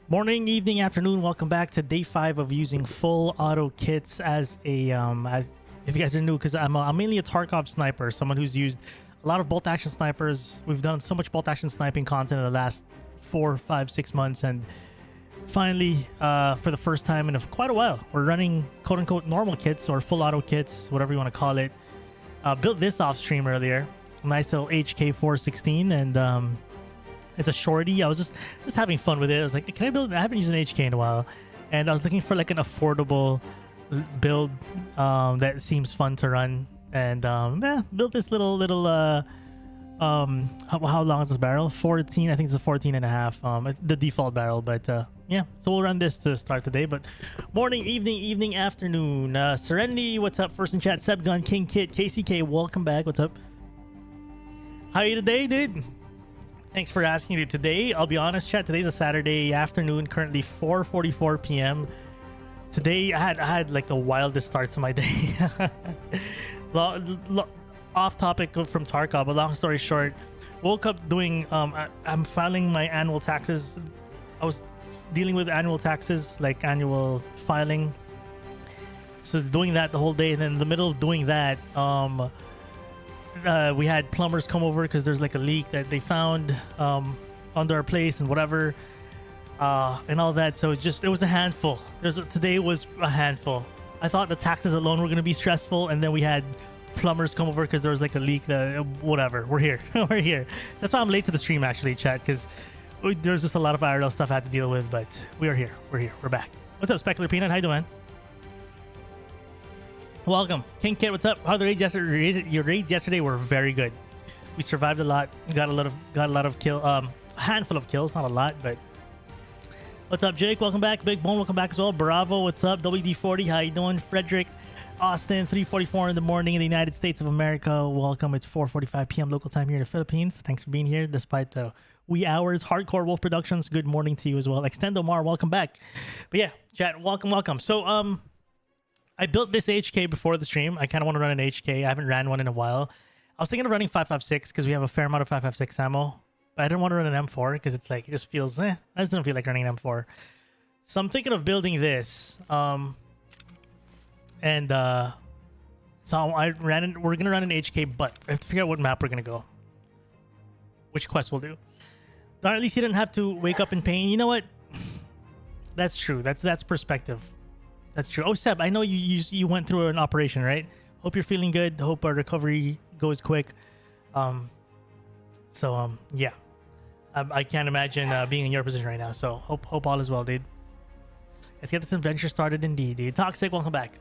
Morning, evening, afternoon. Welcome back to day 5 of using full auto kits as a as if you guys are new, because I'm mainly a Tarkov sniper, someone who's used a lot of bolt action snipers. We've done so much bolt action sniping content in the last 4, 5, 6 months, and finally, for the first time in quite a while, we're running quote unquote normal kits or full auto kits, whatever you want to call it. Built this off stream earlier, nice little HK 416, and it's a shorty. I was just having fun with it. I was like, can I build? I haven't used an HK in a while, and I was looking for like an affordable build that seems fun to run, and built this little how long is this barrel? 14. I think it's a 14 and a half. The default barrel, but yeah. So we'll run this to start the day. But morning, evening, afternoon. Serenity, what's up? First in chat, Sebgun, King Kit, KCK, welcome back. What's up? How are you today, dude? Thanks for asking, dude. Today, I'll be honest, chat. Today's a Saturday afternoon, currently 4:44 p.m. Today, I had like the wildest starts of my day. Off topic from Tarkov, but long story short, woke up doing I'm filing my annual taxes. I was dealing with annual taxes, like annual filing, so doing that the whole day, and then in the middle of doing that, we had plumbers come over because there's like a leak that they found under our place and whatever, and all that. So it was a handful. Today was a handful. I thought the taxes alone were going to be stressful, and then we had plumbers come over because there was like a leak. Whatever. We're here. We're here. That's why I'm late to the stream, actually, chat, because there's just a lot of IRL stuff I had to deal with, but we are here. We're here. We're back. What's up, Specular Peanut? How you doing, man? Welcome. King Kit, what's up? How the raids yesterday? Your raids yesterday were very good. We survived a lot. Got a lot of kill. A handful of kills, not a lot, but what's up, Jake? Welcome back. Big Bone, welcome back as well. Bravo, what's up? WD40, how you doing? Frederick, Austin, 3:44 in the morning in the United States of America. Welcome. It's 4:45 p.m. local time here in the Philippines. Thanks for being here despite the wee hours. Hardcore Wolf Productions, good morning to you as well. Extendo Mar, welcome back. But yeah, chat, welcome. So I built this HK before the stream. I kind of want to run an HK. I haven't ran one in a while. I was thinking of running 5.56 because we have a fair amount of 5.56 ammo, but I didn't want to run an M4 because it's like, it just feels, I just don't feel like running an M4. So I'm thinking of building this. So we're going to run an HK, but I have to figure out what map we're going to go. Which quest we'll do. Or at least you didn't have to wake up in pain. You know what? That's true. That's perspective. That's true. Oh, Seb, I know you went through an operation, right? Hope you're feeling good. Hope our recovery goes quick. Yeah. I can't imagine being in your position right now. So hope all is well, dude. Let's get this adventure started indeed, dude. Toxic, welcome back.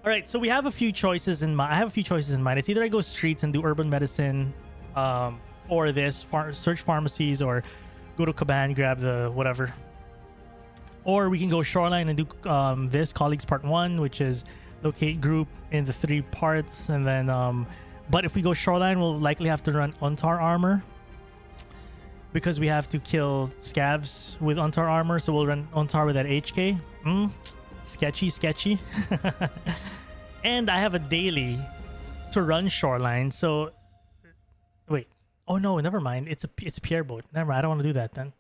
All right, so we have a few choices in mind. I have a few choices in mind. It's either I go streets and do urban medicine, or this, search pharmacies, or go to Caban, grab the whatever. Or we can go shoreline and do this colleagues part 1, which is locate group in the 3 parts, and then but if we go shoreline, we'll likely have to run Untar armor because we have to kill scavs with Untar armor. So we'll run Untar with that HK. Sketchy. And I have a daily to run shoreline. So wait, oh no, never mind. It's a Pierre boat. Never mind. I don't want to do that then.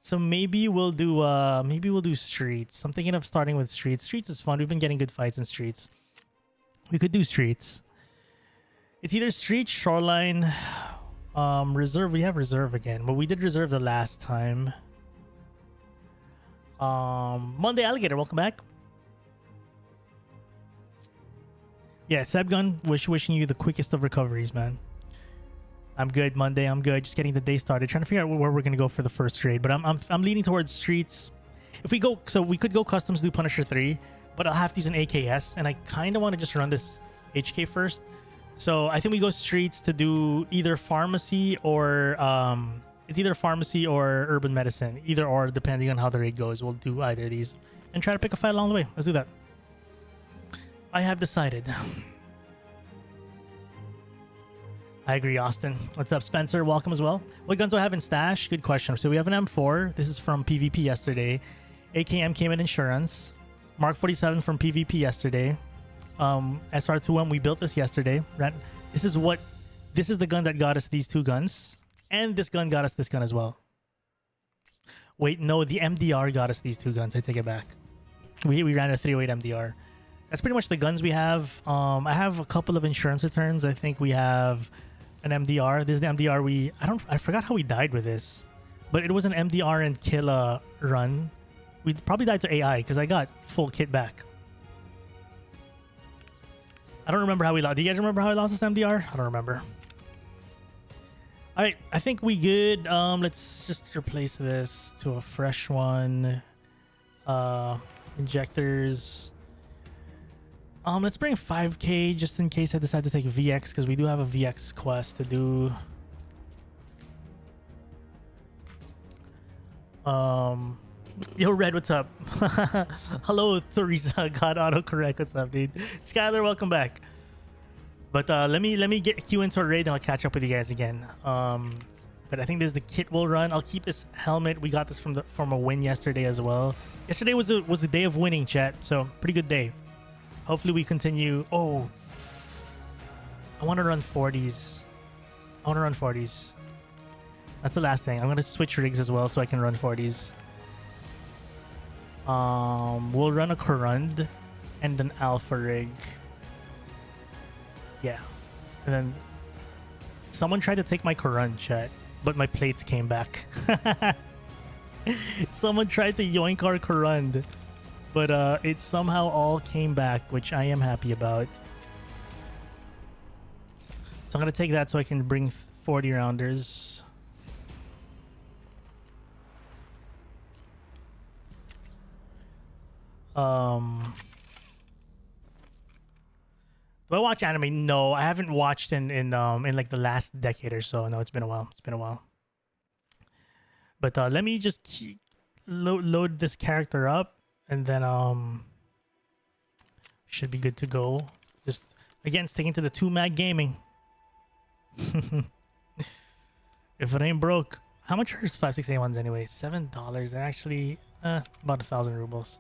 So maybe we'll do streets. I'm thinking of starting with streets. Streets is fun. We've been getting good fights in streets. We could do streets. It's either street, shoreline, reserve. We have reserve again, but we did reserve the last time. Monday Alligator, welcome back. Yeah, Sebgun, wishing you the quickest of recoveries, man. I'm good, Monday. I'm good. Just getting the day started. Trying to figure out where we're gonna go for the first trade. But I'm leaning towards streets. If we go, so we could go customs, do Punisher 3, but I'll have to use an AKS, and I kind of want to just run this HK first. So I think we go streets to do either pharmacy or it's either pharmacy or urban medicine, either or, depending on how the raid goes. We'll do either of these and try to pick a fight along the way. Let's do that. I have decided. I agree, Austin. What's up, Spencer? Welcome as well. What guns do I have in stash? Good question. So we have an M4. This is from PvP yesterday. AKM came in insurance. Mark 47 from PvP yesterday. SR2M, we built this yesterday. This is the gun that got us these 2 guns. And this gun got us this gun as well. Wait, no, the MDR got us these two guns. I take it back. We ran a 308 MDR. That's pretty much the guns we have. I have a couple of insurance returns. I think we have an MDR. This is the MDR I forgot how we died with this. But it was an MDR and kill run. We probably died to AI because I got full kit back. I don't remember how we lost. Do you guys remember how I lost this MDR? I don't remember. All right, I think we good. Let's just replace this to a fresh one. Injectors. Let's bring 5K just in case I decide to take VX because we do have a VX quest to do. Yo, Red, what's up? Hello, Theresa. God autocorrect. What's up, dude? Skylar, welcome back. But let me get Q into a raid and I'll catch up with you guys again. But I think this is the kit we'll run. I'll keep this helmet. We got this from a win yesterday as well. Yesterday was a day of winning, chat. So pretty good day. Hopefully we continue. Oh, I want to run 40s. I want to run 40s. That's the last thing. I'm gonna switch rigs as well so I can run 40s. We'll run a Corund and an Alpha rig. Yeah, and then someone tried to take my Corund, chat, but my plates came back. Someone tried to yoink our Corund, but it somehow all came back, which I am happy about. So I'm gonna take that so I can bring 40 rounders. Do I watch anime? No, I haven't watched in like the last decade or so. No, it's been a while. It's been a while. But let me just load this character up, and then should be good to go. Just again sticking to the 2-mag gaming. If it ain't broke, how much are 5681s anyway? $7. They're actually about 1,000 rubles.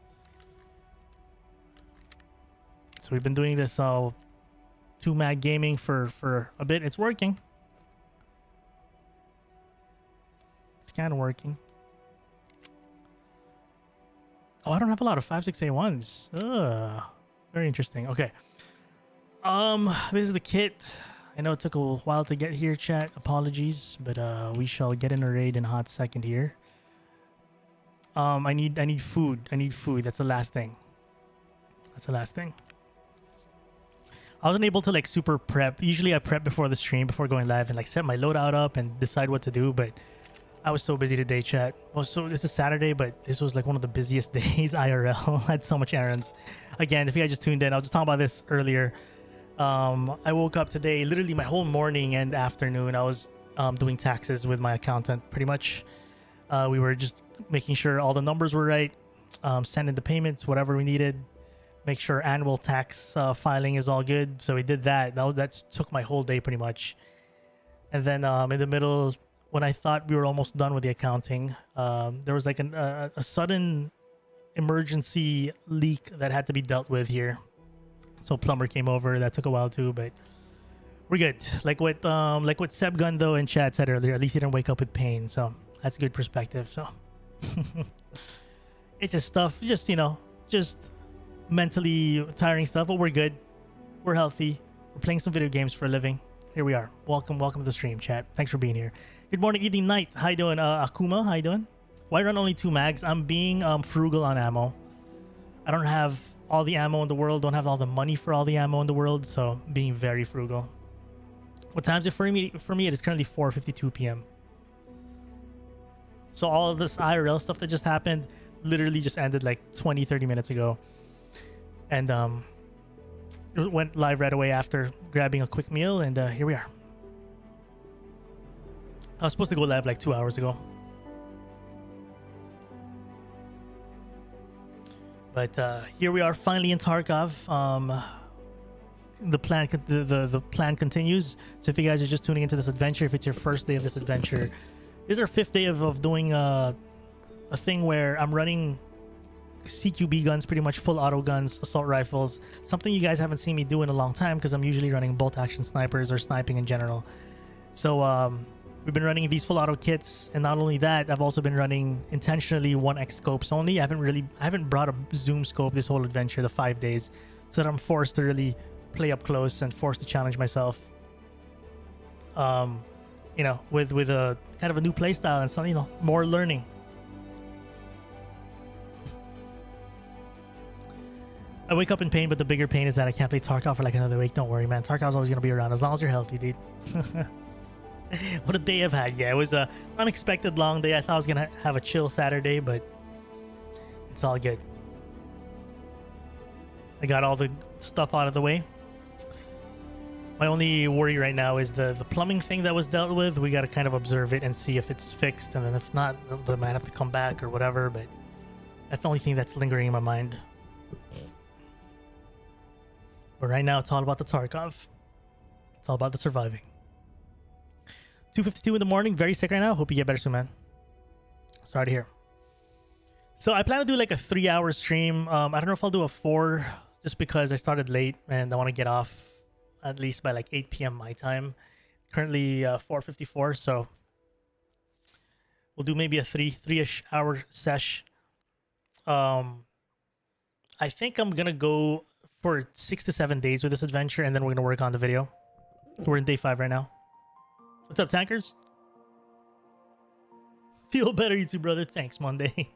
So we've been doing this 2-mag gaming for a bit. It's working. It's kind of working. Oh, I don't have a lot of 5681s. Ugh. Very interesting. Okay. This is the kit. I know it took a while to get here, chat. Apologies, but we shall get in a raid in a hot second here. I need food. I need food. That's the last thing. That's the last thing. I wasn't able to like super prep. Usually I prep before the stream, before going live, and like set my loadout up and decide what to do. But I was so busy today, chat. Well, so this is Saturday, but this was like one of the busiest days IRL. I had so much errands. Again, if you guys just tuned in, I was just talking about this earlier. I woke up today, literally my whole morning and afternoon, I was doing taxes with my accountant, pretty much. We were just making sure all the numbers were right, sending the payments, whatever we needed. Make sure annual tax filing is all good. So we did that. That took my whole day pretty much. And then in the middle, when I thought we were almost done with the accounting, there was like a sudden emergency leak that had to be dealt with here. So plumber came over. That took a while too, but we're good. Like what Seb Gundo and Chad said earlier, at least he didn't wake up with pain. So that's a good perspective. So it's just stuff, just mentally tiring stuff, but we're good. We're healthy. We're playing some video games for a living. Here we are. Welcome to the stream, chat. Thanks for being here. Good morning, evening, night. How you doing, Akuma? How you doing? Why run only 2 mags? I'm being frugal on ammo. I don't have all the ammo in the world. Don't have all the money for all the ammo in the world. So being very frugal. What time is it for me? For me, it is currently 4:52 p.m. So all of this IRL stuff that just happened literally just ended like 20-30 minutes ago. And it went live right away after grabbing a quick meal, and here we are. I was supposed to go live like 2 hours ago, but here we are finally in Tarkov. The plan continues. So if you guys are just tuning into this adventure, if it's your first day of this adventure, this is our 5th day of doing a thing where I'm running CQB guns, pretty much full auto guns, assault rifles, something you guys haven't seen me do in a long time because I'm usually running bolt action snipers or sniping in general. So We've been running these full auto kits, and not only that, I've also been running intentionally 1x scopes only. I haven't brought a zoom scope this whole adventure, the 5 days, so that I'm forced to really play up close and forced to challenge myself. You know, with a kind of a new play style and some, you know, more learning. I wake up in pain, but the bigger pain is that I can't play Tarkov for like another week. Don't worry, man. Tarkov's always gonna be around as long as you're healthy, dude. What a day I've had. Yeah, it was a unexpected long day. I thought I was gonna have a chill Saturday, but it's all good. I got all the stuff out of the way. My only worry right now is the plumbing thing that was dealt with. We got to kind of observe it and see if it's fixed, and then if not, they might have to come back or whatever, but that's the only thing that's lingering in my mind. But right now, it's all about the Tarkov. It's all about the surviving. 2:52 in the morning. Very sick right now. Hope you get better soon, man. Sorry to hear. So I plan to do like a 3-hour stream. I don't know if I'll do a 4, just because I started late and I want to get off at least by like 8 p.m. my time. Currently 4:54, so we'll do maybe a 3-ish hour sesh. I think I'm gonna go for 6 to 7 days with this adventure, and then we're gonna work on the video. We're in day 5 right now. What's up, tankers? Feel better, you two, brother. Thanks, Monday.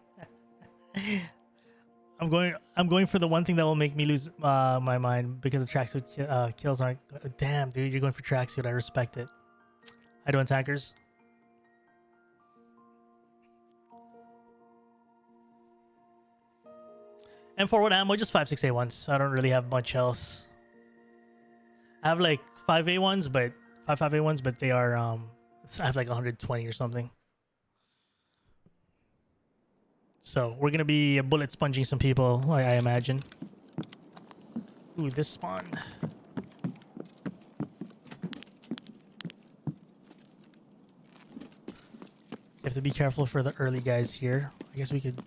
I'm going for the one thing that will make me lose my mind, because the tracksuit kills aren't. Damn, dude, you're going for tracksuit. I respect it. How doing, tankers? And for what ammo, just 5.6A1s. I don't really have much else. I have like 5A1s, but 5.5A1s, but they are I have like 120 or something. So we're gonna be bullet sponging some people, I imagine. Ooh, this spawn. You have to be careful for the early guys here. I guess we could.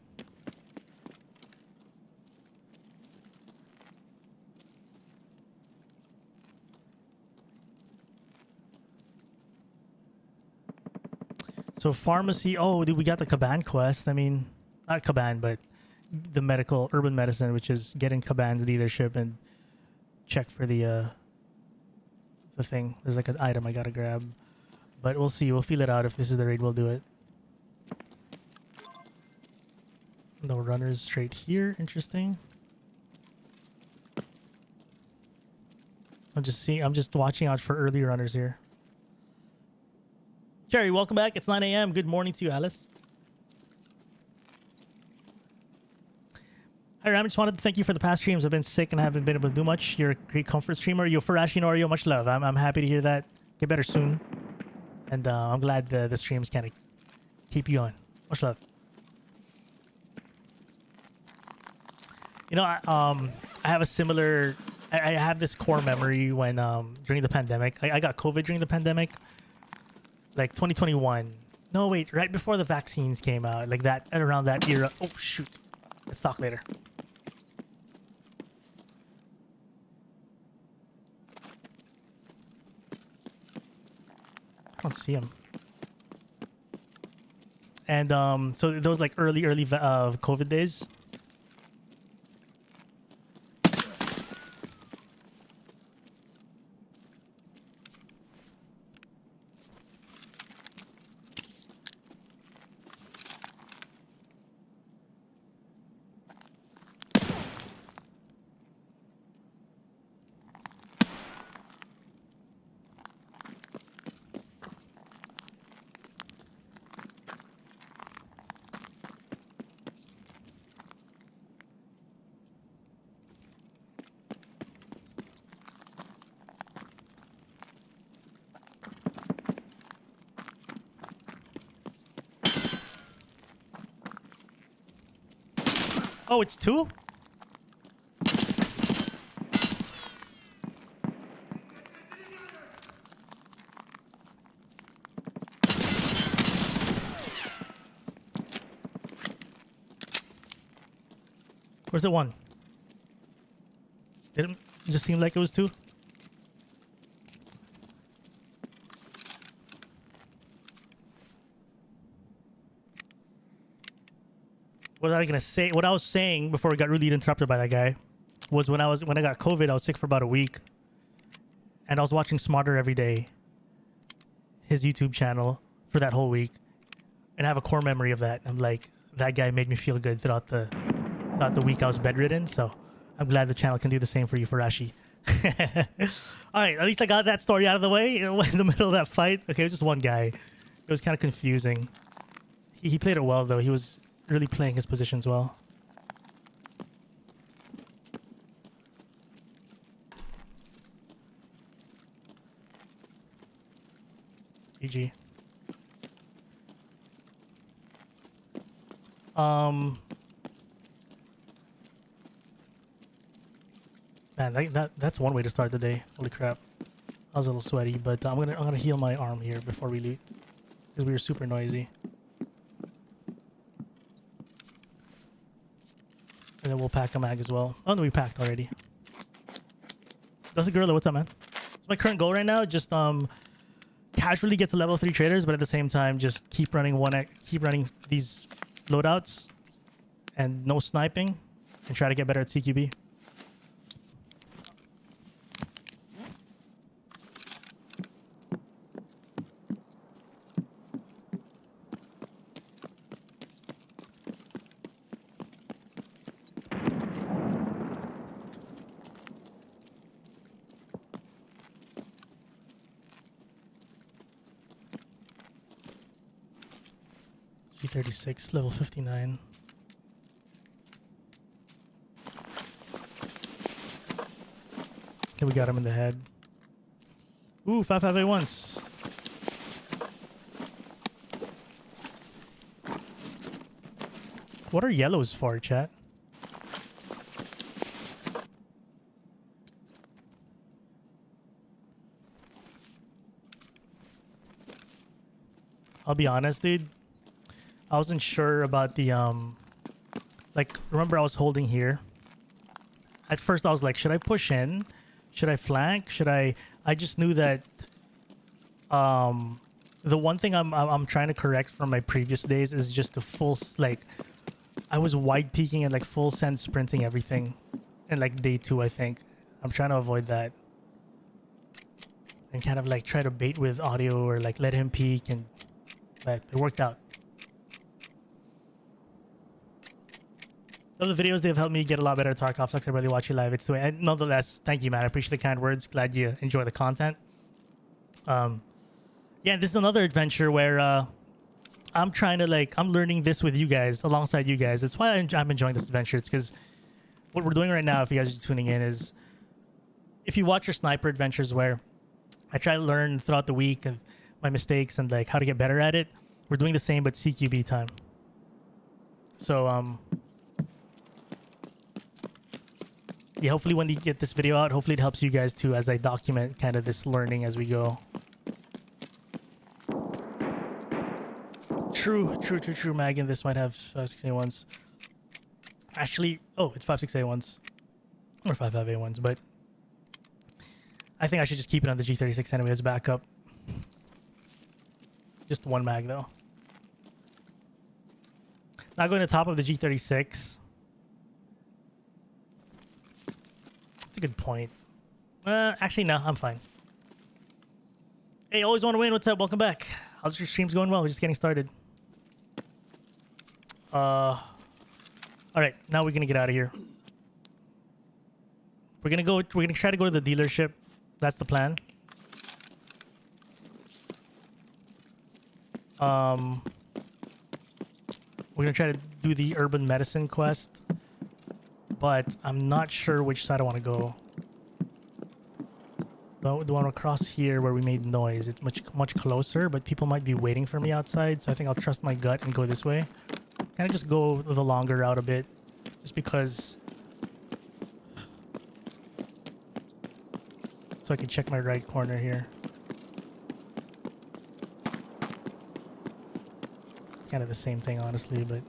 So pharmacy. Oh, dude, we got the Caban quest. I mean, not Caban, but the medical urban medicine, which is get in Caban's leadership and check for the thing. There's like an item I gotta grab, but we'll see. We'll feel it out. If this is the raid, we'll do it. No runners straight here. Interesting. I'm just watching out for early runners here. Jerry, welcome back. It's 9 a.m. Good morning to you, Alice. Hi, Ram. Just wanted to thank you for the past streams. I've been sick and haven't been able to do much. You're a great comfort streamer. Yo, Farashi and Oreo, much love. I'm happy to hear that. Get better soon. And I'm glad the streams kind of keep you going. Much love. You know, I have a similar... I have this core memory when during the pandemic. I got COVID during the pandemic. Like 2021. No, wait. Right before the vaccines came out. Like that, around that era. Oh, shoot. Let's talk later. I don't see him. And so those like early COVID days. Oh, it's 2? Where's the 1? Didn't it just seem like it was 2? what was I gonna say? What I was saying before we got really interrupted by that guy was when I got COVID, I was sick for about a week, and I was watching Smarter every day, his YouTube channel for that whole week, and I have a core memory of that. I'm like, that guy made me feel good throughout the week I was bedridden. So I'm glad the channel can do the same for you, Farashi. All right, at least I got that story out of the way in the middle of that fight. Okay, it was just one guy. It was kind of confusing. He played it well though. He was really playing his positions well. GG. Man, that's one way to start the day. Holy crap. I was a little sweaty, but I'm gonna heal my arm here before we loot. Because we were super noisy. And then we'll pack a mag as well. Oh no, we packed already. That's a gorilla, what's up, man? So my current goal right now, just casually get to level 3 traders, but at the same time just keep running these loadouts and no sniping and try to get better at CQB. G36, level 59. Okay, we got him in the head. Ooh, 5.58 What are yellows for, chat? I'll be honest, dude. I wasn't sure about the like, remember I was holding here. At first I was like, should I push in? Should I flank? Should I just knew that the one thing I'm trying to correct from my previous days is just the full, like, I was wide peeking and like full send sprinting everything in like day 2, I think. I'm trying to avoid that. And kind of like try to bait with audio or like let him peek, and but it worked out. Love the videos. They've helped me get a lot better at Tarkov. Sucks I really watch you live. It's the way. And nonetheless, thank you, man. I appreciate the kind words. Glad you enjoy the content. Yeah, this is another adventure where I'm trying to I'm learning this with you guys, alongside you guys. That's why I'm enjoying this adventure. It's because what we're doing right now, if you guys are just tuning in, is if you watch your sniper adventures where I try to learn throughout the week of my mistakes and like how to get better at it, we're doing the same but CQB time. So yeah, hopefully when you get this video out, hopefully it helps you guys too as I document kind of this learning as we go. True, Megan. This might have 5.6A1s. Actually, oh, it's 5.6A1s. Or 5.5A1s, but I think I should just keep it on the G36 anyway as backup. Just one mag though. Not going to top of the G36. That's a good point. Actually, no, I'm fine. Hey, always want to win. What's up? Welcome back. How's your streams going? Well, we're just getting started. All right, now we're gonna get out of here. We're gonna try to go to the dealership. That's the plan. We're gonna try to do the urban medicine quest, but I'm not sure which side I want to go. The one across here where we made noise. It's much closer, but people might be waiting for me outside, so I think I'll trust my gut and go this way. Kind of just go the longer route a bit, just because, so I can check my right corner here. Kind of the same thing, honestly, but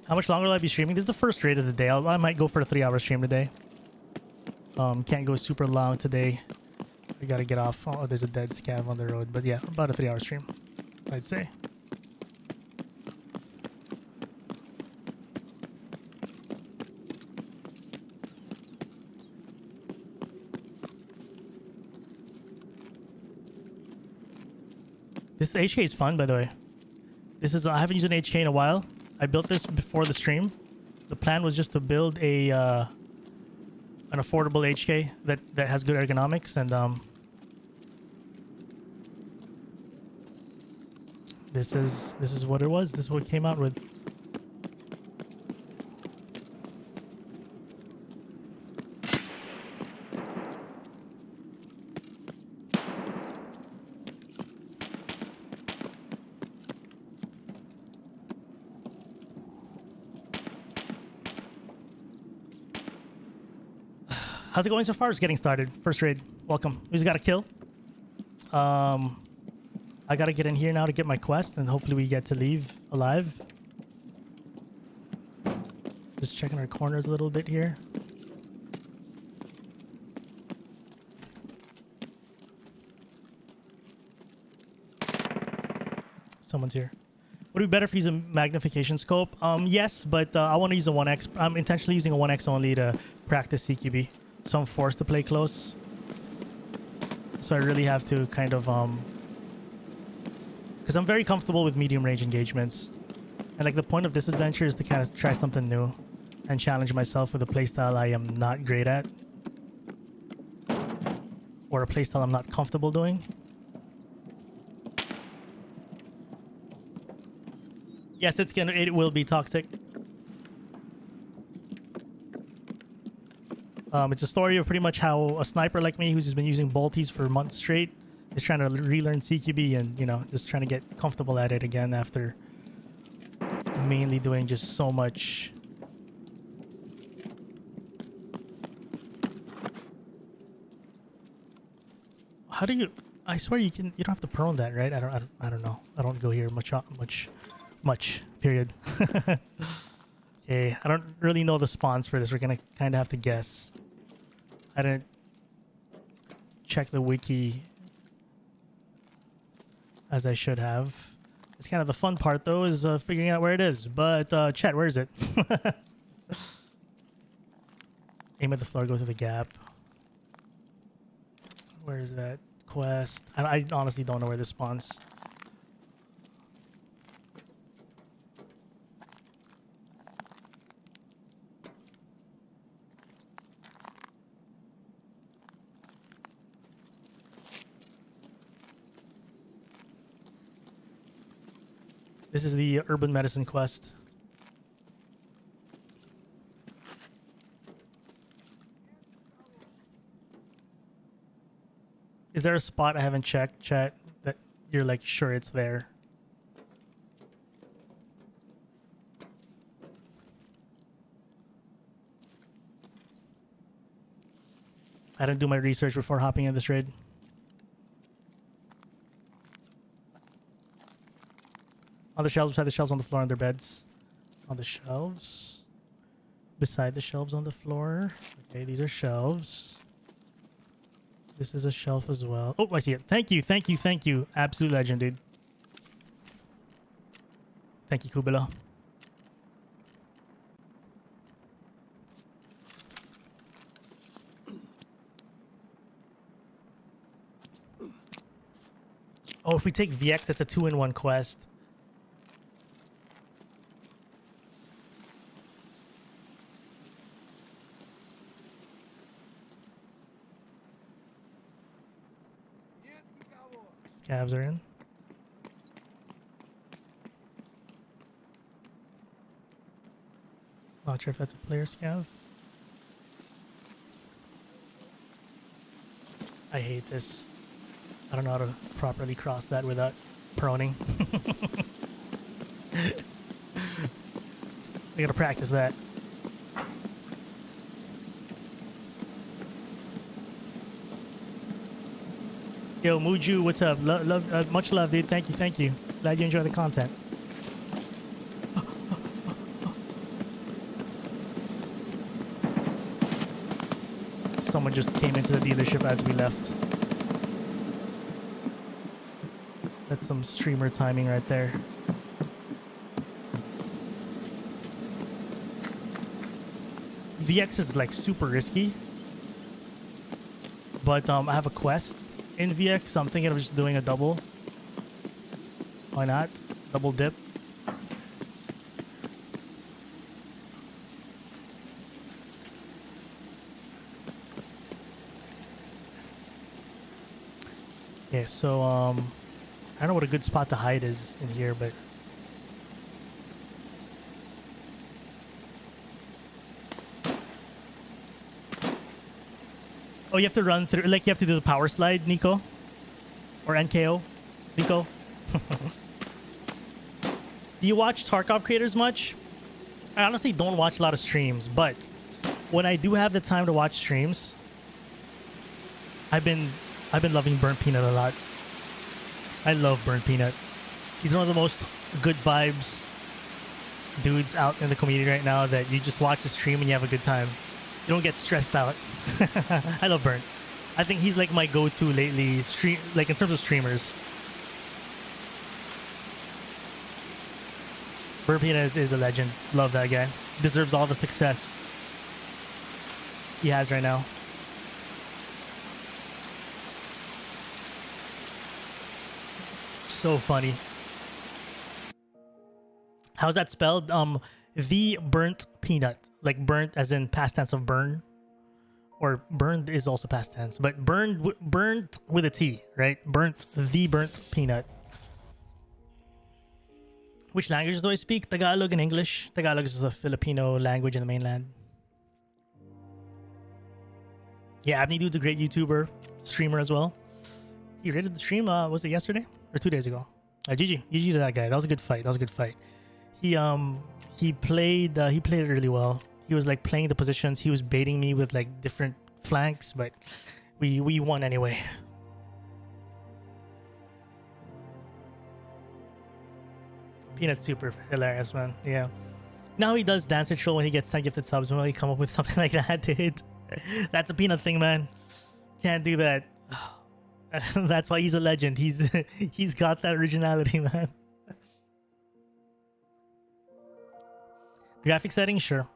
How much longer will I be streaming? This is the first raid of the day. I might go for a 3-hour stream today. Can't go super long today. I gotta get off. Oh, there's a dead scav on the road. But yeah, about a 3-hour stream, I'd say. This HK is fun, by the way. This is, I haven't used an HK in a while. I built this before the stream. The plan was just to build a an affordable HK that has good ergonomics, and this is what it was. This is what it came out with. How's it going so far? It's getting started. First raid. Welcome. We just got a kill. I gotta get in here now to get my quest, and hopefully we get to leave alive. Just checking our corners a little bit here. Someone's here. Would it be better if you use a magnification scope? Yes, but I want to use a 1x. I'm intentionally using a 1x only to practice CQB. So I'm forced to play close. So I really have to kind of because I'm very comfortable with medium range engagements. And like the point of this adventure is to kind of try something new and challenge myself with a playstyle I am not great at. Or a playstyle I'm not comfortable doing. Yes, it will be toxic. It's a story of pretty much how a sniper like me, who's just been using bolties for months straight, is trying to relearn CQB and, you know, just trying to get comfortable at it again after mainly doing just so much. How do you? I swear you can. You don't have to prone that, right? I don't know. I don't go here much. Period. Okay, I don't really know the spawns for this. We're gonna kind of have to guess. I didn't check the wiki as I should have. It's kind of the fun part, though, is figuring out where it is. But chat, where is it? Aim at the floor, go through the gap. Where is that quest? I honestly don't know where this spawns. This is the urban medicine quest. Is there a spot I haven't checked, chat, that you're like sure it's there? I didn't do my research before hopping in this raid. On the shelves, beside the shelves, on the floor, on their beds. On the shelves. Beside the shelves on the floor. Okay, these are shelves. This is a shelf as well. Oh, I see it. Thank you, thank you, thank you. Absolute legend, dude. Thank you, Kubila. Oh, if we take VX, it's a 2-in-1 quest. Scavs are in. Not sure if that's a player scav. I hate this. I don't know how to properly cross that without proning. I gotta practice that. Yo, Muju, what's up? Much love, dude. Thank you, thank you. Glad you enjoy the content. Someone just came into the dealership as we left. That's some streamer timing right there. VX is like super risky, but I have a quest in VX, so I'm thinking of just doing a double. Why not? Double dip. Okay, so I don't know what a good spot to hide is in here, but oh, you have to run through, like you have to do the power slide, Nico, or NKO, Nico. Do you watch Tarkov creators much? I honestly don't watch a lot of streams, but when I do have the time to watch streams, I've been loving Burnt Peanut a lot. I love Burnt Peanut. He's one of the most good vibes dudes out in the community right now that you just watch the stream and you have a good time. You don't get stressed out. I love Burnt. I think he's like my go-to lately, like in terms of streamers. Burnt Peanut is a legend. Love that guy. Deserves all the success he has right now. So funny. How's that spelled? The Burnt Peanut, like burnt as in past tense of burn, or burned is also past tense, but burnt with a T, right? Burnt, the Burnt Peanut. Which languages do I speak? Tagalog and English. Tagalog is the Filipino language in the mainland. Yeah, Abney Dude's a great YouTuber, streamer as well. He rated the stream, was it yesterday or 2 days ago? GG to that guy. That was a good fight. He played it really well. He was like playing the positions. He was baiting me with like different flanks, but we won anyway. Peanut's super hilarious, man. Yeah. Now he does dance troll when he gets 10 gifted subs. When he come up with something like that, dude. That's a Peanut thing, man. Can't do that. That's why he's a legend. He's got that originality, man. Graphic settings, sure.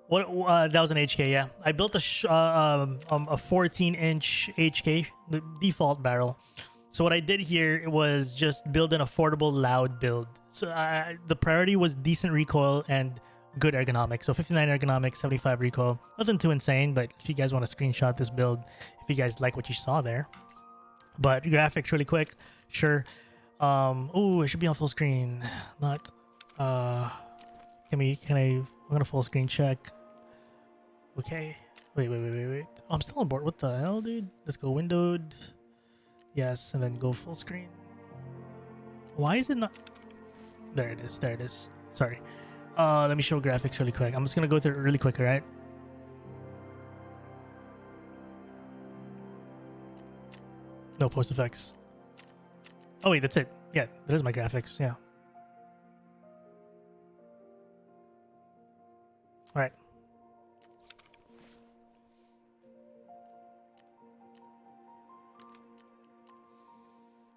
What that was an HK, yeah. I built a 14-inch HK, the default barrel. So what I did here was just build an affordable, loud build. So the priority was decent recoil and good ergonomics. So 59 ergonomics, 75 recoil. Nothing too insane, but if you guys want to screenshot this build, if you guys like what you saw there. But graphics really quick, sure. Oh, it should be on full screen. Not I'm gonna full screen check. Okay. Wait. Oh, I'm still on board. What the hell, dude? Let's go windowed. Yes, and then go full screen. Why is it not? There it is. Sorry. Let me show graphics really quick. I'm just gonna go through it really quick, alright? No post effects. Oh wait, that's it. Yeah, that is my graphics, yeah. Alright.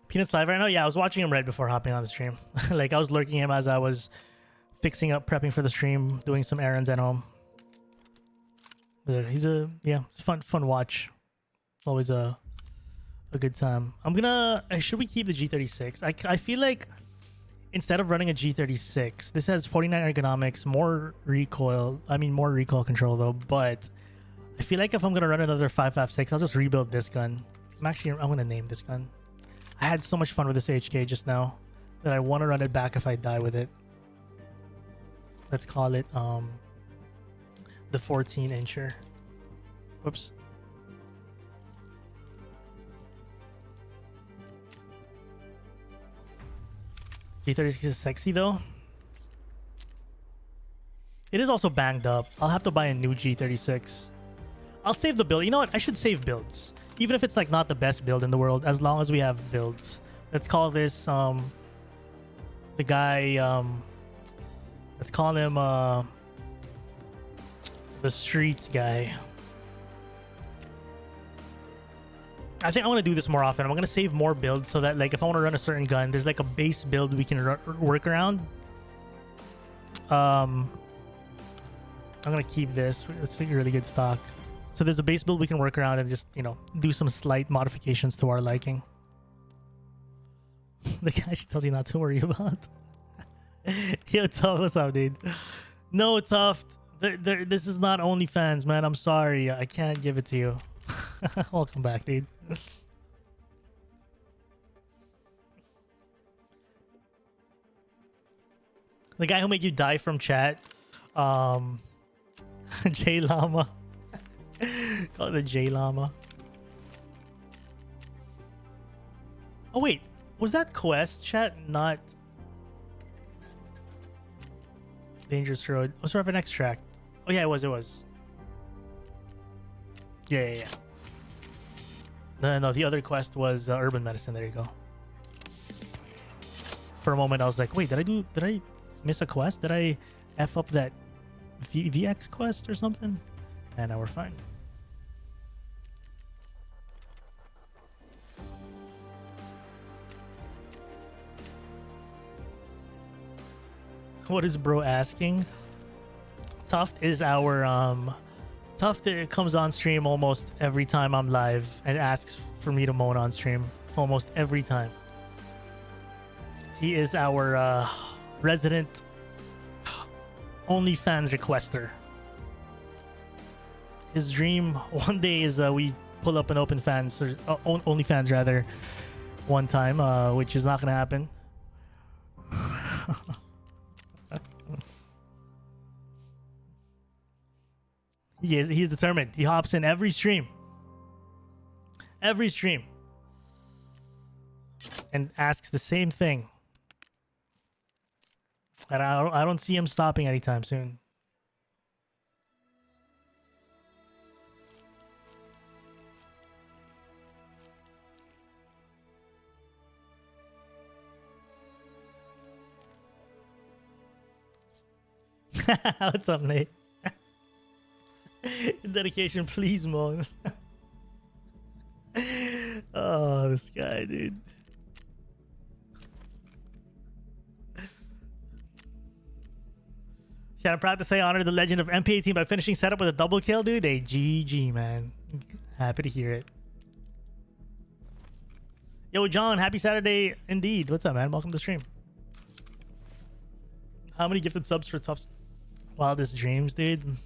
Peanut's live right now? Yeah, I was watching him right before hopping on the stream. Like, I was lurking him as I was fixing up, prepping for the stream, doing some errands at home. But he's fun watch. Always a good time. I'm gonna... should we keep the G36? I feel like instead of running a G36, this has 49 ergonomics, more recoil. I mean, more recoil control though, but I feel like if I'm gonna run another 5.56, I'll just rebuild this gun. I'm gonna name this gun. I had so much fun with this HK just now that I want to run it back if I die with it. Let's call it the 14-incher. Whoops. G36 is sexy though. It is also banged up. I'll have to buy a new G36. I'll save the build. You know what? I should save builds. Even if it's like not the best build in the world, as long as we have builds. Let's call this the guy let's call him the streets guy. I think I want to do this more often. I'm going to save more builds so that like if I want to run a certain gun, there's like a base build we can work around. I'm going to keep this. It's a really good stock. So there's a base build we can work around and just, you know, do some slight modifications to our liking. The guy she tells you not to worry about. Yo, Tough, what's up, dude? No, Tough. This is not OnlyFans, man. I'm sorry. I can't give it to you. Welcome back, dude. The guy who made you die from chat. J Llama. Call it the J Llama. Oh, wait. Was that quest chat not Dangerous Road? Was there an extract? Oh yeah, it was. Yeah. No, the other quest was urban medicine. There you go. For a moment I was like, wait, did I miss a quest? Did I F up that VX quest or something? And now we're fine. What is bro asking? Tuft is our Tuft comes on stream almost every time I'm live and asks for me to moan on stream almost every time. He is our resident OnlyFans requester. His dream one day is we pull up an OnlyFans or OnlyFans rather one time, which is not gonna happen. He's determined. He hops in every stream. And asks the same thing. And I don't see him stopping anytime soon. What's up, Nate? Dedication, please, Mon. Oh, this guy, dude. Yeah, I'm proud to say honor the legend of MP18 by finishing setup with a double kill, dude. Hey, GG, man. Happy to hear it. Yo, John, happy Saturday indeed. What's up, man? Welcome to the stream. How many gifted subs for Tuft's wildest dreams, dude?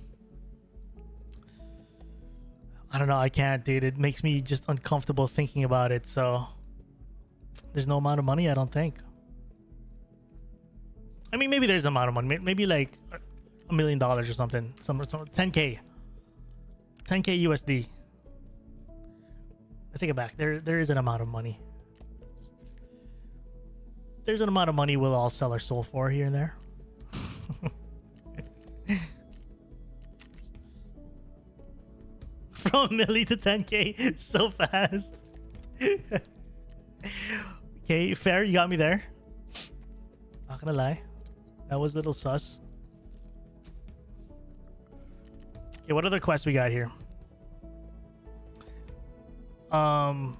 I don't know. I can't, dude. It makes me just uncomfortable thinking about it. So there's no amount of money, I don't think. I mean, maybe there's an amount of money. Maybe like $1 million or something. Some 10K. 10K USD. I take it back. There is an amount of money. There's an amount of money we'll all sell our soul for here and there. From milli to 10K so fast. Okay, fair. You got me there. Not gonna lie. That was a little sus. Okay, what other quests we got here? A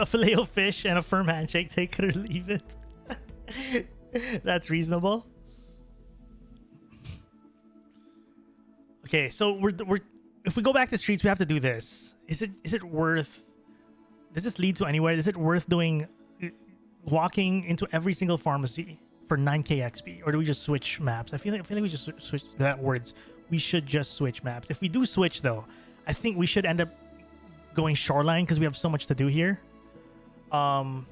filet of fish and a firm handshake. Take it or leave it. That's reasonable. Okay, so we're if we go back to streets, we have to do this. Is it worth? Does this lead to anywhere? Is it worth doing? Walking into every single pharmacy for 9K XP, or do we just switch maps? I feel like we just switch that words. We should just switch maps. If we do switch, though, I think we should end up going shoreline because we have so much to do here. Or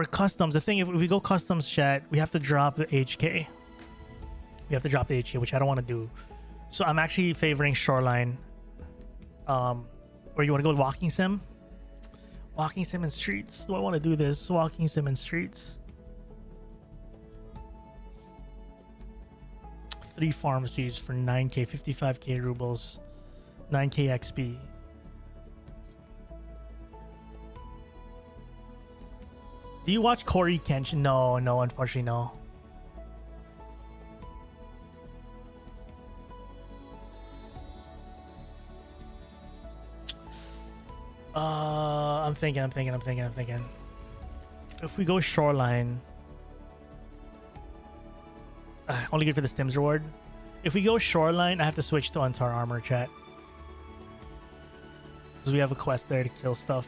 customs. The thing, if we go customs, chat, we have to drop the HK. We have to drop the HK, which I don't want to do. So I'm actually favoring shoreline. Or you want to go with walking sim? Walking sim and streets. Do I want to do this? Walking sim and streets. 3 pharmacies for 9K, 55K rubles, 9K XP. Do you watch Corey Kenshin? No, unfortunately, no. I'm thinking. If we go shoreline, only good for the stims reward. If we go shoreline, I have to switch to Untar armor, chat, because we have a quest there to kill stuff.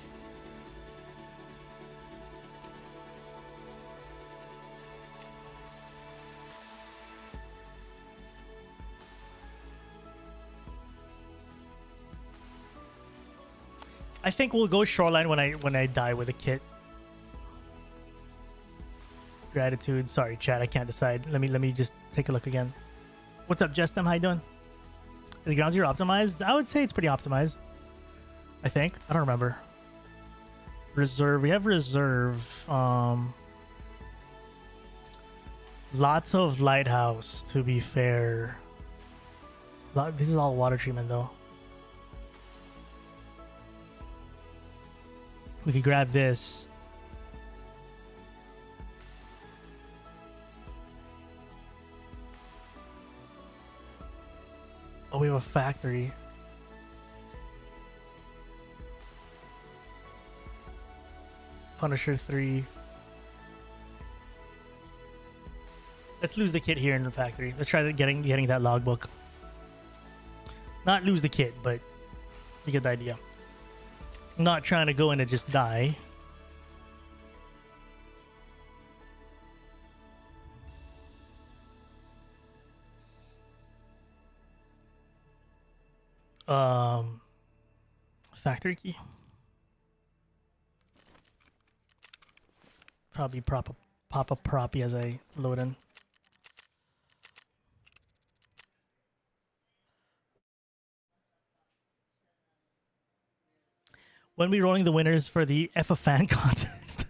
I think we'll go shoreline when I die with a kit. Gratitude. Sorry, chat. I can't decide. Let me just take a look again. What's up, Jestem? How you doing? Is Ground Zero optimized? I would say it's pretty optimized. I think. I don't remember. Reserve. We have reserve. Lots of lighthouse, to be fair. This is all water treatment though. We could grab this. Oh, we have a factory. Punisher 3. Let's lose the kit here in the factory. Let's try getting that logbook. Not lose the kit, but you get the idea. I'm not trying to go in and just die. Factory key. Probably pop up proppy as I load in. When we rolling the winners for the F a fan contest.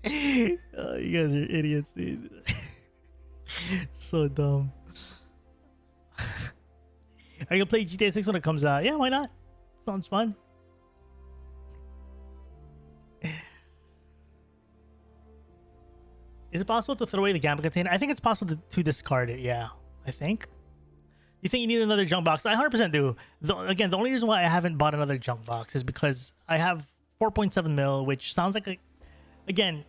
Oh, you guys are idiots, dude. So dumb. Are you gonna play GTA 6 when it comes out? Yeah, why not? Sounds fun. Is it possible to throw away the Gamma container? I think it's possible to discard it, yeah. I think. You think you need another junk box? I 100% do. Again, the only reason why I haven't bought another junk box is because I have 4.7 mil, which sounds like again,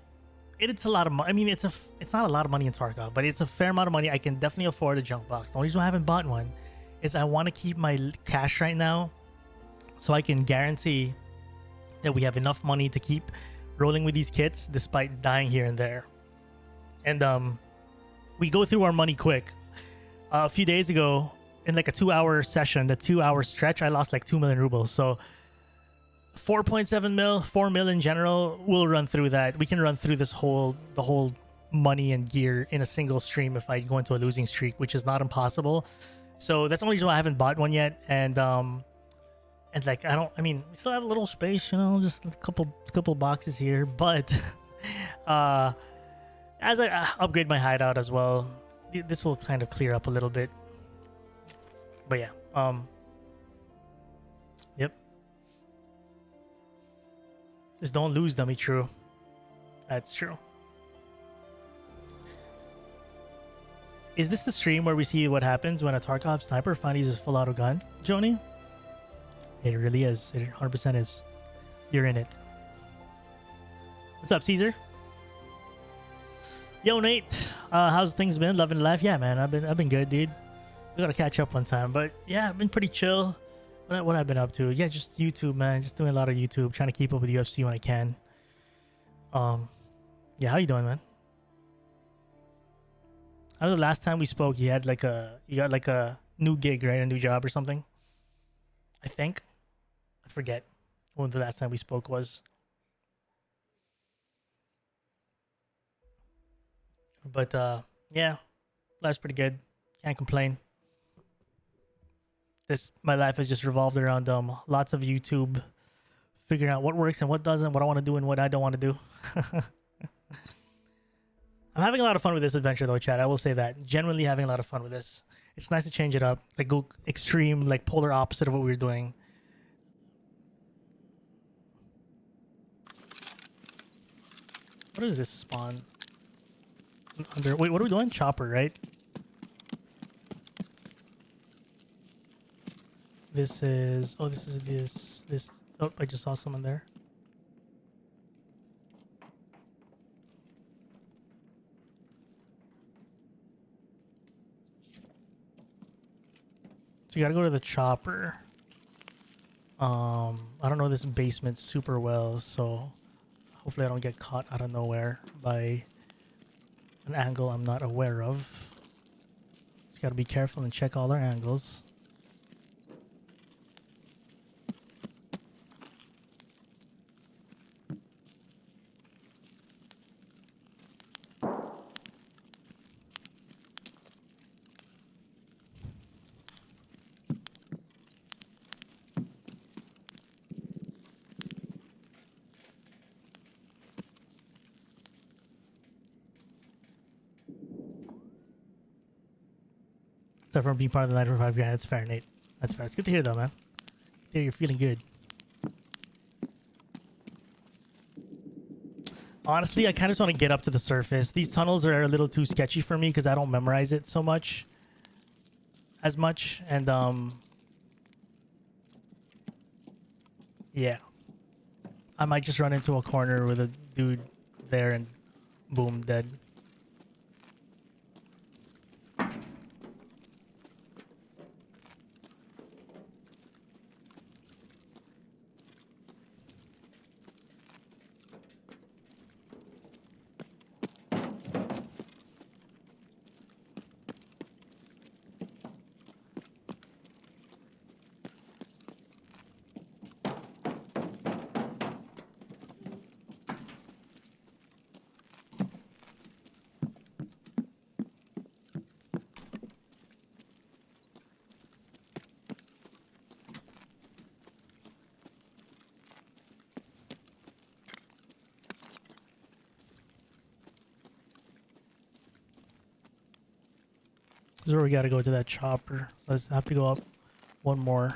it's a lot of money. I mean, it's not a lot of money in Tarkov, but it's a fair amount of money. I can definitely afford a junk box. The only reason why I haven't bought one is I want to keep my cash right now so I can guarantee that we have enough money to keep rolling with these kits despite dying here and there. And we go through our money quick. A few days ago, in like a 2-hour session, the 2-hour stretch, I lost like 2 million rubles. So 4.7 mil, 4 mil in general, we'll run through that. We can run through the whole money and gear in a single stream if I go into a losing streak, which is not impossible. So that's the only reason why I haven't bought one yet. And like I mean, we still have a little space, you know, just a couple boxes here. But as I upgrade my hideout as well, this will kind of clear up a little bit. But yeah, yep. Just don't lose, dummy. True. That's true. Is this the stream where we see what happens when a Tarkov sniper finally uses full auto gun, Joni? It really is. It 100% is. You're in it. What's up, Caesar? Yo, Nate. How's things been? Loving life? Yeah, man. I've been good, dude. We gotta catch up one time, but yeah, I've been pretty chill. What I've been up to? Yeah, just YouTube, man. Just doing a lot of YouTube, trying to keep up with UFC when I can. Yeah, how you doing, man? I know the last time we spoke, you got like a new gig, right? A new job or something. I think. I forget when the last time we spoke was. But yeah, life's pretty good. Can't complain. My life has just revolved around lots of YouTube, figuring out what works and what doesn't, what I want to do and what I don't want to do. I'm having a lot of fun with this adventure though, chat. I will say that. Genuinely having a lot of fun with this. It's nice to change it up. Like go extreme, like polar opposite of what we were doing. What is this spawn? Wait, what are we doing? Chopper, right? This is... Oh, this is this. Oh, I just saw someone there. So you gotta go to the chopper. I don't know this basement super well, so hopefully I don't get caught out of nowhere by an angle I'm not aware of. Just gotta be careful and check all our angles. Except from being part of the 945 grand, that's fair, Nate. That's fair. It's good to hear though, man. Hear you're feeling good. Honestly, I kind of just want to get up to the surface. These tunnels are a little too sketchy for me because I don't memorize it so much. As much. And, yeah. I might just run into a corner with a dude there and boom, dead. This is where we gotta go to that chopper. So let's have to go up one more.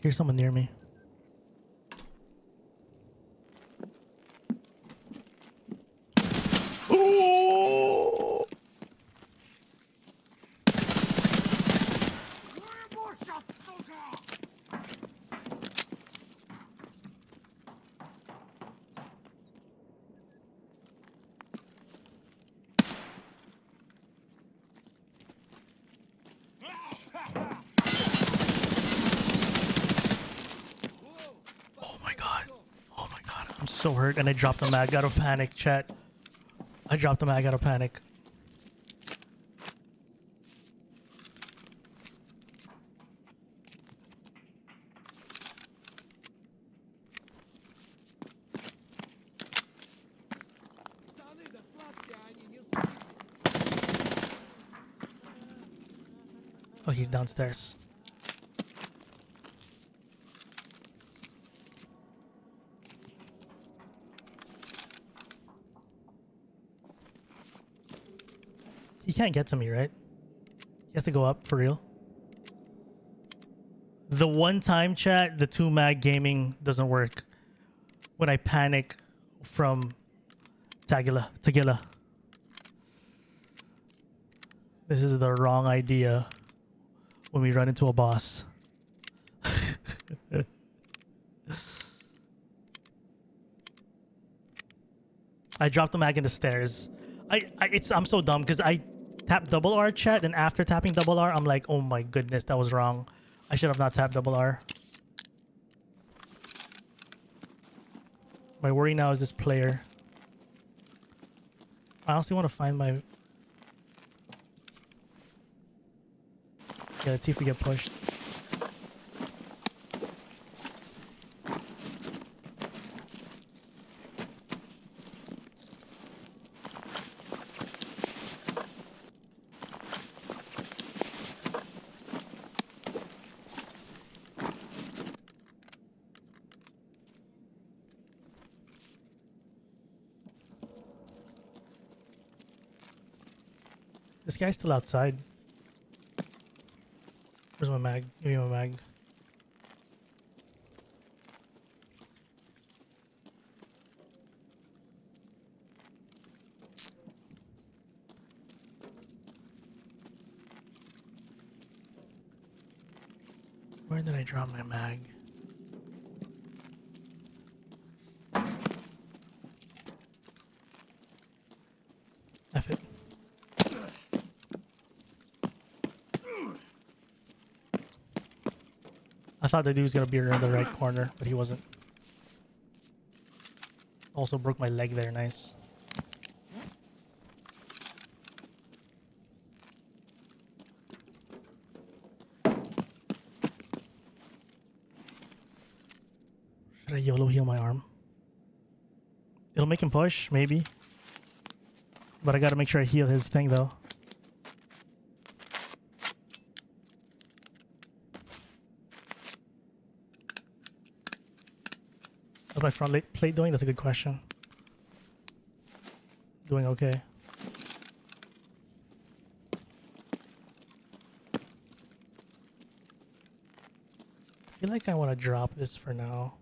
Here's someone near me. Ooh! Oh my god. Oh my god. I'm so hurt and I dropped the mag out of panic, chat. I dropped the mag out of panic. Oh, he's downstairs. He can't get to me, right? He has to go up for real. The one time, chat, the 2 mag gaming doesn't work when I panic from Tagila. This is the wrong idea when we run into a boss. I dropped the mag in the stairs. I'm so dumb because I tapped double R, chat, and after tapping double R, I'm like, oh my goodness, that was wrong. I should have not tapped double R. My worry now is this player. I honestly want to find my... Yeah, let's see if we get pushed. This guy's still outside. Where's my mag? Give me my mag. Where did I drop my mag? F it. I thought the dude was gonna be around the right corner, but he wasn't. Also broke my leg there, nice. Should I YOLO heal my arm? It'll make him push, maybe. But I gotta make sure I heal his thing though. How's my front plate doing? That's a good question. Doing okay. I feel like I want to drop this for now.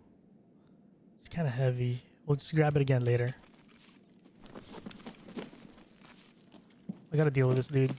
It's kind of heavy. We'll just grab it again later. I gotta deal with this dude.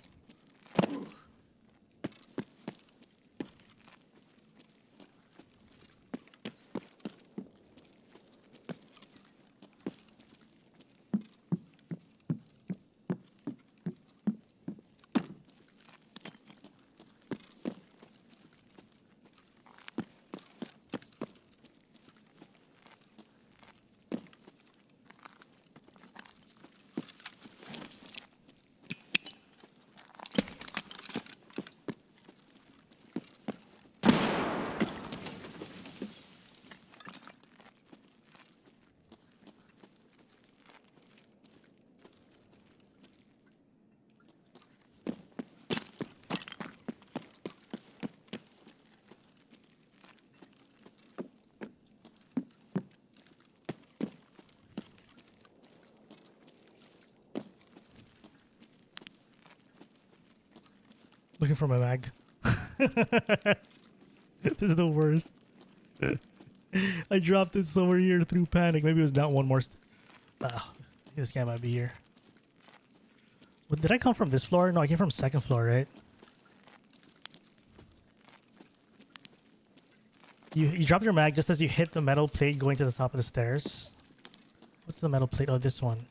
Looking for my mag. This is the worst. I dropped it somewhere here through panic. Maybe it was down one more. This guy might be here. What, did I come from this floor? No, I came from second floor, right? You drop your mag just as you hit the metal plate going to the top of the stairs. What's the metal plate? Oh, this one.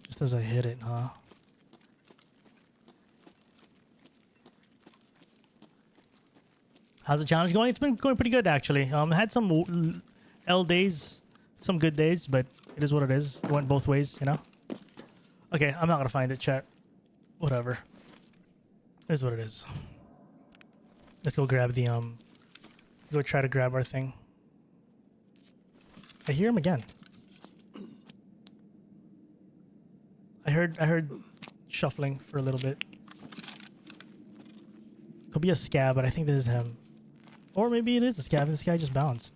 Just as I hit it, huh? How's the challenge going? It's been going pretty good, actually. I had some L days, some good days, but it is what it is. It went both ways, you know? Okay, I'm not gonna find it, chat. Whatever. It is what it is. Let's go grab the, let's go try to grab our thing. I hear him again. I heard shuffling for a little bit. Could be a scab, but I think this is him. Or maybe it is a scab and this guy just bounced.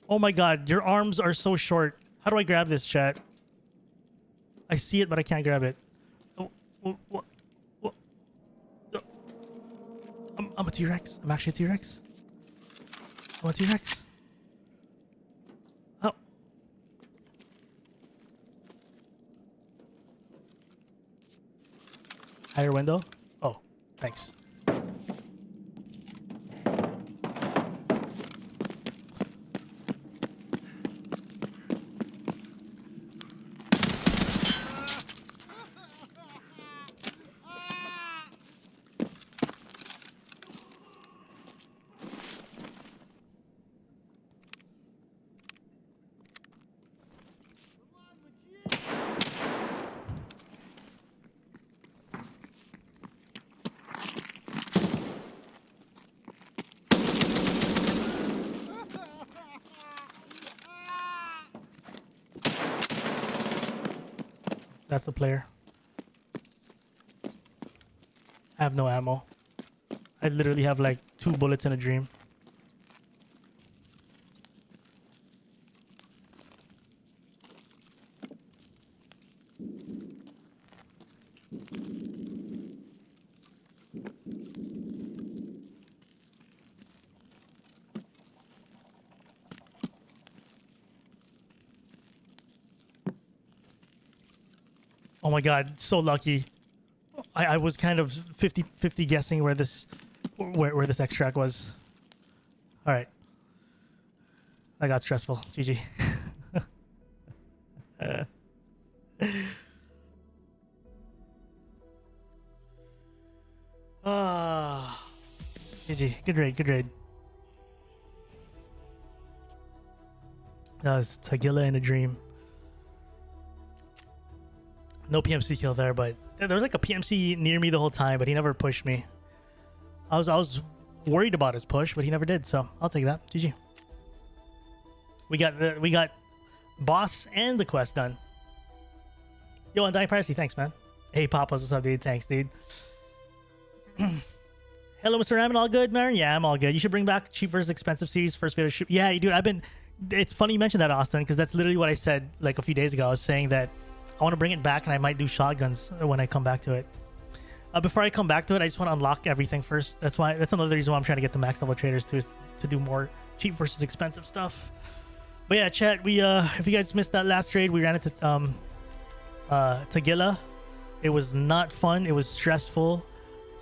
Oh my god, your arms are so short. How do I grab this, chat? I see it, but I can't grab it. Oh, what? I'm a T-Rex. I'm actually a T-Rex. I'm a T-Rex. Oh. Higher window? Oh, thanks. That's the player. I have no ammo. I literally have like 2 bullets in a dream. Oh my god, so lucky. I was kind of 50-50 guessing where this extract was. All right. That got stressful. GG. GG. Good raid, good raid. That was Tagilla in a dream. No PMC kill there, but there was like a PMC near me the whole time, but he never pushed me. I was worried about his push, but he never did, so I'll take that. GG. We got boss and the quest done. Yo, Undying Piracy, thanks, man. Hey, Papas, what's up, dude? Thanks, dude. Hello, Mr. Ramen, all good, man? Yeah, I'm all good. You should bring back cheap versus expensive series, first video shoot. Yeah, dude, it's funny you mentioned that, Austin, because that's literally what I said like a few days ago. I was saying that I want to bring it back and I might do shotguns when I come back to it. Before I come back to it, I just want to unlock everything first. That's another reason why I'm trying to get the max level traders too, is to do more cheap versus expensive stuff. But yeah, chat, we if you guys missed that last trade, we ran into Tagilla. It was not fun. It was stressful.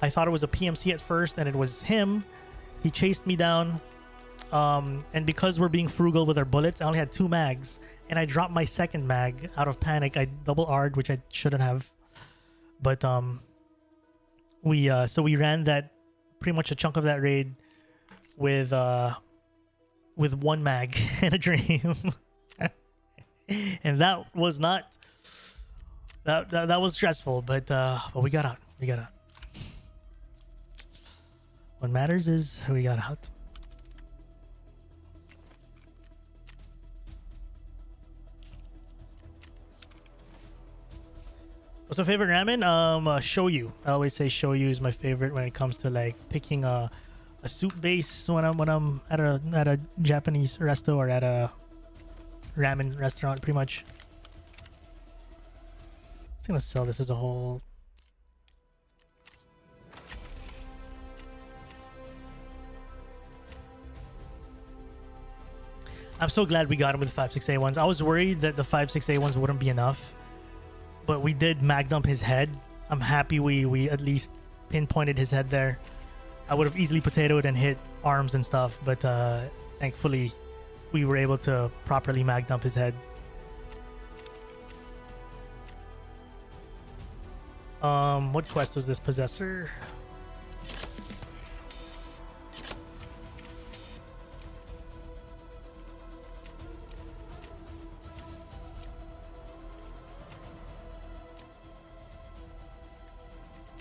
I thought it was a PMC at first, and it was him. He chased me down. And because we're being frugal with our bullets, I only had 2 mags, and I dropped my second mag out of panic. I double R'd, which I shouldn't have. But we ran that pretty much a chunk of that raid with 1 mag and a dream. And that was not that was stressful, but we got out. We got out. What matters is we got out. What's my favorite ramen? Shoyu. I always say shoyu is my favorite when it comes to like picking a soup base when I'm at a Japanese resto or at a ramen restaurant, pretty much. I'm just gonna sell this as a whole. I'm so glad we got him with the 5.6A1s. I was worried that the 5.6A1s wouldn't be enough, but we did mag dump his head. I'm happy we at least pinpointed his head there. I would have easily potatoed and hit arms and stuff, but thankfully we were able to properly mag dump his head. What quest was this? Possessor?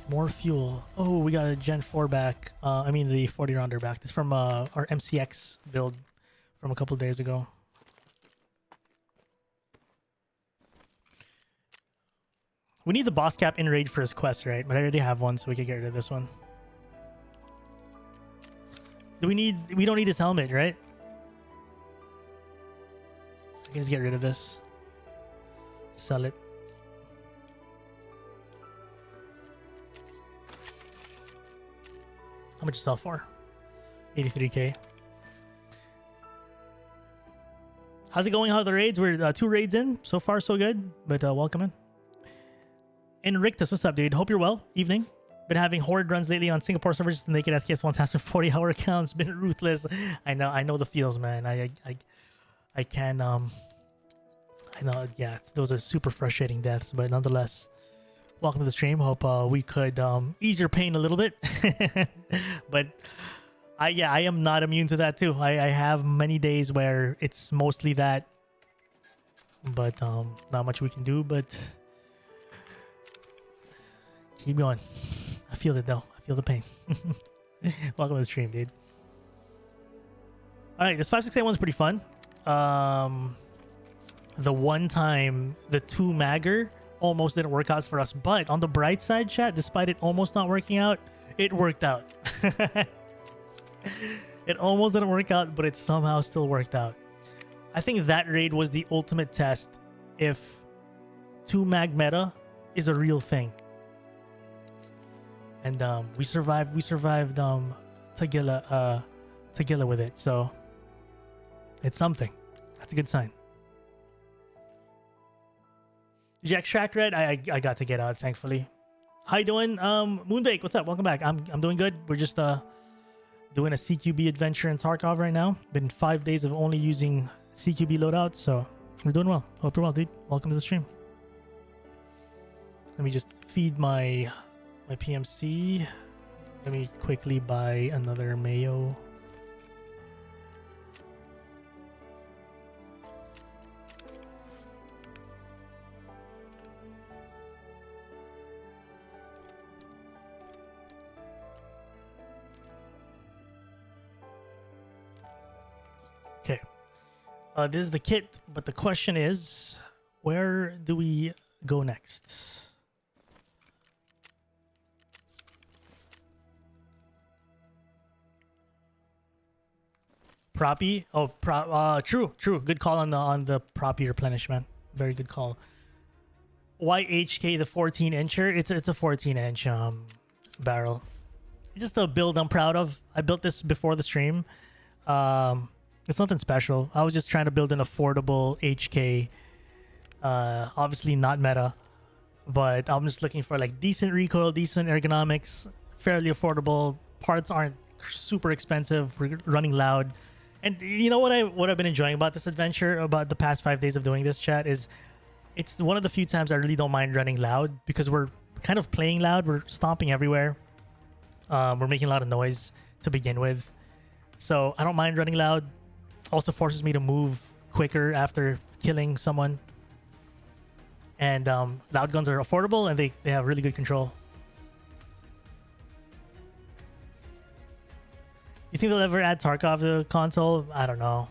More fuel. Oh, we got a Gen 4 back. I mean the 40 rounder back. This is from our MCX build from a couple days ago. We need the boss cap in raid for his quest, right? But I already have one, so we can get rid of this one. We don't need his helmet, right? So I can just get rid of this. Sell it. How much you sell for? 83k. How's it going? How are the raids? We're 2 raids in. So far, so good. But welcome in. And Rictus, what's up, dude? Hope you're well. Evening. Been having horde runs lately on Singapore servers. Just the naked SKS one task for 40-hour accounts. Been ruthless. I know the feels, man. I can I know, yeah, those are super frustrating deaths, but nonetheless, welcome to the stream. Hope we could ease your pain a little bit. But I am not immune to that too. I have many days where it's mostly that, but not much we can do, but keep going. I feel it though. I feel the pain. Welcome to the stream, dude. All right, this 5.6A one's pretty fun. The one time the 2 magger almost didn't work out for us. But on the bright side, chat, despite it almost not working out, it worked out. It almost didn't work out, but it somehow still worked out. I think that raid was the ultimate test if 2-mag meta is a real thing. And we survived Tagilla with it, so it's something. That's a good sign. Did you extract red? I got to get out, thankfully. How you doing? Moonbake, what's up? Welcome back. I'm doing good. We're just doing a CQB adventure in Tarkov right now. Been 5 days of only using CQB loadouts, so we're doing well. Hope you're well, dude. Welcome to the stream. Let me just feed my PMC. Let me quickly buy another mayo. Okay. This is the kit, but the question is, where do we go next? Proppy? Oh, true. Good call on the proppy replenishment. Very good call. Why HK the 14-incher? It's a 14-inch barrel. It's just a build I'm proud of. I built this before the stream. It's nothing special. I was just trying to build an affordable HK. Obviously not meta, but I'm just looking for like decent recoil, decent ergonomics, fairly affordable. Parts aren't super expensive. We're running loud. And you know what I've been enjoying about this adventure, about the past 5 days of doing this, chat, is it's one of the few times I really don't mind running loud because we're kind of playing loud. We're stomping everywhere. We're making a lot of noise to begin with. So I don't mind running loud. Also forces me to move quicker after killing someone. And loud guns are affordable and they have really good control. You think they'll ever add Tarkov to the console? I don't know.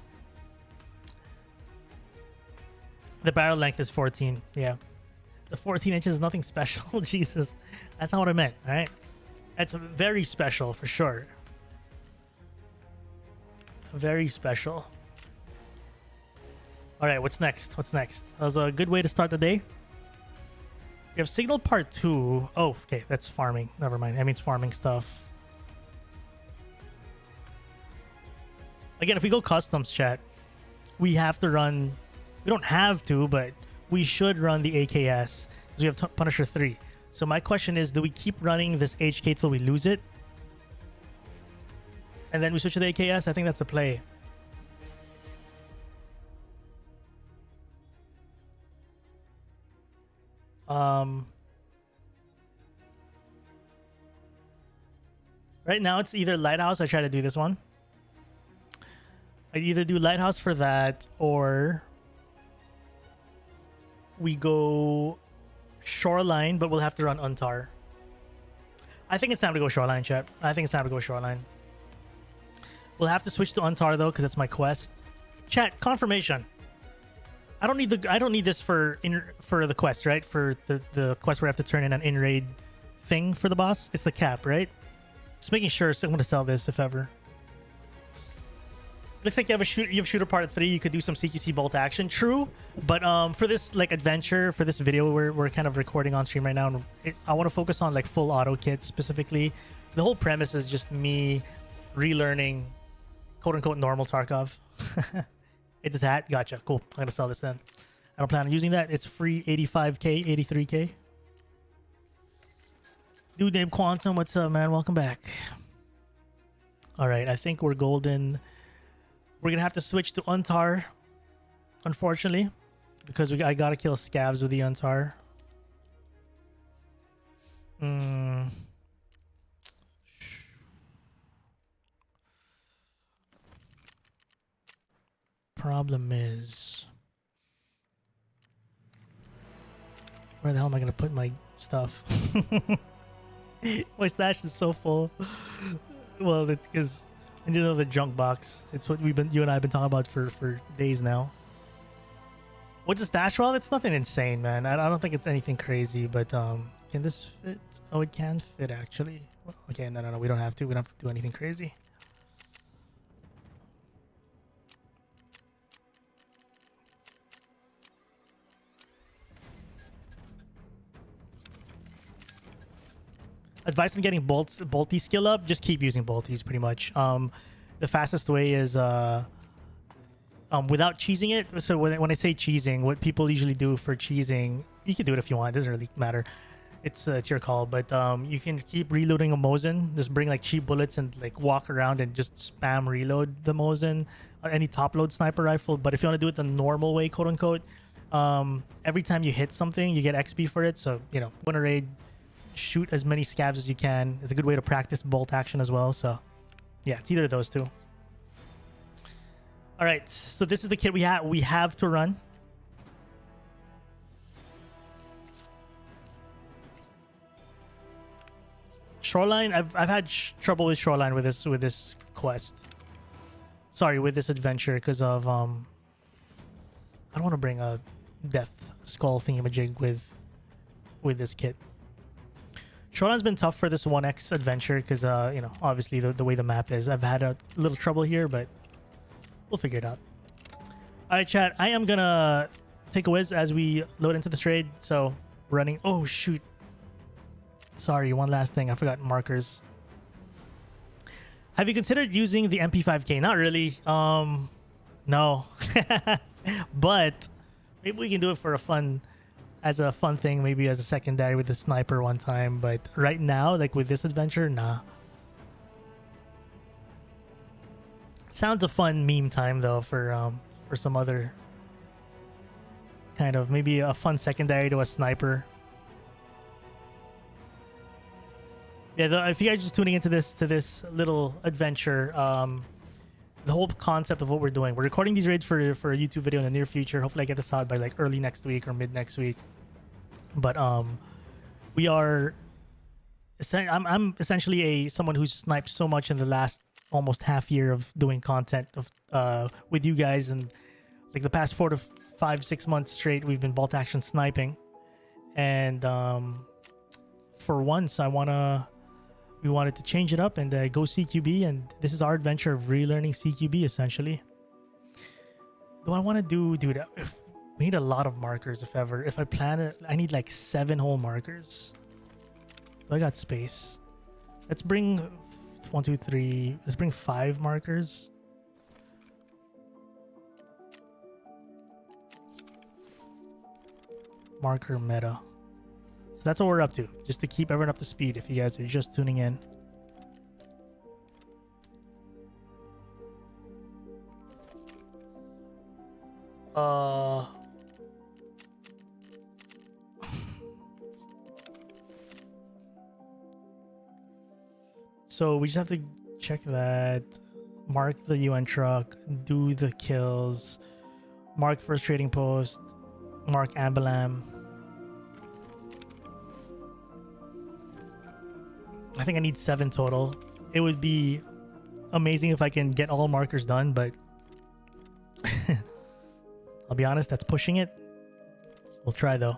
The barrel length is 14. Yeah. The 14 inches is nothing special. Jesus. That's not what I meant. All right. That's very special for sure. Very special. All right. What's next? That was a good way to start the day. We have Signal Part 2. Oh, okay. That's farming. Never mind. That means farming stuff. Again, if we go customs, chat, we have to run... We don't have to, but we should run the AKS because we have Punisher 3. So my question is, do we keep running this HK till we lose it? And then we switch to the AKS? I think that's a play. Right now, it's either Lighthouse. I try to do this one. I'd either do Lighthouse for that, or we go Shoreline, but we'll have to run Untar. I think it's time to go Shoreline, chat. I think it's time to go Shoreline. We'll have to switch to Untar though, because that's my quest. Chat, confirmation. I don't need this for the quest, right? For the quest where I have to turn in an in-raid thing for the boss. It's the cap, right? Just making sure. So I'm gonna sell this if ever. Looks like you have shooter part 3. You could do some CQC bolt action. True, but for this like adventure, for this video we're kind of recording on stream right now, and I want to focus on like full auto kits specifically. The whole premise is just me relearning quote unquote normal Tarkov. It's his hat. Gotcha. Cool. I'm gonna sell this then. I don't plan on using that. It's free 85k, 83k. Dude named Quantum, what's up, man? Welcome back. All right, I think we're golden. We're gonna have to switch to Untar, unfortunately, because I gotta kill scavs with the Untar. Problem is, where the hell am I gonna put my stuff? My stash is so full. Well, it's because I need another junk box. It's what you and I have been talking about for days now. What's the stash? Well, it's nothing insane, man. I don't think it's anything crazy, but can this fit? Oh, it can fit actually. Okay, no. We don't have to. We don't have to do anything crazy. Advice on getting bolty skill up: just keep using bolties. Pretty much. The fastest way is without cheesing it. So when I say cheesing, what people usually do for cheesing, you can do it if you want. It doesn't really matter. It's your call. But you can keep reloading a Mosin. Just bring like cheap bullets and like walk around and just spam reload the Mosin or any top load sniper rifle. But if you want to do it the normal way, quote unquote, every time you hit something, you get XP for it. So win a raid, shoot as many scavs as you can. It's a good way to practice bolt action as well. So yeah, it's either of those two. All right, so this is the kit we have to run. Shoreline, I've had trouble with Shoreline with this quest. Sorry, with this adventure because of I don't want to bring a death skull thingamajig with this kit. Shoreline's been tough for this 1x adventure because obviously the way the map is. I've had a little trouble here, but we'll figure it out. All right, chat. I am gonna take a whiz as we load into this raid. So running. Oh shoot. Sorry, one last thing. I forgot markers. Have you considered using the MP5K? Not really. No. But maybe we can do it for a fun thing, maybe as a secondary with the sniper one time. But right now, like with this adventure, nah. Sounds a fun meme time though for some other kind of maybe a fun secondary to a sniper. Yeah, if you guys are just tuning into this little adventure, the whole concept of what we're doing, we're recording these raids for a YouTube video in the near future. Hopefully I get this out by like early next week or mid next week. But we are I'm essentially someone who's sniped so much in the last almost half year of doing content with you guys, and like the past 4 to 5, 6 months straight we've been bolt action sniping, and for once we wanted to change it up and go CQB, and this is our adventure of relearning CQB essentially. Do I want to do, dude, we need a lot of markers if I plan it. I need like 7 whole markers. I got space. Let's bring 1, 2, 3. Let's bring 5 markers. Marker meta. So that's what we're up to, just to keep everyone up to speed if you guys are just tuning in. So we just have to check that, mark the UN truck, do the kills, mark first trading post, mark Ambalam. I think I need 7 total. It would be amazing if I can get all markers done, but I'll be honest, that's pushing it. We'll try though.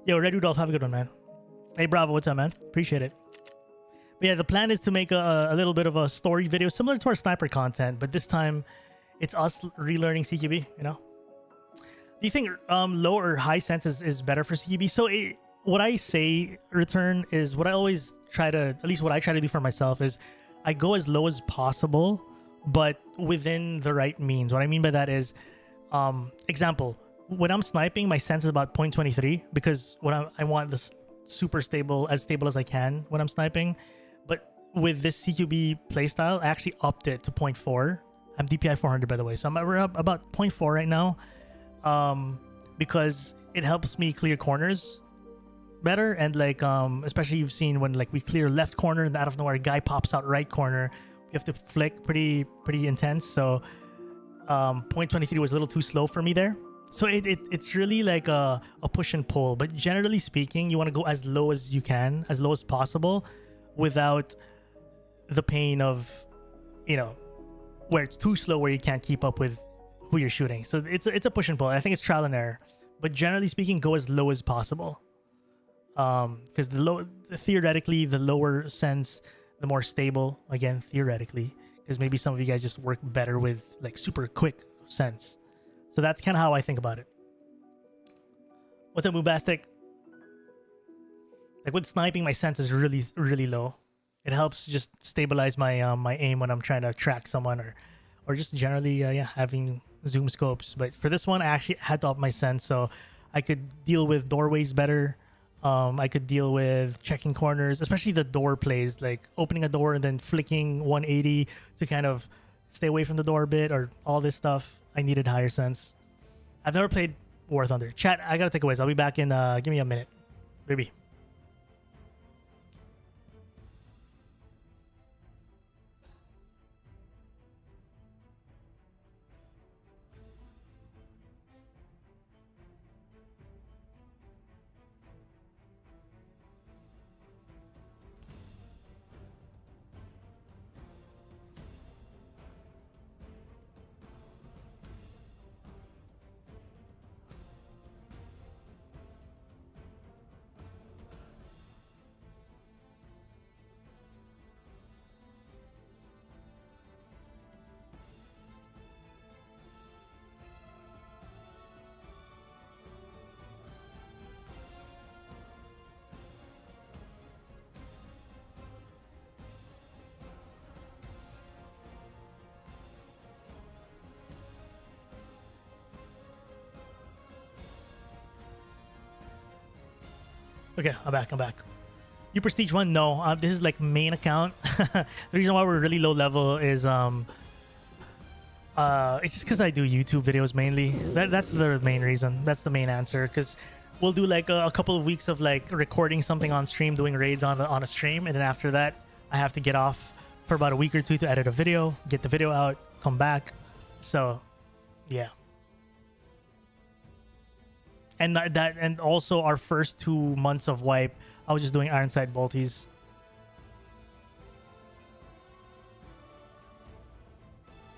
Yo, Red Rudolph, have a good one, man. Hey, Bravo, what's up, man? Appreciate it. But yeah, the plan is to make a little bit of a story video similar to our sniper content, but this time it's us relearning CQB, you know? Do you think low or high sense is better for CQB? So what I say, Return, is what I always try to, at least what I try to do for myself is I go as low as possible, but within the right means. What I mean by that is, example, when I'm sniping, my sense is about 0.23 because I want this super stable as I can when I'm sniping. But with this CQB playstyle, I actually upped it to 0.4. I'm DPI 400, by the way, so we're up about 0.4 right now, because it helps me clear corners better. And like especially you've seen when like we clear left corner and out of nowhere a guy pops out right corner, you have to flick pretty intense. So 0.23 was a little too slow for me there. So it's really like a push and pull, but generally speaking, you want to go as low as you can, as low as possible, without the pain of, you know, where it's too slow, where you can't keep up with who you're shooting. So it's a push and pull. I think it's trial and error, but generally speaking, go as low as possible. Because theoretically, the lower sense, the more stable. Again, theoretically, because maybe some of you guys just work better with like super quick sense. So that's kind of how I think about it. What's up, Mubastic? Like with sniping, my sense is really, really low. It helps just stabilize my my aim when I'm trying to track someone or just generally yeah, having zoom scopes. But for this one, I actually had to up my sense so I could deal with doorways better. I could deal with checking corners, especially the door plays, like opening a door and then flicking 180 to kind of stay away from the door a bit, or all this stuff. I needed higher sense. I've never played War Thunder. Chat, I gotta take a whiz. I'll be back in give me a minute, baby. Okay, I'm back. You Prestige 1? No. This is like main account. The reason why we're really low level is it's just because I do YouTube videos mainly. That's the main reason. That's the main answer. Because we'll do like a couple of weeks of like recording something on stream, doing raids on a stream, and then after that, I have to get off for about a week or two to edit a video, get the video out, come back. So, yeah. And and also our first 2 months of wipe, I was just doing Ironside Bolties.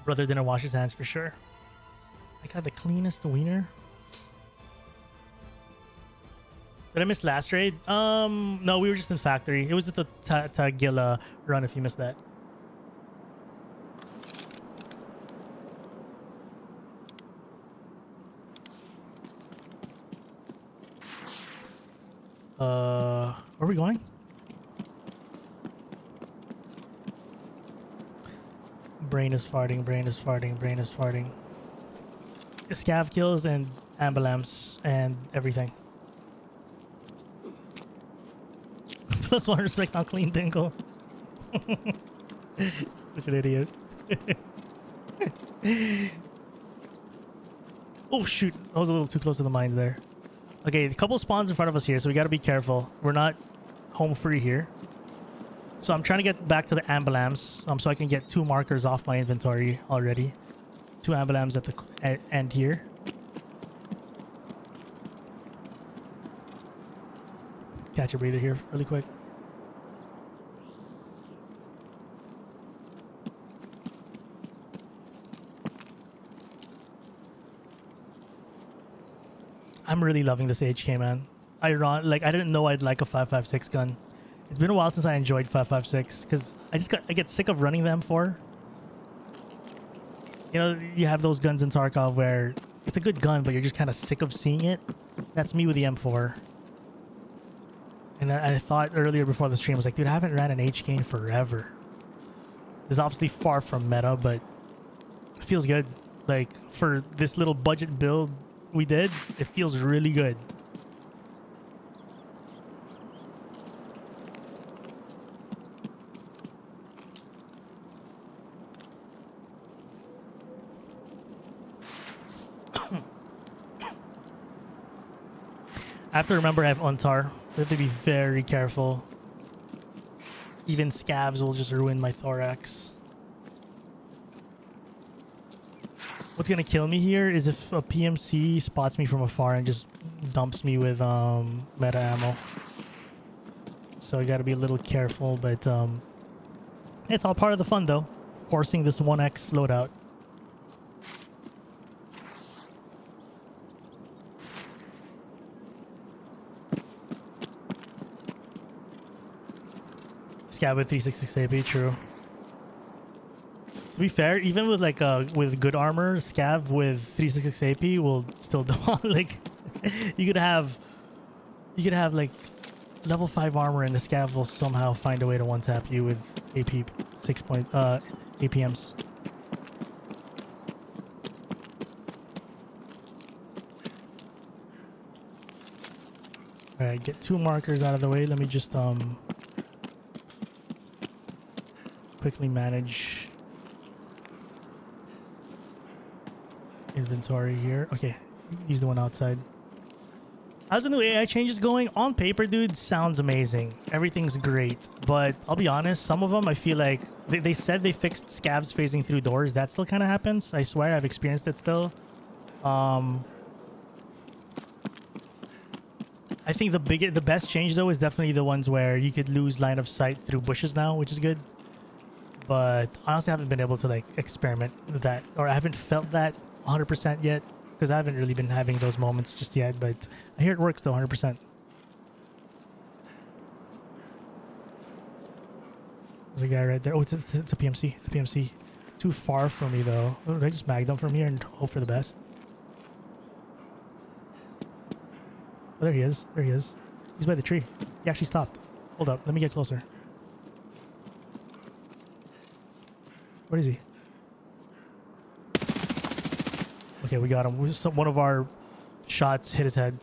Brother didn't wash his hands for sure. I got the cleanest wiener. Did I miss last raid? No, we were just in factory. It was at the Tagilla run if you missed that. Where are we going? Brain is farting. Scav kills and ambulance and everything. +1 respect on clean Dingle. Such an idiot. Oh shoot, I was a little too close to the mines there. Okay, a couple spawns in front of us here, so we gotta be careful. We're not home free here. So I'm trying to get back to the ambulance, so I can get 2 markers off my inventory already. 2 ambulance at the end here. Catch a breather here really quick. I'm really loving this HK, man. I didn't know I'd like a 5.56 gun. It's been a while since I enjoyed 5.56 because I get sick of running the M4. You know, you have those guns in Tarkov where it's a good gun, but you're just kind of sick of seeing it. That's me with the M4. And I thought earlier before the stream, I was like, dude, I haven't ran an HK in forever. It's obviously far from meta, but it feels good. Like, for this little budget build we did, it feels really good. I have to remember I have Untar. We have to be very careful. Even scabs will just ruin my thorax. What's gonna kill me here is if a PMC spots me from afar and just dumps me with meta ammo. So I gotta be a little careful, but it's all part of the fun though. Forcing this 1x loadout. scav with 366 AP, true. To be fair, even with like with good armor, scav with 366 AP will still do like you could have like level 5 armor and the scav will somehow find a way to one tap you with AP 6 point APMs. Alright, get 2 markers out of the way. Let me just quickly manage inventory here. Okay, use the one outside. How's the new AI changes going? On paper, dude, sounds amazing. Everything's great. But I'll be honest, some of them I feel like they said they fixed scavs phasing through doors. That still kind of happens. I swear I've experienced it still. I think the best change though is definitely the ones where you could lose line of sight through bushes now, which is good. But honestly, I haven't been able to like experiment with that, or I haven't felt that 100% yet, because I haven't really been having those moments just yet. But I hear it works though 100%. There's a guy right there. Oh, it's a PMC. It's a PMC. Too far from me though. Oh, did I just mag them from here and hope for the best? Oh, there he is. There he is. He's by the tree. He actually stopped. Hold up. Let me get closer. What is he? Okay, we got him. One of our shots hit his head.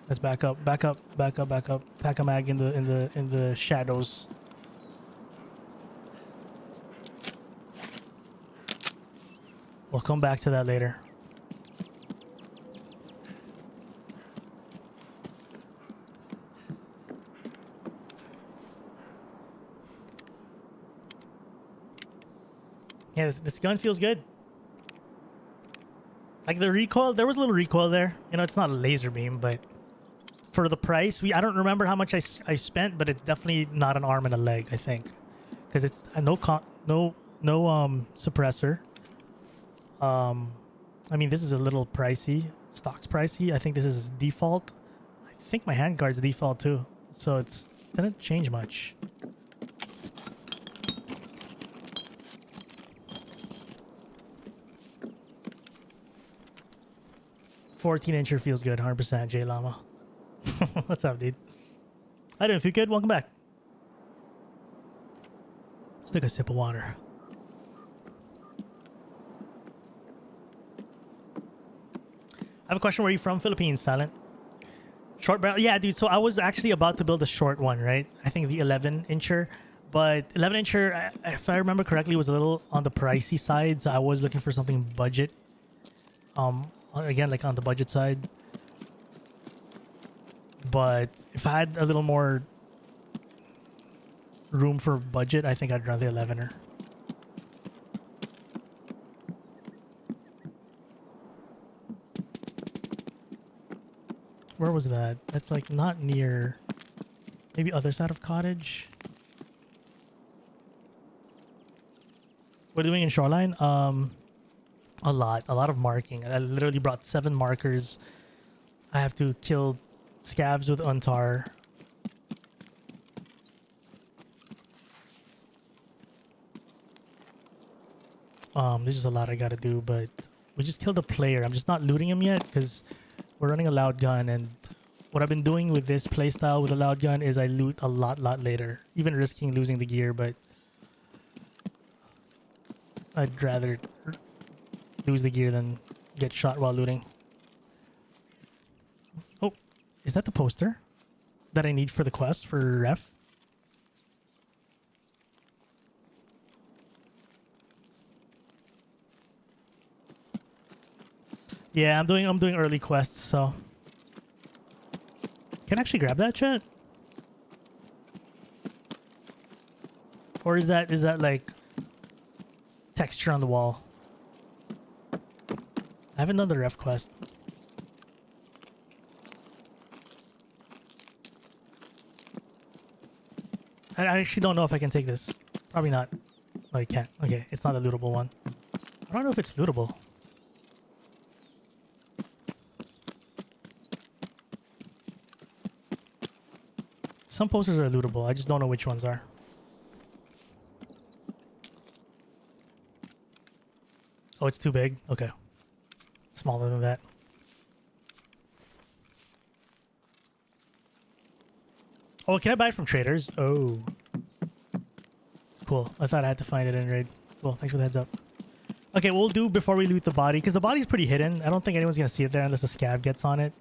Let's back up. Back up. Back up. Back up. Pack a mag in the shadows. We'll come back to that later. Yeah, this gun feels good. Like the recoil, there was a little recoil there. You know, it's not a laser beam, but for the price, I don't remember how much I spent, but it's definitely not an arm and a leg, I think, because it's a no suppressor. I mean, this is a little pricey. Stock's pricey. I think this is default. I think my handguard's default too, so it didn't change much. 14-incher feels good, 100%. J Llama. What's up, dude? How you doing? Feel good? Welcome back. Let's take a sip of water. I have a question. Where are you from? Philippines, Silent. Short barrel? Yeah, dude. So I was actually about to build a short one, right? I think the 11-incher. But 11-incher, if I remember correctly, was a little on the pricey side. So I was looking for something budget. Again, like on the budget side. But if I had a little more room for budget, I think I'd run the 11er. Where was that? That's like not near, maybe other side of cottage. What are you doing in Shoreline? A lot of marking. I literally brought 7 markers. I have to kill scavs with Untar. There's just a lot I gotta do, but we just killed a player. I'm just not looting him yet because we're running a loud gun, and what I've been doing with this playstyle with a loud gun is I loot a lot later, even risking losing the gear, but I'd rather lose the gear than get shot while looting. Oh, is that the poster that I need for the quest for ref? Yeah, I'm doing early quests, so can I actually grab that, chat? Or is that like texture on the wall? I have another ref quest. I actually don't know if I can take this. Probably not. Oh, I can't. Okay, it's not a lootable one. I don't know if it's lootable. Some posters are lootable. I just don't know which ones are. Oh, it's too big? Okay. Smaller than that. Oh, can I buy it from traders? Oh. Cool. I thought I had to find it in raid. Cool. Thanks for the heads up. Okay, we'll do before we loot the body, because the body's pretty hidden. I don't think anyone's going to see it there unless a scav gets on it.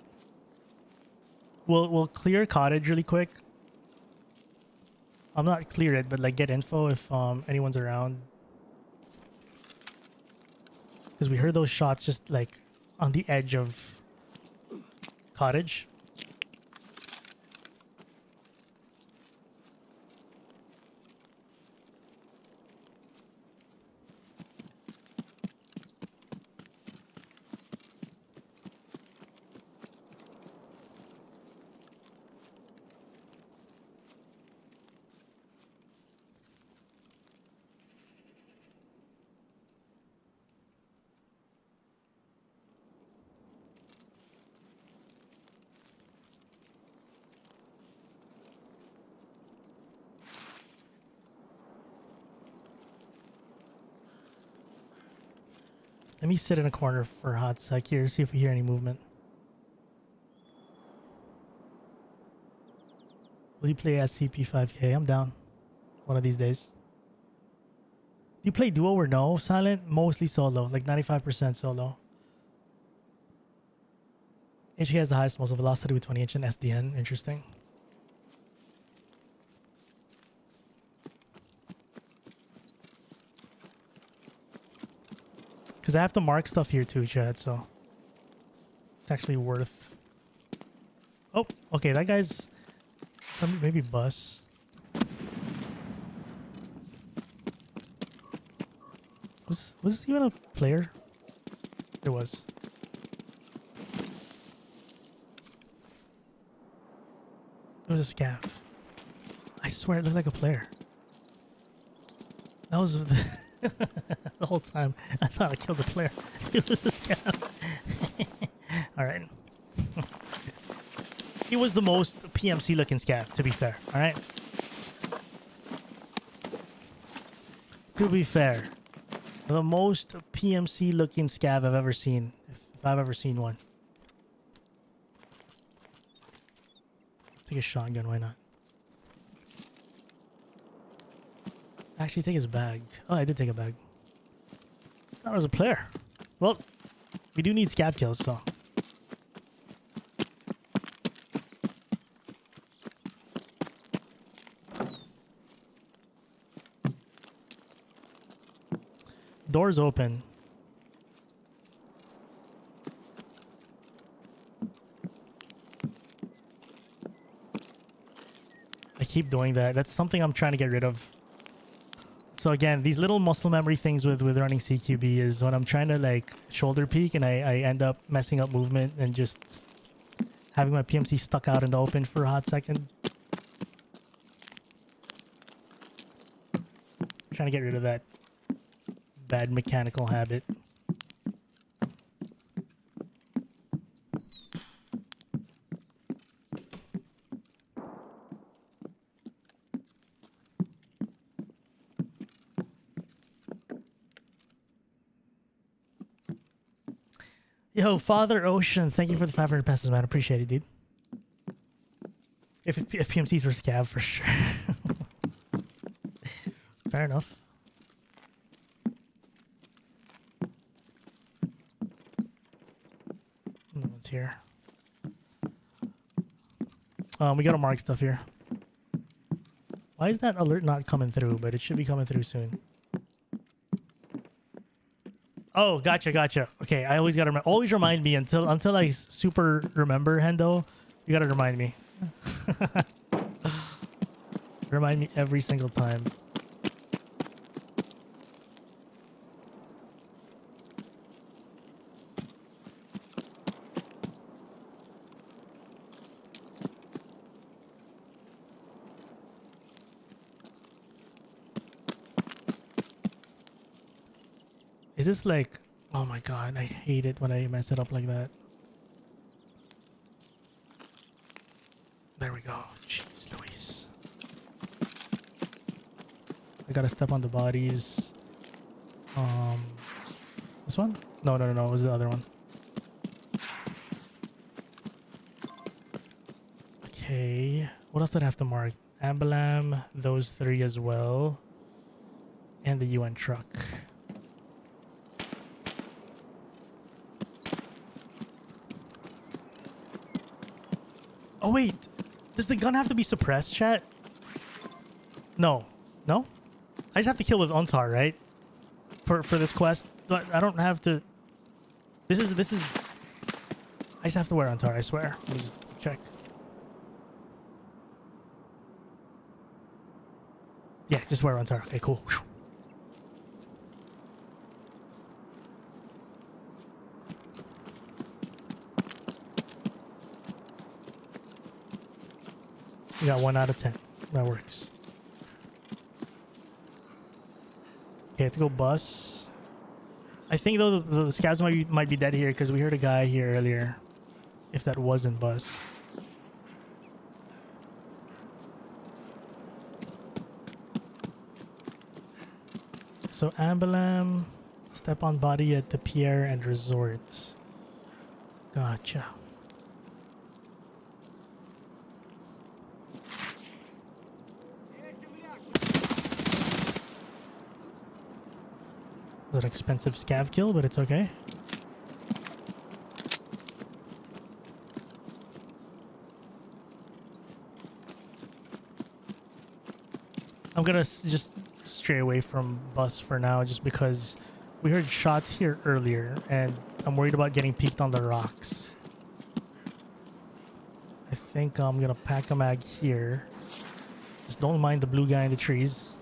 We'll clear cottage really quick. I'm not clear it, but like get info if anyone's around. Because we heard those shots just like on the edge of cottage. Let me sit in a corner for a hot sec here, see if we hear any movement. Will you play SCP-5K? I'm down. One of these days. Do you play duo or no? Silent? Mostly solo. Like 95% solo. HK has the highest muzzle velocity with 20 inch and SDN. Interesting. Because I have to mark stuff here too, Chad, so it's actually worth... Oh, okay, that guy's... Maybe bus. Was this even a player? It was. It was a scav. I swear it looked like a player. That was... The whole time I thought I killed the player. It was a scam. Alright. He was the most PMC looking scav, to be fair. Alright. To be fair. The most PMC looking scav I've ever seen. If I've ever seen one. Take a shotgun, why not? Actually take his bag. Oh, I did take a bag. That was a player. Well, we do need scav kills, so. Doors open. I keep doing that. That's something I'm trying to get rid of. So again, these little muscle memory things with running CQB is when I'm trying to like shoulder peek and I end up messing up movement and just having my PMC stuck out in the open for a hot second. Trying to get rid of that bad mechanical habit. Yo, Father Ocean, thank you for the 500 pesos, man. Appreciate it, dude. If PMCs were scav, for sure. Fair enough. No one's here. We gotta mark stuff here. Why is that alert not coming through? But it should be coming through soon. Oh, gotcha. Okay, I always gotta always remind me until I super remember, Hendo. You gotta remind me. Remind me every single time. Is this like... Oh my god, I hate it when I mess it up like that. There we go. Jeez Louise. I gotta step on the bodies. This one? No, no, no, no. It was the other one. Okay. What else did I have to mark? Ambalam, those three as well. And the UN truck. Oh, wait. Does the gun have to be suppressed, chat? No. No? I just have to kill with Ontar, right? For this quest. But I don't have to... This is... I just have to wear Ontar, I swear. Let me just check. Yeah, just wear Ontar. Okay, cool. Whew. We got 1 out of 10. That works. Okay, let's go bus. I think though the scabs might be dead here because we heard a guy here earlier. If that wasn't bus. So Ambalam, step on body at the Pierre and Resort. Gotcha. It was an expensive scav kill, but it's okay. I'm gonna just stray away from bus for now, just because we heard shots here earlier, and I'm worried about getting peeked on the rocks. I think I'm gonna pack a mag here. Just don't mind the blue guy in the trees.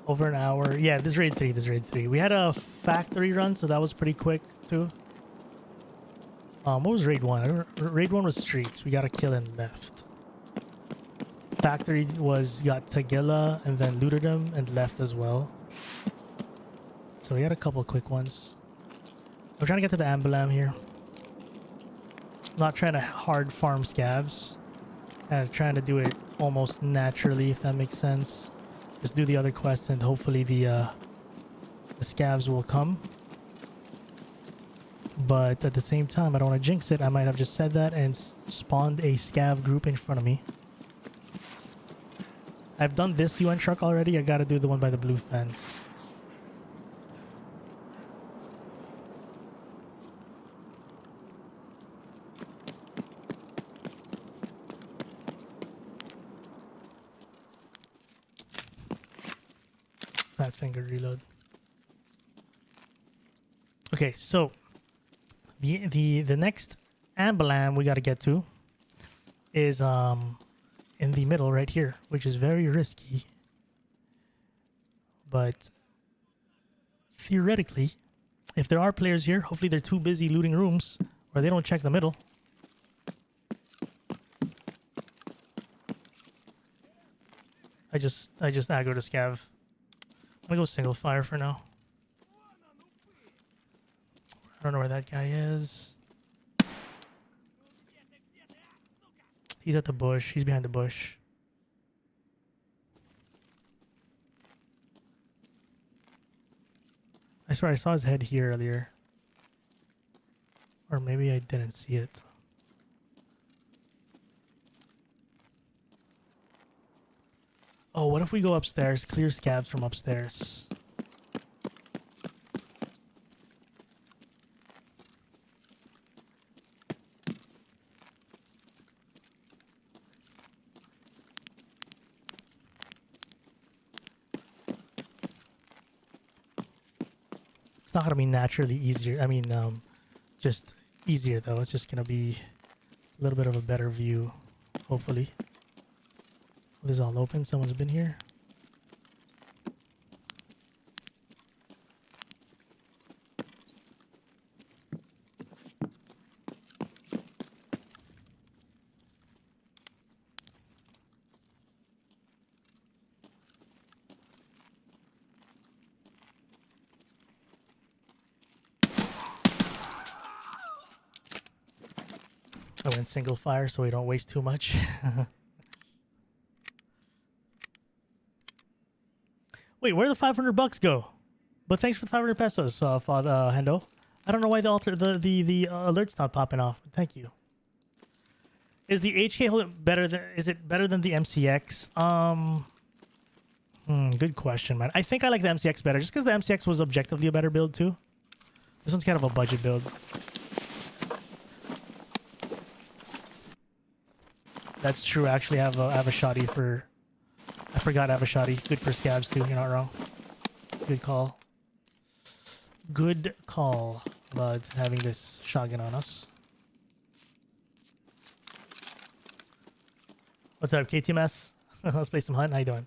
Over an hour. Yeah, this is raid 3. This is raid 3. We had a factory run, so that was pretty quick too. What was raid 1? Raid 1 was streets. We got a kill and left. Factory got Tagilla and then looted him and left as well. So we had a couple quick ones. I'm trying to get to the Ambalam here. Not trying to hard farm scavs. Kind of trying to do it almost naturally, if that makes sense. Just do the other quests and hopefully the scavs will come. But at the same time, I don't want to jinx it. I might have just said that and spawned a scav group in front of me. I've done this UN truck already. I gotta do the one by the blue fence. Fat finger reload. Okay, so the next Ambalam we gotta get to is in the middle right here, which is very risky. But theoretically, if there are players here, hopefully they're too busy looting rooms or they don't check the middle. I just aggroed a scav. I'm gonna go single fire for now. I don't know where that guy is. He's at the bush. He's behind the bush. I swear I saw his head here earlier. Or maybe I didn't see it. Oh, what if we go upstairs? Clear scavs from upstairs. It's not gonna be naturally easier. I mean, just easier though. It's just gonna be a little bit of a better view, hopefully. This is all open. Someone's been here. I went single fire so we don't waste too much. Wait, where did the 500 bucks go? But thanks for the 500 pesos, Father Hendo. I don't know why the alert's not popping off. Thank you. Is the HK hold better than? Is it better than the MCX? Good question, man. I think I like the MCX better, just because the MCX was objectively a better build too. This one's kind of a budget build. That's true. Actually, I have a shoddy for. I forgot I have a shoddy. Good for scabs too. You're not wrong. Good call. Good call about having this shotgun on us. What's up, KTMS? Let's play some hunt. How you doing?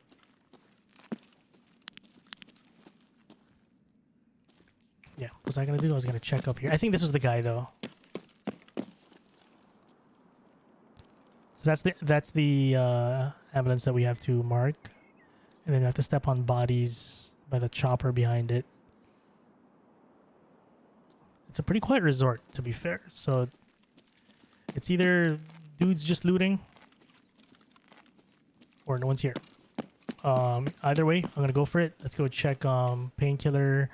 Yeah. What was I gonna do? I was gonna check up here. I think this was the guy though. So that's the ambulance that we have to mark, and then we have to step on bodies by the chopper behind it. It's a pretty quiet resort, to be fair. So it's either dudes just looting, or no one's here. Either way, I'm gonna go for it. Let's go check painkiller.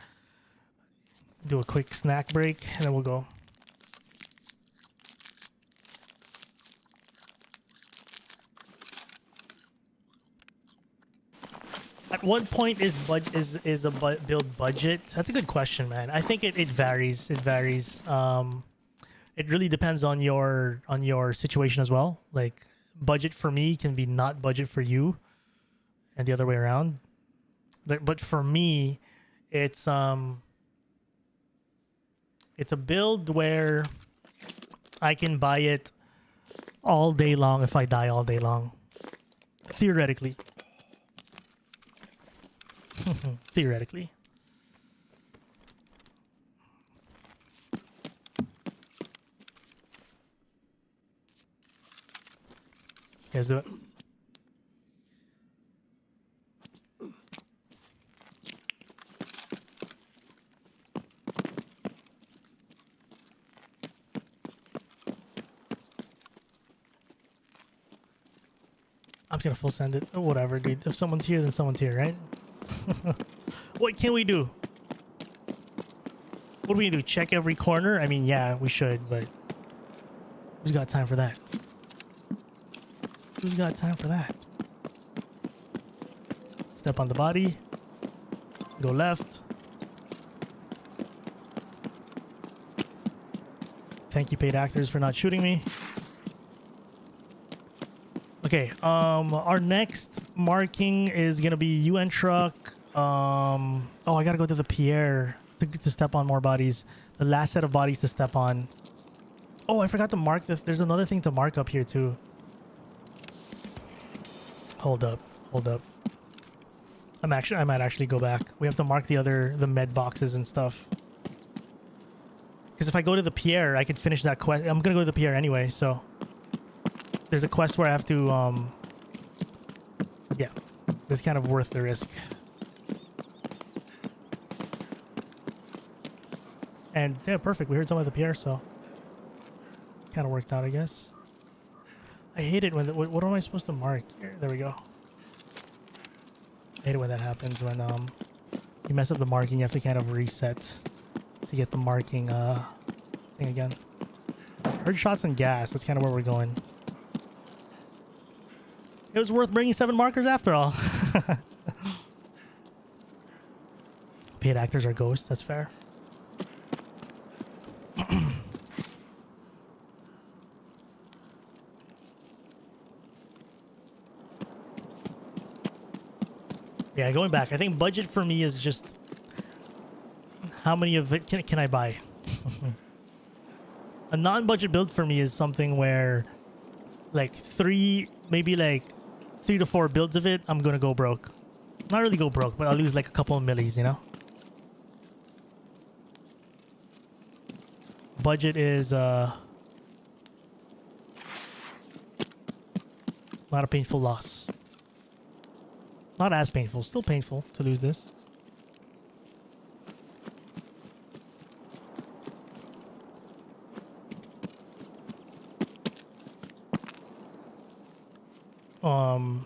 Do a quick snack break, and then we'll go. At what point is a build budget? That's a good question, man. I think it varies. It varies. It really depends on your situation as well. Like budget for me can be not budget for you, and the other way around. But for me, it's a build where I can buy it all day long if I die all day long, theoretically. Theoretically. Guys, do it. I'm just gonna full send it. Oh, whatever, dude. If someone's here, then someone's here, right? What can we do? What do we do? Check every corner? I mean, yeah, we should, but who's got time for that? Who's got time for that? Step on the body. Go left. Thank you, paid actors, for not shooting me. Okay, our next marking is gonna be UN truck. Oh, I gotta go to the Pierre to step on more bodies. The last set of bodies to step on. Oh, I forgot to mark this. There's another thing to mark up here too. Hold up. I might actually go back. We have to mark the med boxes and stuff. Because if I go to the Pierre, I could finish that quest. I'm gonna go to the Pierre anyway, so there's a quest where I have to yeah, it's kind of worth the risk. And yeah, perfect. We heard someone at the Pierre, so kind of worked out, I guess. I hate it when what am I supposed to mark here? There we go. I hate it when that happens, when you mess up the marking. You have to kind of reset to get the marking thing again. Heard shots and gas. That's kind of where we're going. It was worth bringing 7 markers after all. Paid actors are ghosts. That's fair. Yeah, going back. I think budget for me is just how many of it can I buy? A non-budget build for me is something where like maybe like 3 to 4 builds of it, I'm gonna go broke. Not really go broke, but I'll lose like a couple of millis, you know? Budget is not a painful loss. Not as painful, still painful to lose this.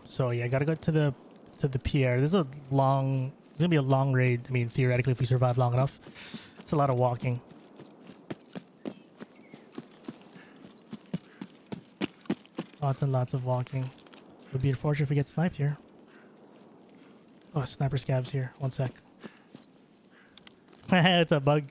So yeah, I gotta go to the pier. This is a long, it's gonna be a long raid. I mean, theoretically, if we survive long enough. It's a lot of walking. Lots and lots of walking. Would be unfortunate if we get sniped here. Oh, sniper scabs here. 1 sec. It's a bug.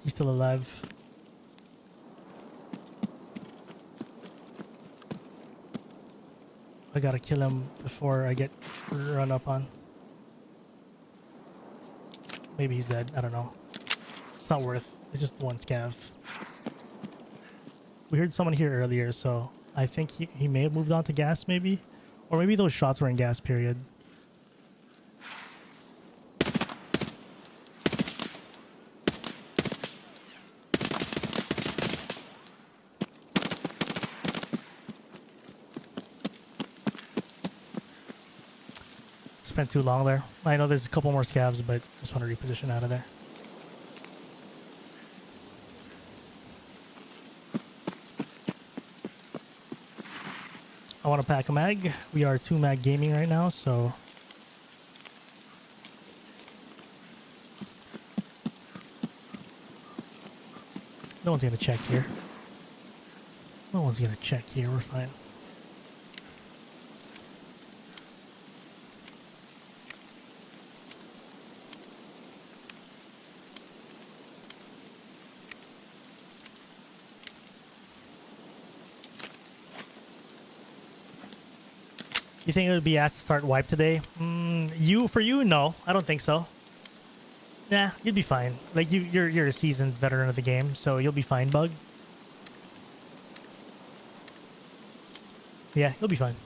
He's still alive. I gotta kill him before I get run up on. Maybe he's dead. I don't know. It's not worth. It's just 1 scav. We heard someone here earlier, so I think he may have moved on to gas, maybe? Or maybe those shots were in gas, period. Spent too long there. I know there's a couple more scavs, but just want to reposition out of there. I want to pack a mag. We are 2 mag gaming right now, so no one's gonna check here. No one's gonna check here. We're fine. You think it would be asked to start wipe today? For you, no, I don't think so. Nah, you'd be fine. Like you're a seasoned veteran of the game, so you'll be fine, Bug. Yeah, you'll be fine.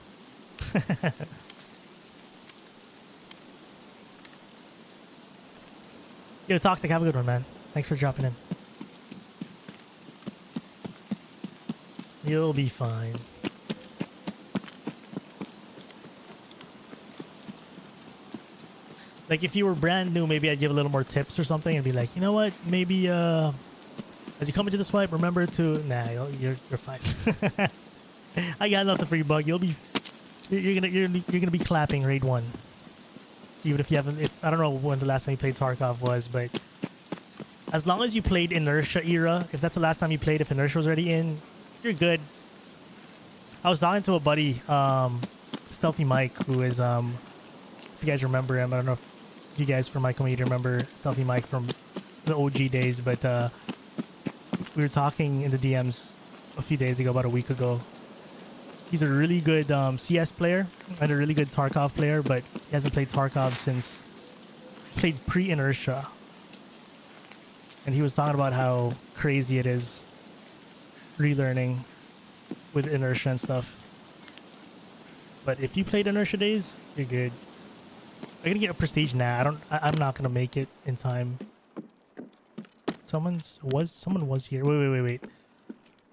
Yo, Toxic, have a good one, man. Thanks for dropping in. You'll be fine. Like if you were brand new, maybe I'd give a little more tips or something and be like, you know what, maybe as you come into the swipe, remember to you're fine. I got nothing for you, Bug. You're gonna be clapping raid 1, even if you haven't. If I don't know when the last time you played Tarkov was, but as long as you played Inertia era, if that's the last time you played, if Inertia was already in, you're good. I was talking to a buddy, Stealthy Mike, who is if you guys remember him. I don't know if you guys from my community remember Stealthy Mike from the OG days, but we were talking in the DMs a few days ago, about a week ago. He's a really good CS player and a really good Tarkov player, but he hasn't played Tarkov since played pre-Inertia. And he was talking about how crazy it is relearning with Inertia and stuff. But if you played Inertia days, you're good. I'm gonna get a prestige now. I'm not gonna make it in time. Someone was here. Wait.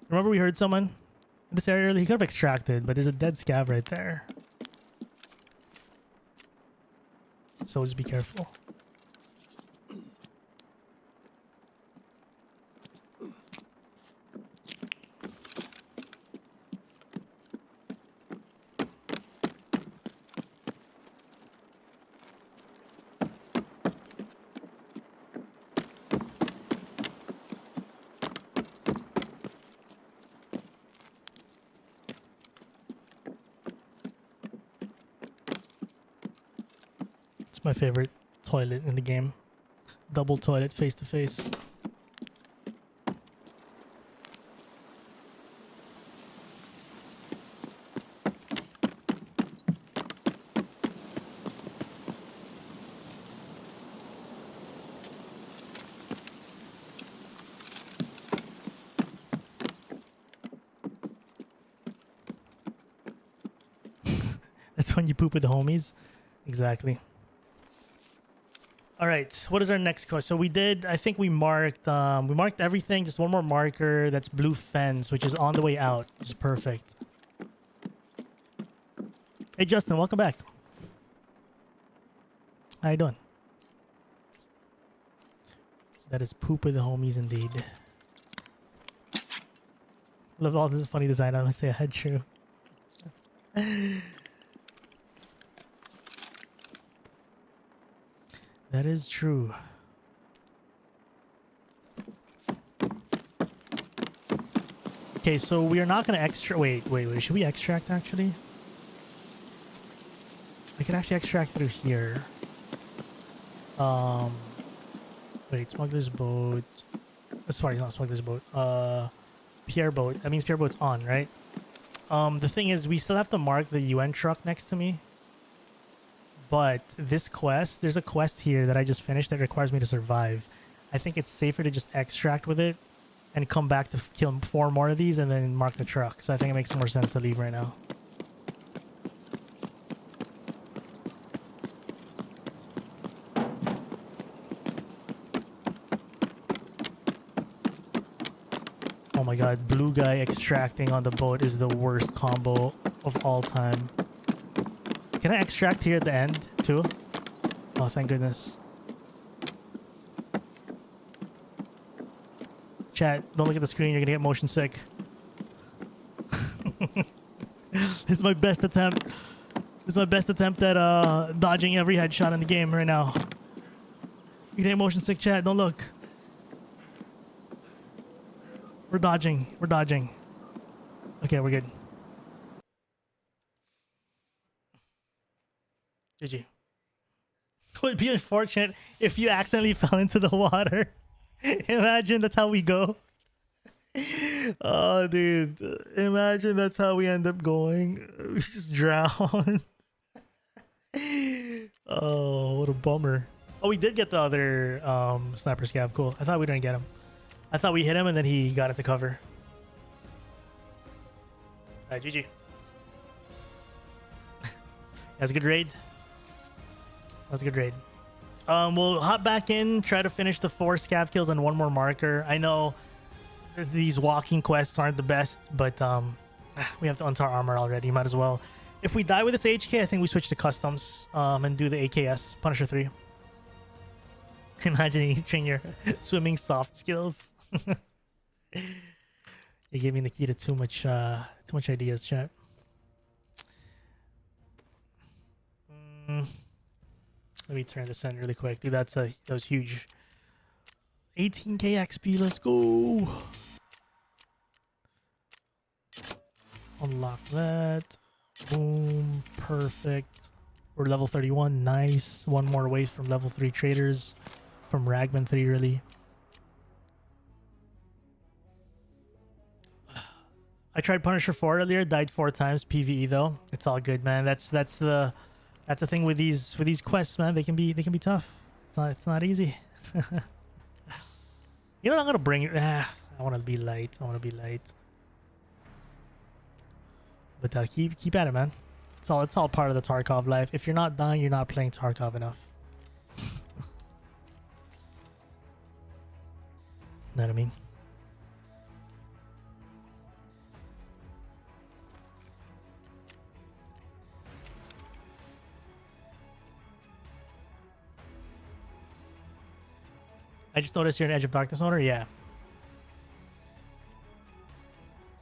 Remember we heard someone in this area earlier? He could have extracted, but there's a dead scav right there. So just be careful. It's my favorite toilet in the game. Double toilet face to face. That's when you poop with the homies. Exactly. All right, what is our next quest? So we did, I think we marked everything. Just one more marker. That's blue fence, which is on the way out, which is perfect. Hey Justin, welcome back. How you doing? That is poop with the homies indeed. Love all the funny design. I must stay ahead, true. That is true. Okay, so we are not going to wait. Should we extract actually? I can actually extract through here. Wait, smuggler's boat. Sorry, not smuggler's boat. Pierre boat. That means Pierre boat's on, right? The thing is, we still have to mark the UN truck next to me. But this quest, there's a quest here that I just finished that requires me to survive. I think it's safer to just extract with it and come back to kill 4 more of these and then mark the truck. So I think it makes more sense to leave right now. Oh my god, blue guy extracting on the boat is the worst combo of all time. Can I extract here at the end too? Oh, thank goodness. Chat, don't look at the screen, you're gonna get motion sick. This is my best attempt. This is my best attempt at dodging every headshot in the game right now. You're gonna get motion sick, chat, don't look. We're dodging. We're dodging. Okay, we're good. GG. It would be unfortunate if you accidentally fell into the water. Imagine that's how we go. Oh, dude. Imagine that's how we end up going. We just drown. Oh, what a bummer. Oh, we did get the other sniper scav. Cool. I thought we didn't get him. I thought we hit him and then he got into cover. Alright, GG. That's a good raid. That's a good raid. We'll hop back in, try to finish the 4 scav kills and 1 more marker. I know these walking quests aren't the best, but we have to untar armor already. Might as well. If we die with this HK, I think we switch to customs and do the AKS Punisher 3. Imagine you train your swimming soft skills. You're giving Nikita too much ideas, chat. Let me turn this in really quick. Dude, that was huge. 18k XP, let's go. Unlock that. Boom, perfect. We're level 31, nice. 1 more away from level 3 traders. From Ragman 3, really. I tried Punisher 4 earlier, died 4 times PvE though. It's all good, man. That's the thing with these quests, man. They can be tough. It's not easy. You know, I'm gonna bring it. I want to be light. But keep at it, man. It's all part of the Tarkov life. If you're not dying, you're not playing Tarkov enough. Know what I mean? I just noticed you're an Edge of Darkness owner. Yeah.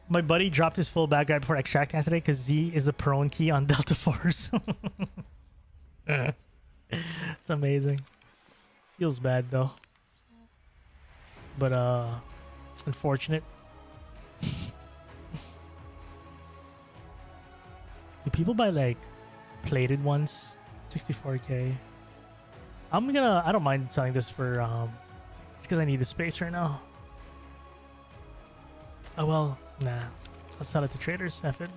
My buddy dropped his full bag right before extracting today because Z is the prone key on Delta Force. It's amazing. Feels bad though. But unfortunate. Do people buy like plated ones? 64k. I don't mind selling this for just because I need the space right now. Oh well, nah. I'll sell it to traders. F it.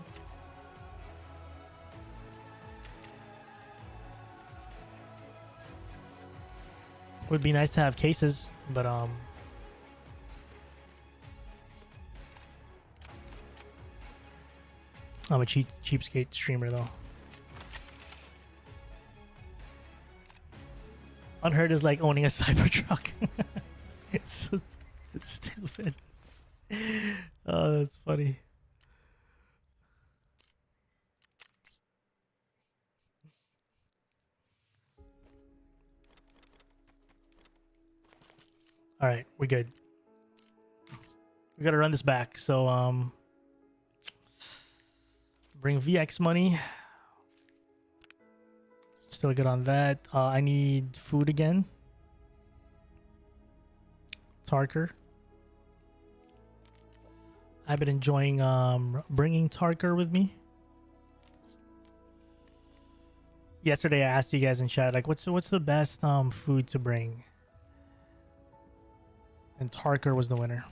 Would be nice to have cases, but I'm a cheapskate streamer though. Unheard is like owning a Cybertruck. it's stupid. Oh, that's funny. All right, we're good. We gotta run this back. So bring VX money. Still good on that. I need food again. Tarker. I've been enjoying bringing Tarker with me. Yesterday I asked you guys in chat like what's the best food to bring, and Tarker was the winner.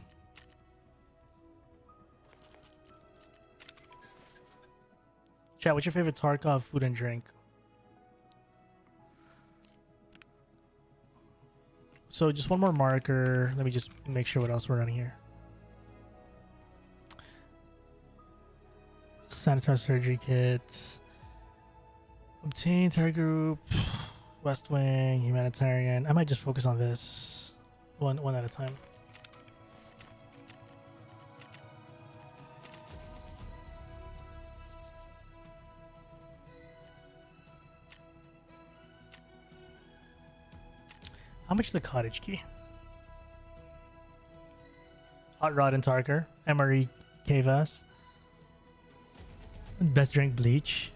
Chat, what's your favorite Tarkov food and drink? So just one more marker. Let me just make sure what else we're running here. Sanitar surgery kit. Obtain target group. West Wing. Humanitarian. I might just focus on this. One at a time. How much is the cottage key? Hot Rod and Tarker. MRE Kvass. Best drink bleach.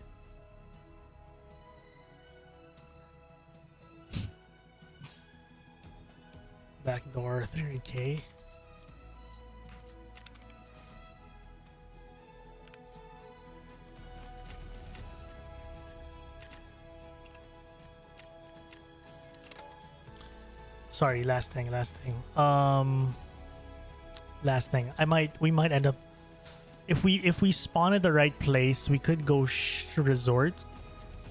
Backdoor 30k. Sorry, last thing. Last thing. We might end up if we spawn at the right place, we could go resort.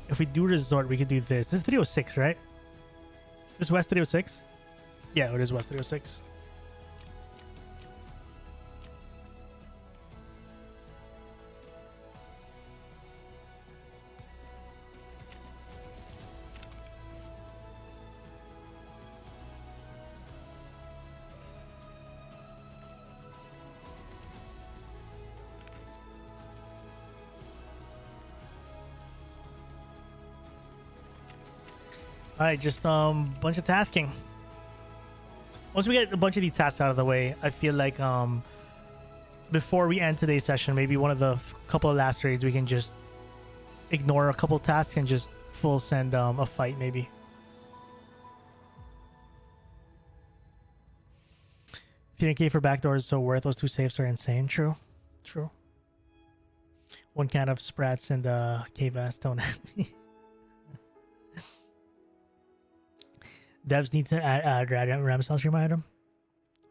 If we do resort, we could do this. This is 306, right? This is West 306? Yeah, it is West 306. All right, just bunch of tasking. Once we get a bunch of these tasks out of the way, I feel like before we end today's session, maybe one of the couple of last raids, we can just ignore a couple tasks and just full send a fight maybe. $15K for backdoors is so worth. Those two safes are insane. True. One can of Sprats and Kvass don't at me. Devs need to add RamenStyle stream item.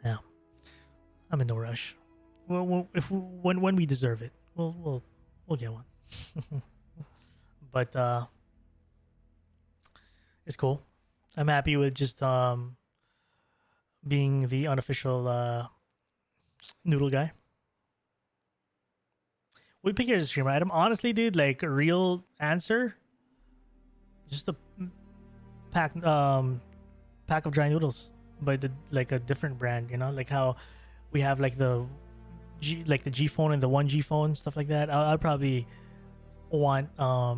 No, I'm in no rush. Well, when we deserve it, we'll get one. But it's cool. I'm happy with just being the unofficial noodle guy. We pick your stream item. Honestly, dude, like a real answer, just a pack of dry noodles, but like a different brand, you know, like how we have like the G phone and the 1G phone, stuff like that. I'd probably want a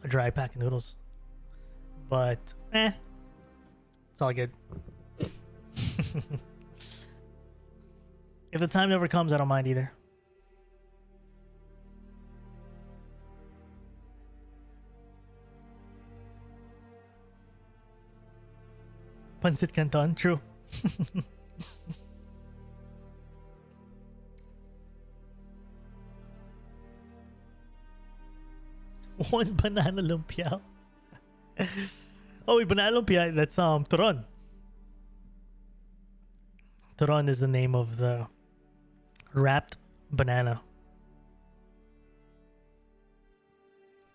dry pack of noodles, but it's all good. If the time never comes, I don't mind either. Pancit Canton, true. One banana lumpia. Oh, wait, banana lumpia. That's turon. Turon is the name of the wrapped banana.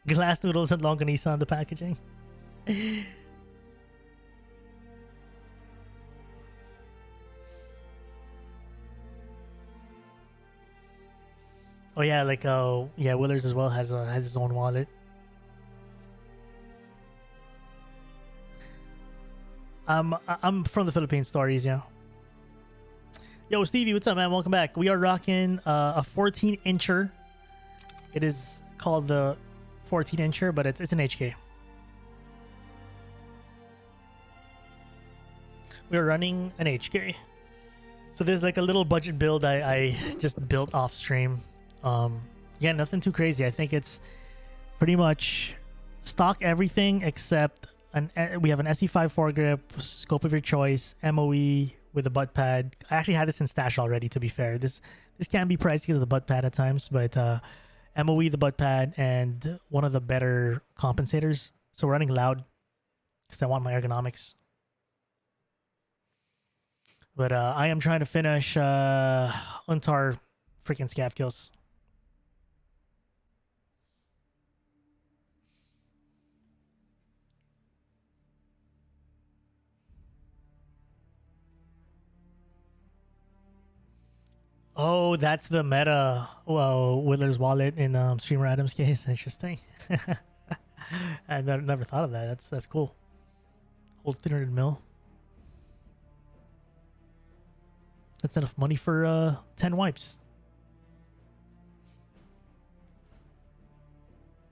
Glass noodles and longanisa on the packaging. Oh yeah, like yeah, Willard's as well has his own wallet. I'm from the Philippines. Stories, yeah. Yo, Stevie, what's up, man? Welcome back. We are rocking a 14-incher. It is called the 14-incher, but it's an HK. We're running an HK. So there's like a little budget build I just built off stream. Yeah, nothing too crazy. I think it's pretty much stock everything except we have an SE5 foregrip, scope of your choice, MOE with a butt pad. I actually had this in stash already, to be fair. This can be pricey because of the butt pad at times, but MOE, the butt pad, and one of the better compensators. So we're running loud because I want my ergonomics. But I am trying to finish Untar freaking scav kills. Oh, that's the meta. Well, Willer's wallet in Streamer Adam's case. Interesting. I never thought of that. That's cool. Holds 300 mil. That's enough money for 10 wipes.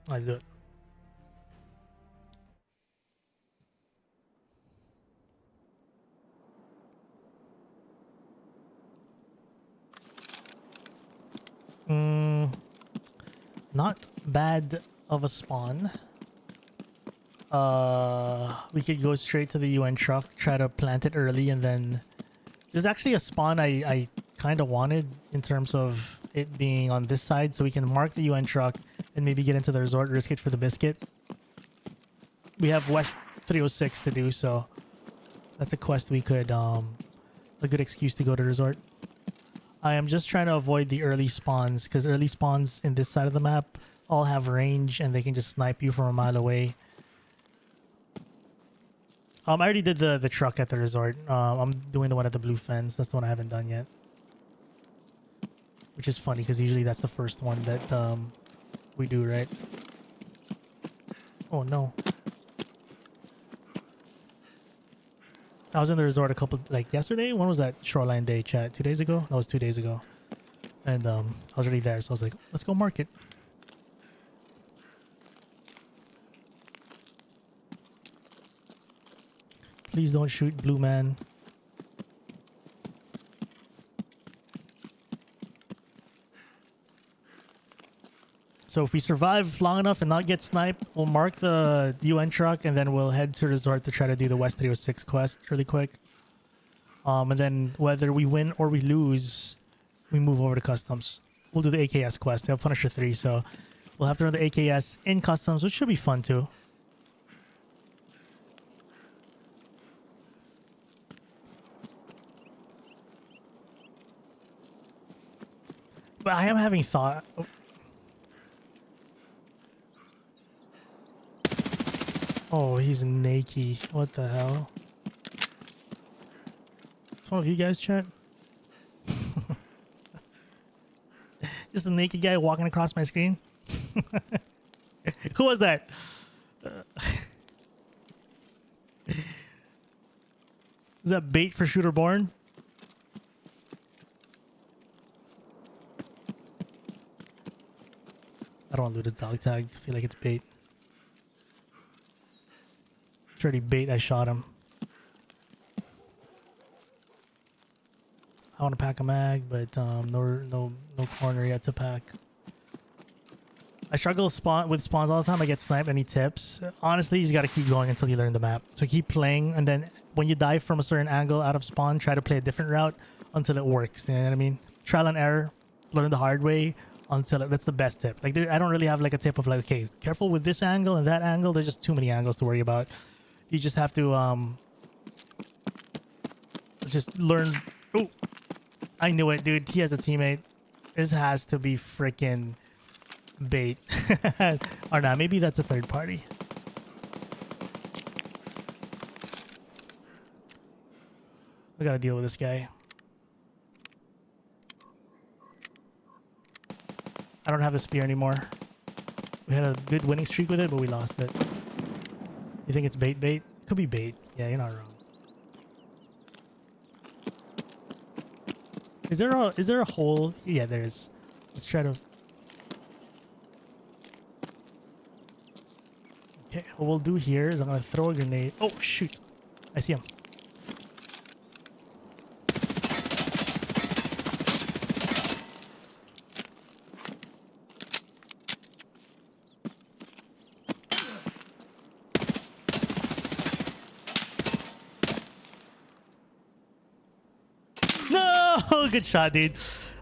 Let's do it. Not bad of a spawn. We could go straight to the UN truck, try to plant it early, and then there's actually a spawn I kind of wanted in terms of it being on this side, so we can mark the UN truck and maybe get into the resort, risk it for the biscuit. We have West 306 to do, so that's a quest we could a good excuse to go to resort. I am just trying to avoid the early spawns, because early spawns in this side of the map all have range and they can just snipe you from a mile away. I already did the truck at the resort. I'm doing the one at the blue fence. That's the one I haven't done yet. Which is funny because usually that's the first one that we do, right? Oh no. I was in the resort a couple, like yesterday. When was that shoreline day, chat? 2 days ago? That was 2 days ago. And I was already there, so I was like, let's go market. Please don't shoot blue man. So if we survive long enough and not get sniped, we'll mark the UN truck and then we'll head to resort to try to do the West 306 quest really quick. And then whether we win or we lose, we move over to customs. We'll do the AKS quest. They have Punisher 3, so we'll have to run the AKS in customs, which should be fun too. But I am having thought... Oh, he's naked. What the hell? It's one of you guys, chat? Just a naked guy walking across my screen? Who was that? Is that bait for Shooter Born? I don't want to loot his dog tag. I feel like it's bait. It's already bait. I shot him. I want to pack a mag, but no corner yet to pack. I struggle with spawns all the time. I get sniped. Any tips? Honestly, you just got to keep going until you learn the map. So keep playing, and then when you die from a certain angle out of spawn, try to play a different route until it works. You know what I mean? Trial and error. Learn the hard way. until that's the best tip. Like I don't really have like a tip of like, okay, careful with this angle and that angle. There's just too many angles to worry about. You just have to just learn. Oh, I knew it, dude. He has a teammate. This has to be freaking bait. Or not, maybe that's a third party. I gotta deal with this guy. I don't have the spear anymore. We had a good winning streak with it, but we lost it. You think it's bait? Could be bait. Yeah, you're not wrong. Is there a hole? Yeah, there is. Let's try to... Okay, what we'll do here is I'm gonna throw a grenade. Oh, shoot. I see him. No! Good shot, dude.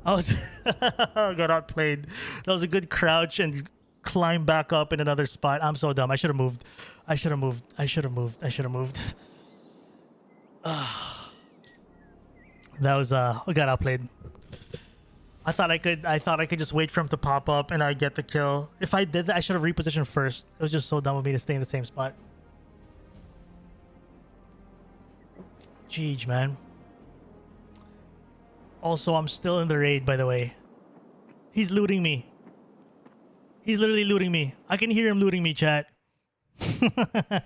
I was got outplayed. That was a good crouch and climb back up in another spot. I'm so dumb. I should have moved. I should have moved. That was I got outplayed. I thought I could just wait for him to pop up and I get the kill. If I did that, I should have repositioned first. It was just so dumb of me to stay in the same spot. Jeez, man. Also, I'm still in the raid, by the way. He's looting me. He's literally looting me. I can hear him looting me, chat. I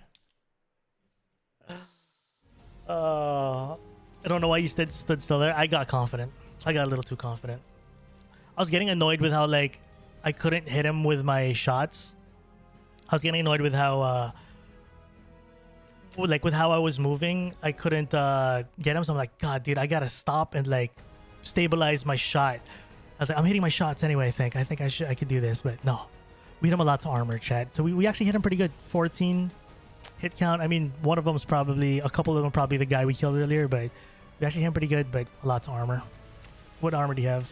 don't know why you stood still there. I got confident. I got a little too confident. I was getting annoyed with how, like, I couldn't hit him with my shots. I was getting annoyed with how, with how I was moving. I couldn't get him, so I'm like, God, dude, I gotta stop and, like, stabilize my shot. I was like, I'm hitting my shots anyway. I think I could do this, but no, we hit him a lot to armor, chat. So we actually hit him pretty good. 14 hit count. I mean, one of them's probably, a couple of them probably the guy we killed earlier, but we actually hit him pretty good, but a lot to armor. What armor do you have?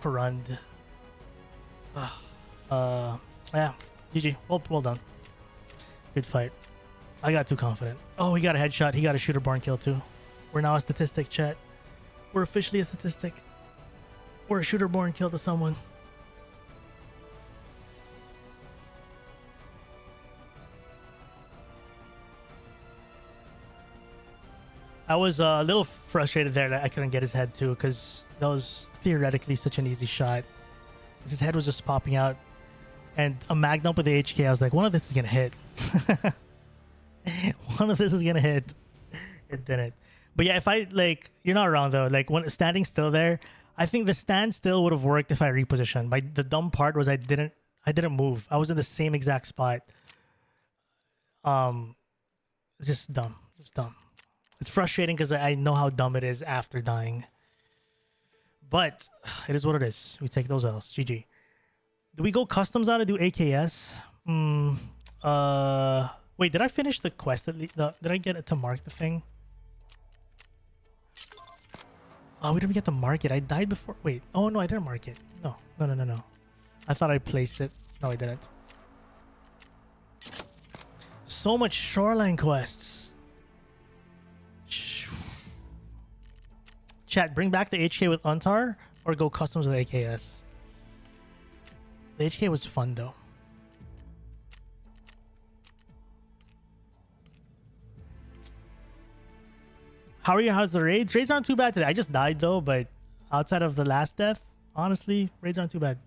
Corund. Yeah, GG. Well done. Good fight. I got too confident. Oh, he got a headshot. He got a shooter-born kill too. We're now a statistic, chat. We're officially a statistic. We're a shooter-born kill to someone. I was a little frustrated there that I couldn't get his head too, because that was theoretically such an easy shot. His head was just popping out. And a magnum with the HK, I was like, one of this is going to hit. One of this is going to hit. It didn't. But yeah, if I, like, you're not wrong though. Like, when standing still there, I think the stand still would have worked if I repositioned. The dumb part was I didn't move. I was in the same exact spot. It's just dumb. It's frustrating because I know how dumb it is after dying. But it is what it is. We take those L's. GG. Do we go customs out and do AKS? Wait, did I finish the quest? Did I get it to mark the thing? Oh, we didn't get to mark it. I died before. Wait. Oh, no, I didn't mark it. No. I thought I placed it. No, I didn't. So much shoreline quests. Chat, bring back the HK with Untar or go customs with AKS. The HK was fun though. How are you? How's the raids? Raids aren't too bad today. I just died though, but outside of the last death, honestly, raids aren't too bad.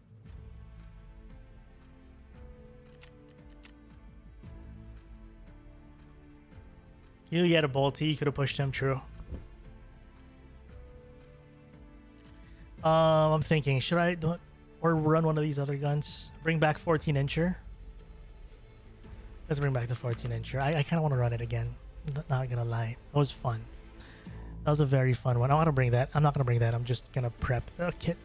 You had a bolty, you could have pushed him, true. I'm thinking, should I do it or run one of these other guns? Bring back 14-incher. Let's bring back the 14-incher. I kind of want to run it again. Not gonna lie, that was fun. That was a very fun one. I want to bring that. I'm not gonna bring that. I'm just gonna prep the kit.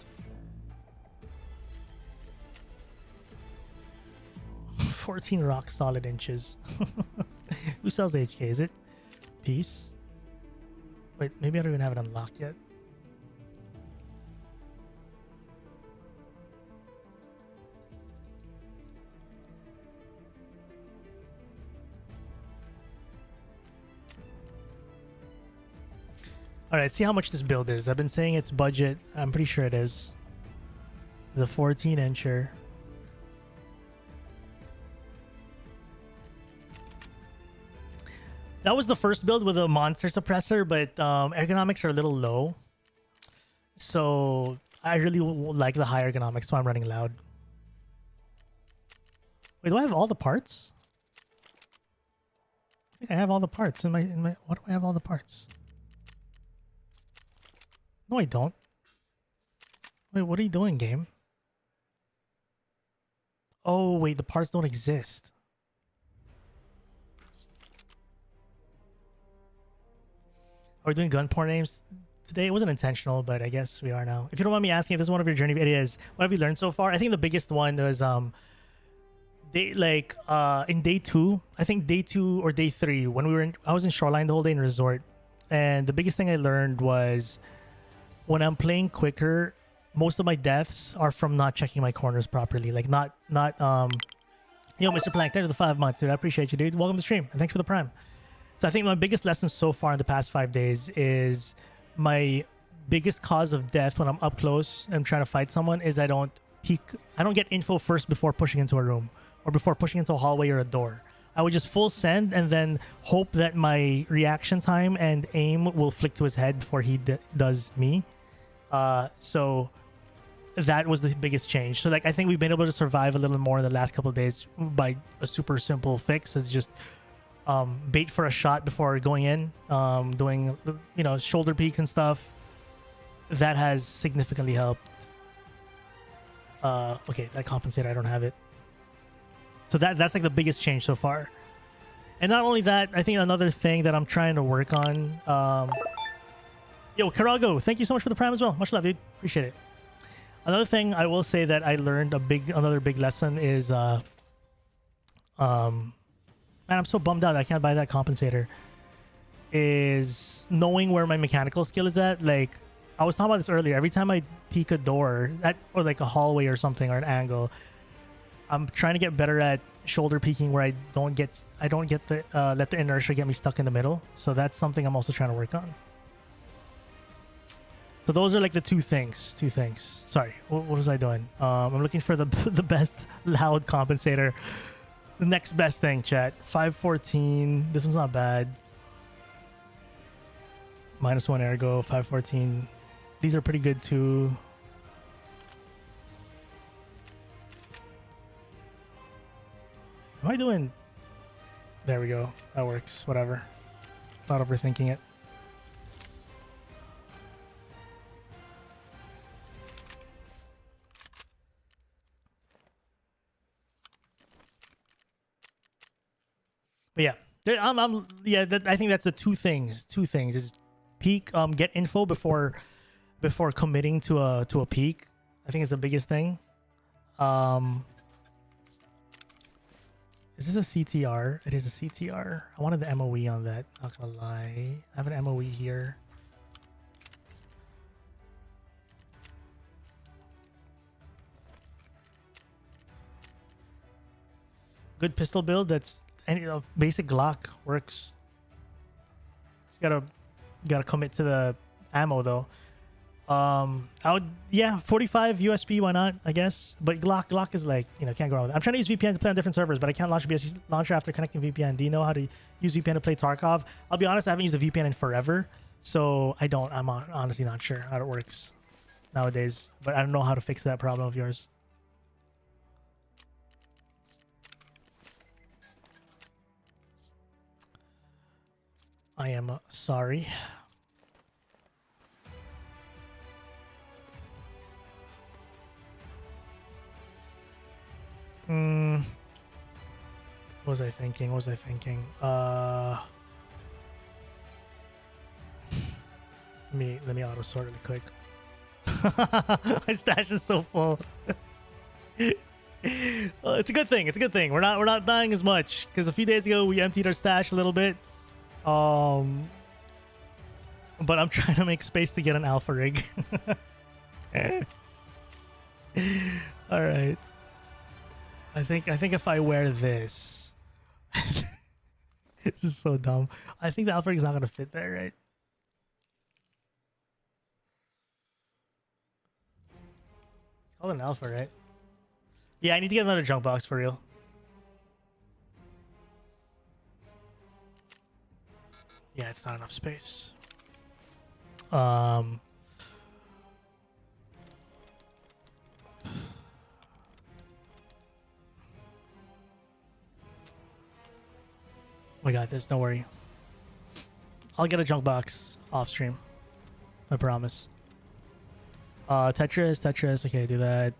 14 rock solid inches. Who sells HK? Is it Peace? Wait, maybe I don't even have it unlocked yet. All right, see how much this build is. I've been saying it's budget. I'm pretty sure it is. The 14-incher. That was the first build with a monster suppressor, but ergonomics are a little low. So I really like the high ergonomics, so I'm running loud. Wait, do I have all the parts? I think I have all the parts in my what do I have all the parts? No, I don't. Wait, what are you doing, game? Oh, wait, the parts don't exist. Are we doing gun porn names today? It wasn't intentional, but I guess we are now. If you don't mind me asking, if this is one of your journey videos, what have you learned so far? I think the biggest one was in day 2, I think day 2 or day 3, when I was in Shoreline the whole day in resort, and the biggest thing I learned was when I'm playing quicker, most of my deaths are from not checking my corners properly. Like not yo, Mr. Plank, thanks for the 5 months, dude. I appreciate you, dude. Welcome to the stream, and thanks for the prime. So I think my biggest lesson so far in the past 5 days is my biggest cause of death when I'm up close and trying to fight someone is I don't get info first before pushing into a room or before pushing into a hallway or a door. I would just full send and then hope that my reaction time and aim will flick to his head before he does me. So that was the biggest change. So like I think we've been able to survive a little more in the last couple of days by a super simple fix. It's just bait for a shot before going in, doing shoulder peeks and stuff. That has significantly helped. Okay, that compensator, I don't have it. So that's like the biggest change so far. And not only that, I think another thing that I'm trying to work on. Yo, Karago, thank you so much for the prime as well. Much love, dude. Appreciate it. Another thing I will say that I learned another big lesson is man, I'm so bummed out I can't buy that compensator. Is knowing where my mechanical skill is at. Like I was talking about this earlier. Every time I peek a door or like a hallway or something or an angle, I'm trying to get better at shoulder peeking where I don't get the let the inertia get me stuck in the middle. So that's something I'm also trying to work on. So those are like the two things. Sorry, what was I doing? I'm looking for the best loud compensator. The next best thing, chat. 514. This one's not bad. -1 ergo. 514. These are pretty good too. Am I doing? There we go. That works. Whatever. Not overthinking it. But yeah, I think that's the two things. Two things is peek, get info before committing to a peek. I think it's the biggest thing. Is this a CTR? It is a CTR. I wanted the MOE on that. Not gonna lie, I have an MOE here. Good pistol build. That's any basic Glock works. You gotta commit to the ammo though. I would 45 USB, why not? I guess. But Glock is like, can't go wrong with it. I'm trying to use VPN to play on different servers, but I can't launch a BSC launcher after connecting VPN. Do you know how to use VPN to play Tarkov? I'll be honest, I haven't used a VPN in forever, so I'm honestly not sure how it works nowadays. But I don't know how to fix that problem of yours. I am sorry. What was I thinking? Let me auto sort really quick. My stash is so full. It's a good thing. We're not dying as much because a few days ago we emptied our stash a little bit. But I'm trying to make space to get an alpha rig. All right. I think if I wear this, this is so dumb. I think the alpha rig is not gonna fit there, right? Call it an alpha, right? Yeah, I need to get another junk box for real. Yeah, it's not enough space. Oh my god, this, don't worry. I'll get a junk box off stream. I promise. Tetris, okay, do that.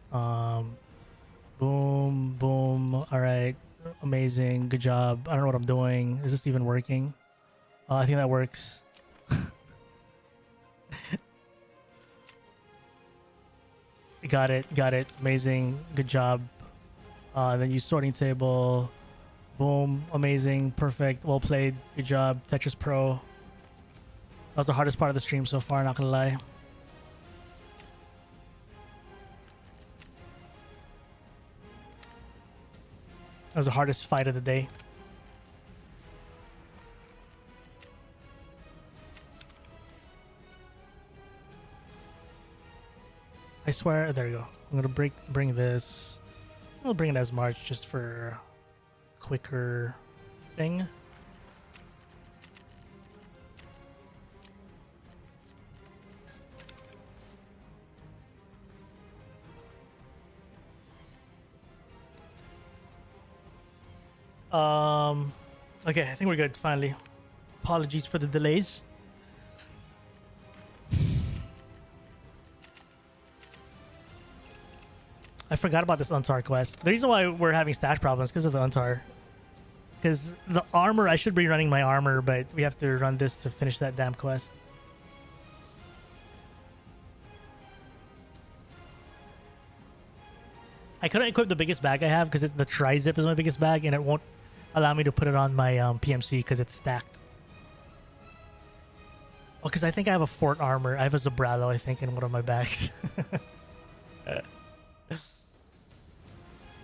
Boom, boom. Alright. Amazing. Good job. I don't know what I'm doing. Is this even working? I think that works. Got it. Amazing. Good job. Then use sorting table. Boom. Amazing. Perfect. Well played. Good job. Tetris Pro. That was the hardest part of the stream so far, not gonna lie. That was the hardest fight of the day. I swear, there you go. I'm gonna bring this. I'll bring it as March just for a quicker thing. Okay, I think we're good finally. Apologies for the delays. I forgot about this Untar quest. The reason why we're having stash problems is because of the Untar. Because the armor, I should be running my armor, but we have to run this to finish that damn quest. I couldn't equip the biggest bag I have because the tri-zip is my biggest bag, and it won't allow me to put it on my PMC because it's stacked. Oh, because I think I have a fort armor. I have a Zabralo, I think, in one of my bags.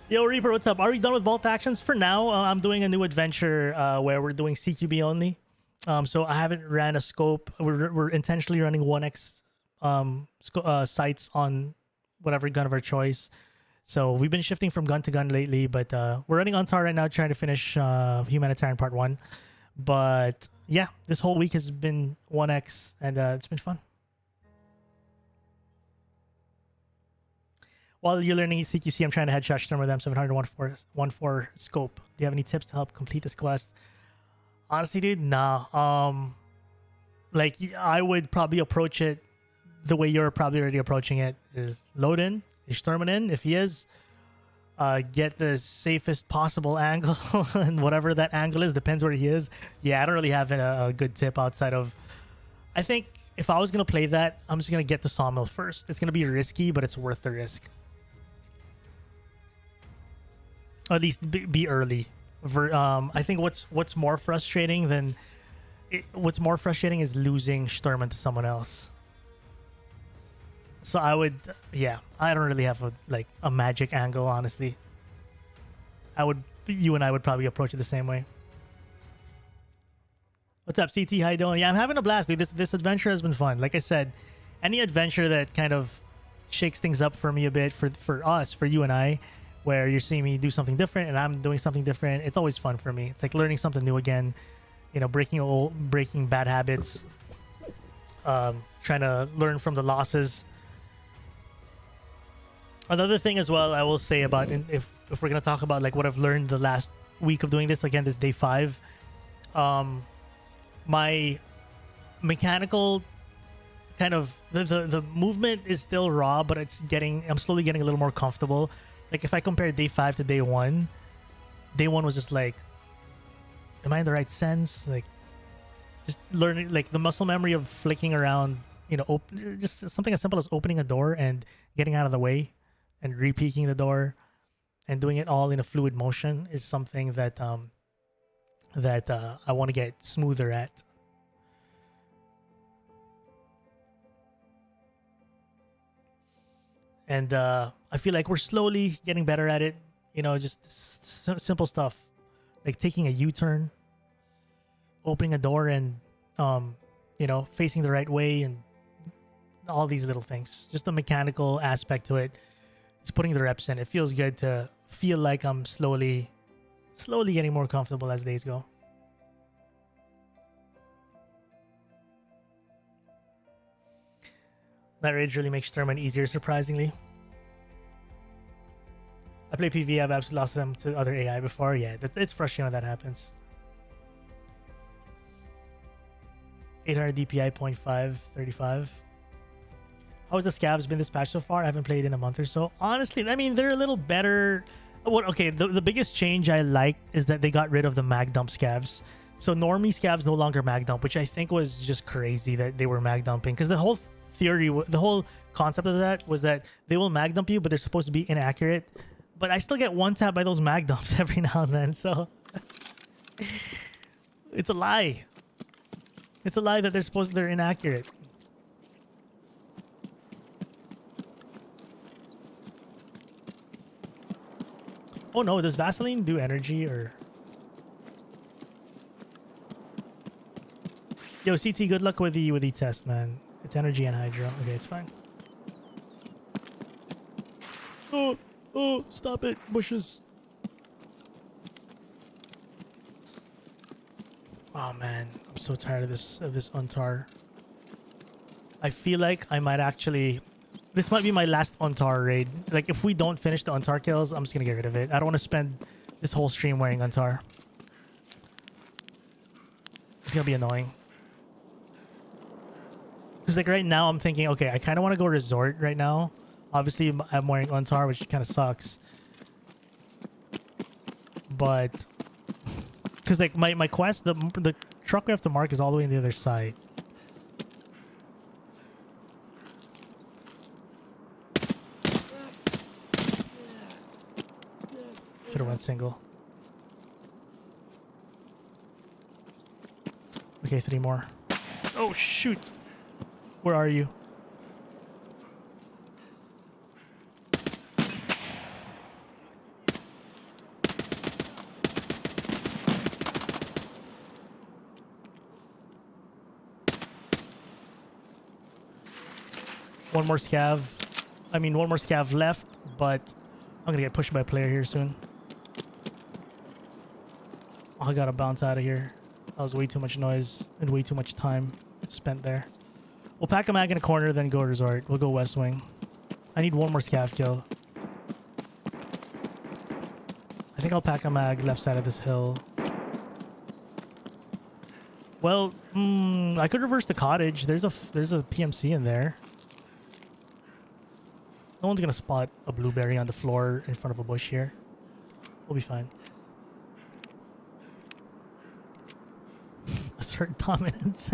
Yo, Reaper, what's up? Are we done with bolt actions? For now, I'm doing a new adventure where we're doing CQB only. So I haven't ran a scope. We're intentionally running 1x sights on whatever gun of our choice. So we've been shifting from gun to gun lately, but we're running on TAR right now, trying to finish Humanitarian Part 1. But yeah, this whole week has been 1x, and it's been fun. While you're learning CQC, I'm trying to headshot Sturm with M700 1.4 scope. Do you have any tips to help complete this quest? Honestly, dude, nah. Like, I would probably approach it the way you're probably already approaching it, is load in, is Sturman in. If he is, get the safest possible angle, and whatever that angle is, depends where he is. Yeah, I don't really have a good tip outside of, I think if I was going to play that, I'm just going to get the sawmill first. It's going to be risky, but it's worth the risk. Or at least be early. I think what's more frustrating than what's more frustrating is losing Sturman to someone else. So I would, yeah, I don't really have a magic angle, honestly. You and I would probably approach it the same way. What's up, CT? How you doing? Yeah, I'm having a blast, dude. This adventure has been fun. Like I said, any adventure that kind of shakes things up for me a bit, for us, for you and I, where you're seeing me do something different and I'm doing something different, it's always fun for me. It's like learning something new again, you know, breaking bad habits, trying to learn from the losses. Another thing as well, I will say about, if we're gonna talk about like what I've learned the last week of doing this, again, this day 5, my mechanical kind of the movement is still raw, but I'm slowly getting a little more comfortable. Like if I compare day 5 to day 1, day 1 was just like, am I in the right sense? Like just learning, like the muscle memory of flicking around, you know, just something as simple as opening a door and getting out of the way and re-peeking the door and doing it all in a fluid motion is something that I want to get smoother at. And I feel like we're slowly getting better at it. You know, just simple stuff like taking a U-turn, opening a door, and you know, facing the right way, and all these little things. Just the mechanical aspect to it it's putting the reps in. It feels good to feel like I'm slowly getting more comfortable as days go. That rage really makes tournament easier, surprisingly. I play PvE, I've absolutely lost them to other AI before. Yeah, it's frustrating when that happens. 800 DPI, 0.5, 35. How has the scavs been this patch so far? I haven't played in a month or so. Honestly, I mean, they're a little better. What? Okay, the biggest change I liked is that they got rid of the mag dump scavs. So normie scavs no longer mag dump, which I think was just crazy that they were mag dumping. Because the whole theory, the whole concept of that was that they will mag dump you, but they're supposed to be inaccurate. But I still get one tap by those mag dumps every now and then, so it's a lie. It's a lie that they're inaccurate. Oh no, does Vaseline do energy or? Yo, CT, good luck with the test, man. It's energy and hydro. Okay, it's fine. Oh, stop it, bushes. Oh man, I'm so tired of this Untar. I feel like I might actually, this might be my last Untar raid. Like if we don't finish the Untar kills, I'm just gonna get rid of it. I don't want to spend this whole stream wearing Untar. It's gonna be annoying. Because like right now I'm thinking, okay, I kind of want to go resort right now. Obviously I'm wearing Untar, which kind of sucks. But because like my quest, the truck we have to mark is all the way on the other side. Should have went single. Okay, 3 more. Oh shoot! Where are you? One more scav. I mean, one more scav left, but I'm gonna get pushed by a player here soon. Oh, I gotta bounce out of here. That was way too much noise and way too much time spent there. We'll pack a mag in a corner, then go resort. We'll go west wing. I need one more scav kill. I think I'll pack a mag left side of this hill. Well, I could reverse the cottage. There's a PMC in there. No one's gonna spot a blueberry on the floor in front of a bush here. We'll be fine. Assert dominance.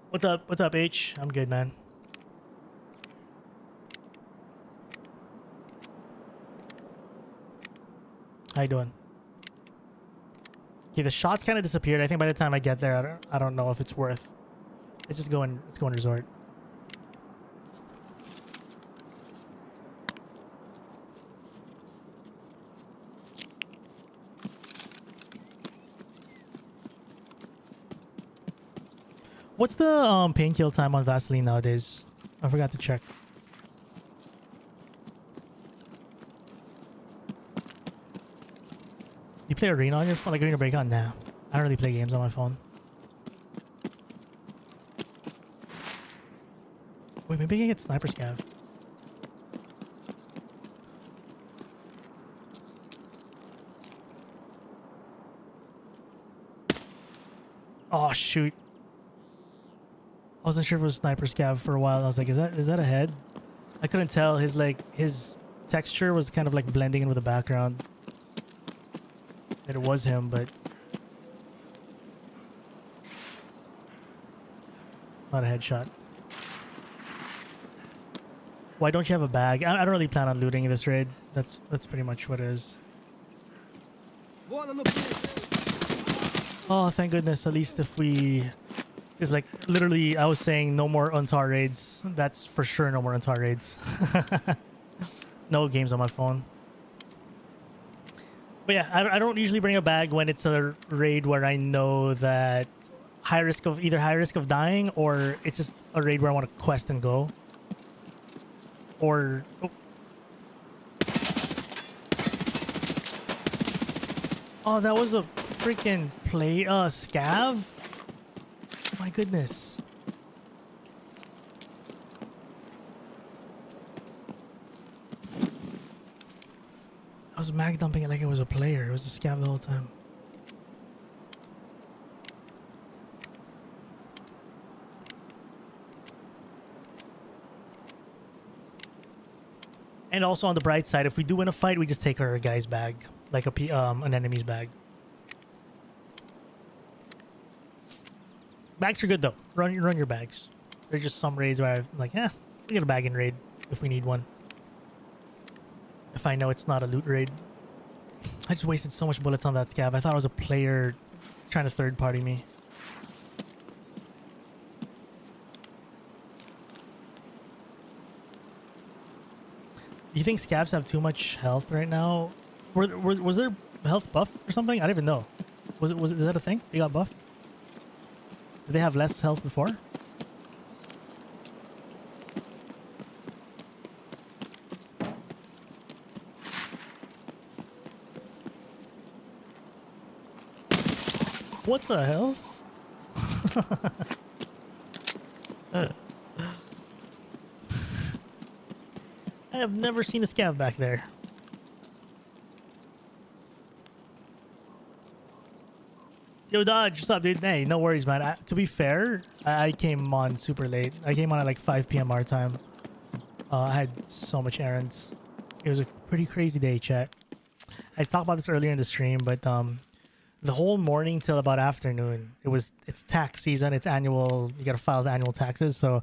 What's up? What's up, H? I'm good, man. How you doing? Okay, the shots kind of disappeared. I think by the time I get there, I don't know if it's worth. Let's go in resort. What's the pain kill time on Vaseline nowadays? I forgot to check. You play Arena on your phone? Like Arena Breakout? Nah. I don't really play games on my phone. Wait, maybe I can get Sniper Scav. Oh shoot. I wasn't sure if it was Sniper Scav for a while. I was like, is that a head? I couldn't tell. His texture was kind of like blending in with the background. That it was him, but not a headshot. Why don't you have a bag? I don't really plan on looting this raid. That's pretty much what it is. Oh, thank goodness. At least if we... It's like, literally, I was saying no more Untar raids. That's for sure no more Untar raids. No games on my phone. But yeah, I don't usually bring a bag when it's a raid where I know that either high risk of dying or it's just a raid where I want to quest and go. or oh. Oh, that was a freaking scav. My goodness. I was mag dumping it like it was a player. It was a scav the whole time. And also on the bright side, if we do win a fight, we just take our guy's bag, like an enemy's bag. Bags are good though. Run your bags. There's just some raids where I'm like, we get a bag in raid if we need one. If I know it's not a loot raid. I just wasted so much bullets on that scav. I thought it was a player trying to third party me. Do you think scavs have too much health right now? Was there health buff or something? I don't even know. Is that a thing? They got buffed? Did they have less health before? What the hell? I have never seen a scav back there. Yo, Dodge, what's up, dude? Hey, no worries, man. To be fair, I came on super late. I came on at like 5 p.m. our time. I had so much errands. It was a pretty crazy day, chat. I talked about this earlier in the stream, but the whole morning till about afternoon, it's tax season. It's annual. You got to file the annual taxes. So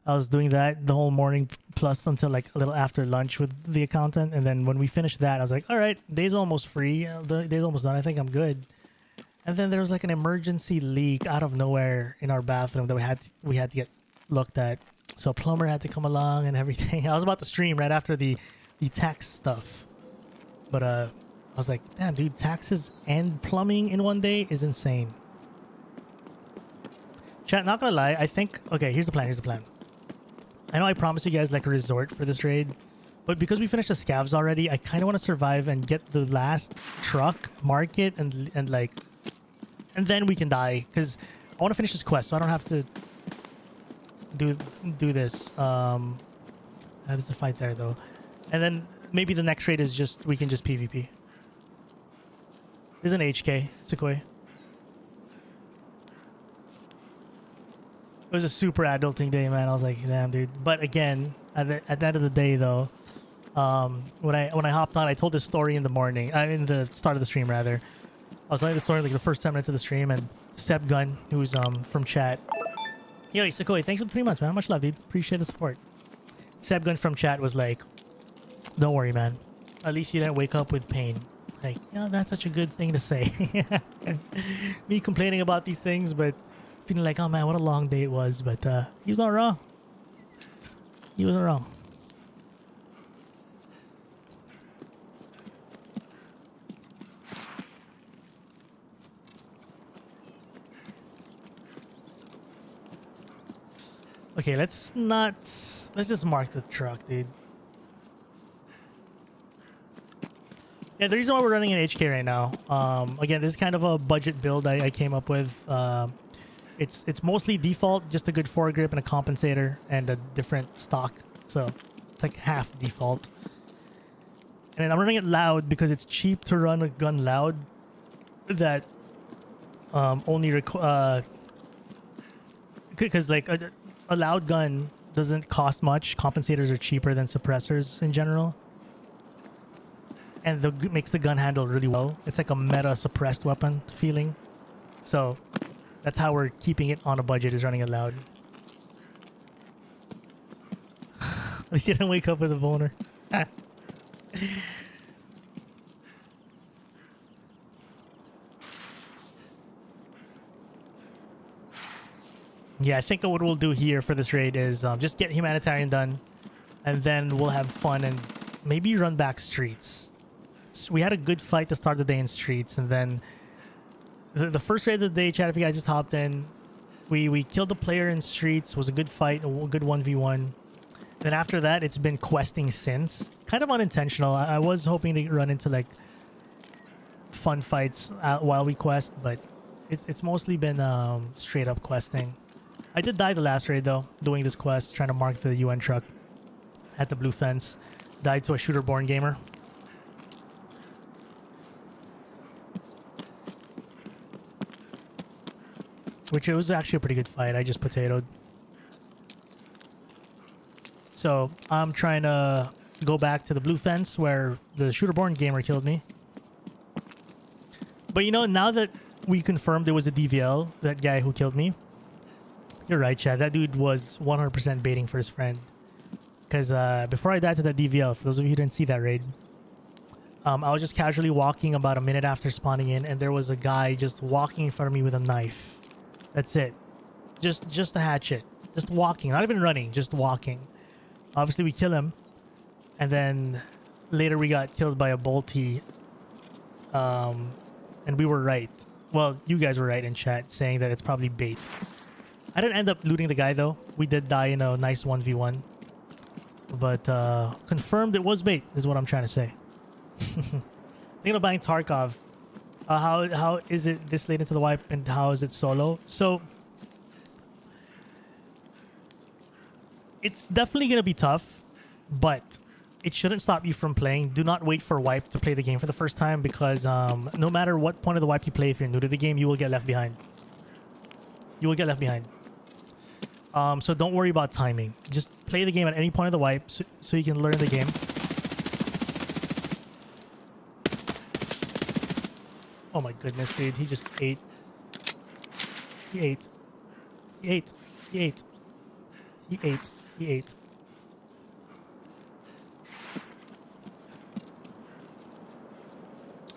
I was doing that the whole morning plus until like a little after lunch with the accountant. And then when we finished that, I was like, all right, day's almost free. The day's almost done. I think I'm good. And then there was like an emergency leak out of nowhere in our bathroom that we had to get looked at. So a plumber had to come along and everything. I was about to stream right after the tax stuff. But I was like, damn, dude, taxes and plumbing in one day is insane. Chat, not gonna lie, I think... Okay, here's the plan. I know I promised you guys like a resort for this raid. But because we finished the scavs already, I kind of want to survive and get the last truck, mark it, and like... And then we can die, because I want to finish this quest, so I don't have to do this. There's a fight there, though. And then maybe the next raid is just... We can just PvP. There's an HK, Sukhoi. It was a super adulting day, man. I was like, damn, dude. But again, at the end of the day, though, when I hopped on, I told this story in the morning, in the start of the stream, rather. I was telling the story like the first 10 minutes of the stream, and Seb Gun, who's from chat. Yo, Sukhoi, thanks for the 3 months, man. Much love, dude. Appreciate the support. Seb Gun from chat was like, don't worry, man. At least you didn't wake up with pain. Like, that's such a good thing to say. Me complaining about these things, but feeling like, oh man, what a long day it was. But he was not wrong. He wasn't wrong. Okay, let's just mark the truck, dude. Yeah, the reason why we're running an HK right now, again, this is kind of a budget build I came up with. It's mostly default, just a good foregrip and a compensator and a different stock. So it's like half default. And then I'm running it loud because it's cheap to run a gun loud that only because like a loud gun doesn't cost much. Compensators are cheaper than suppressors in general. And makes the gun handle really well. It's like a meta suppressed weapon feeling. So that's how we're keeping it on a budget, is running it loud. At least you didn't wake up with a boner. Yeah, I think what we'll do here for this raid is just get humanitarian done, and then we'll have fun and maybe run back streets. So we had a good fight to start the day in streets, and then the first raid of the day, chat, if you guys just hopped in, we killed the player in streets. It was a good fight, a good 1v1. Then after that, it's been questing since. Kind of unintentional. I was hoping to run into like fun fights while we quest, but it's mostly been straight up questing. I did die the last raid though, doing this quest, trying to mark the UN truck at the blue fence. Died to a shooter-born gamer. Which it was actually a pretty good fight. I just potatoed. So I'm trying to go back to the blue fence where the shooter-born gamer killed me. But you know, now that we confirmed it was a DVL, that guy who killed me, you're right, Chad. That dude was 100% baiting for his friend. Because before I died to that DVL, for those of you who didn't see that raid, I was just casually walking about a minute after spawning in, and there was a guy just walking in front of me with a knife. That's it. Just a hatchet. Just walking. Not even running, just walking. Obviously, we kill him. And then later we got killed by a bolty. And we were right. Well, you guys were right in chat saying that it's probably bait. I didn't end up looting the guy though. We did die in a nice 1v1. But confirmed it was bait is what I'm trying to say. Thinking of buying Tarkov. How is it this late into the wipe and how is it solo? So it's definitely going to be tough, but it shouldn't stop you from playing. Do not wait for wipe to play the game for the first time because no matter what point of the wipe you play, if you're new to the game, you will get left behind. You will get left behind. So don't worry about timing. Just play the game at any point of the wipe so you can learn the game. Oh my goodness, dude. He just ate. He ate. He ate. He ate. He ate. He ate.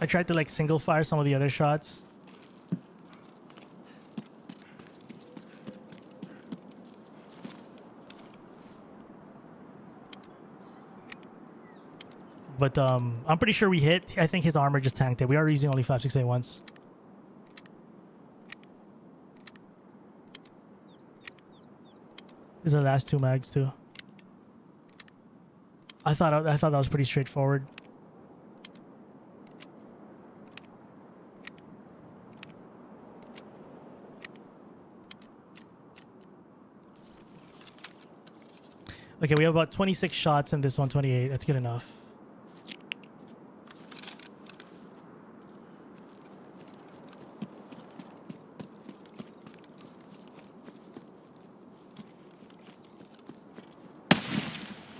I tried to like single fire some of the other shots. But I'm pretty sure we hit. I think his armor just tanked it. We are using only 5.68 once. These are the last two mags too. I thought that was pretty straightforward. Okay, we have about 26 shots in this 128. That's good enough.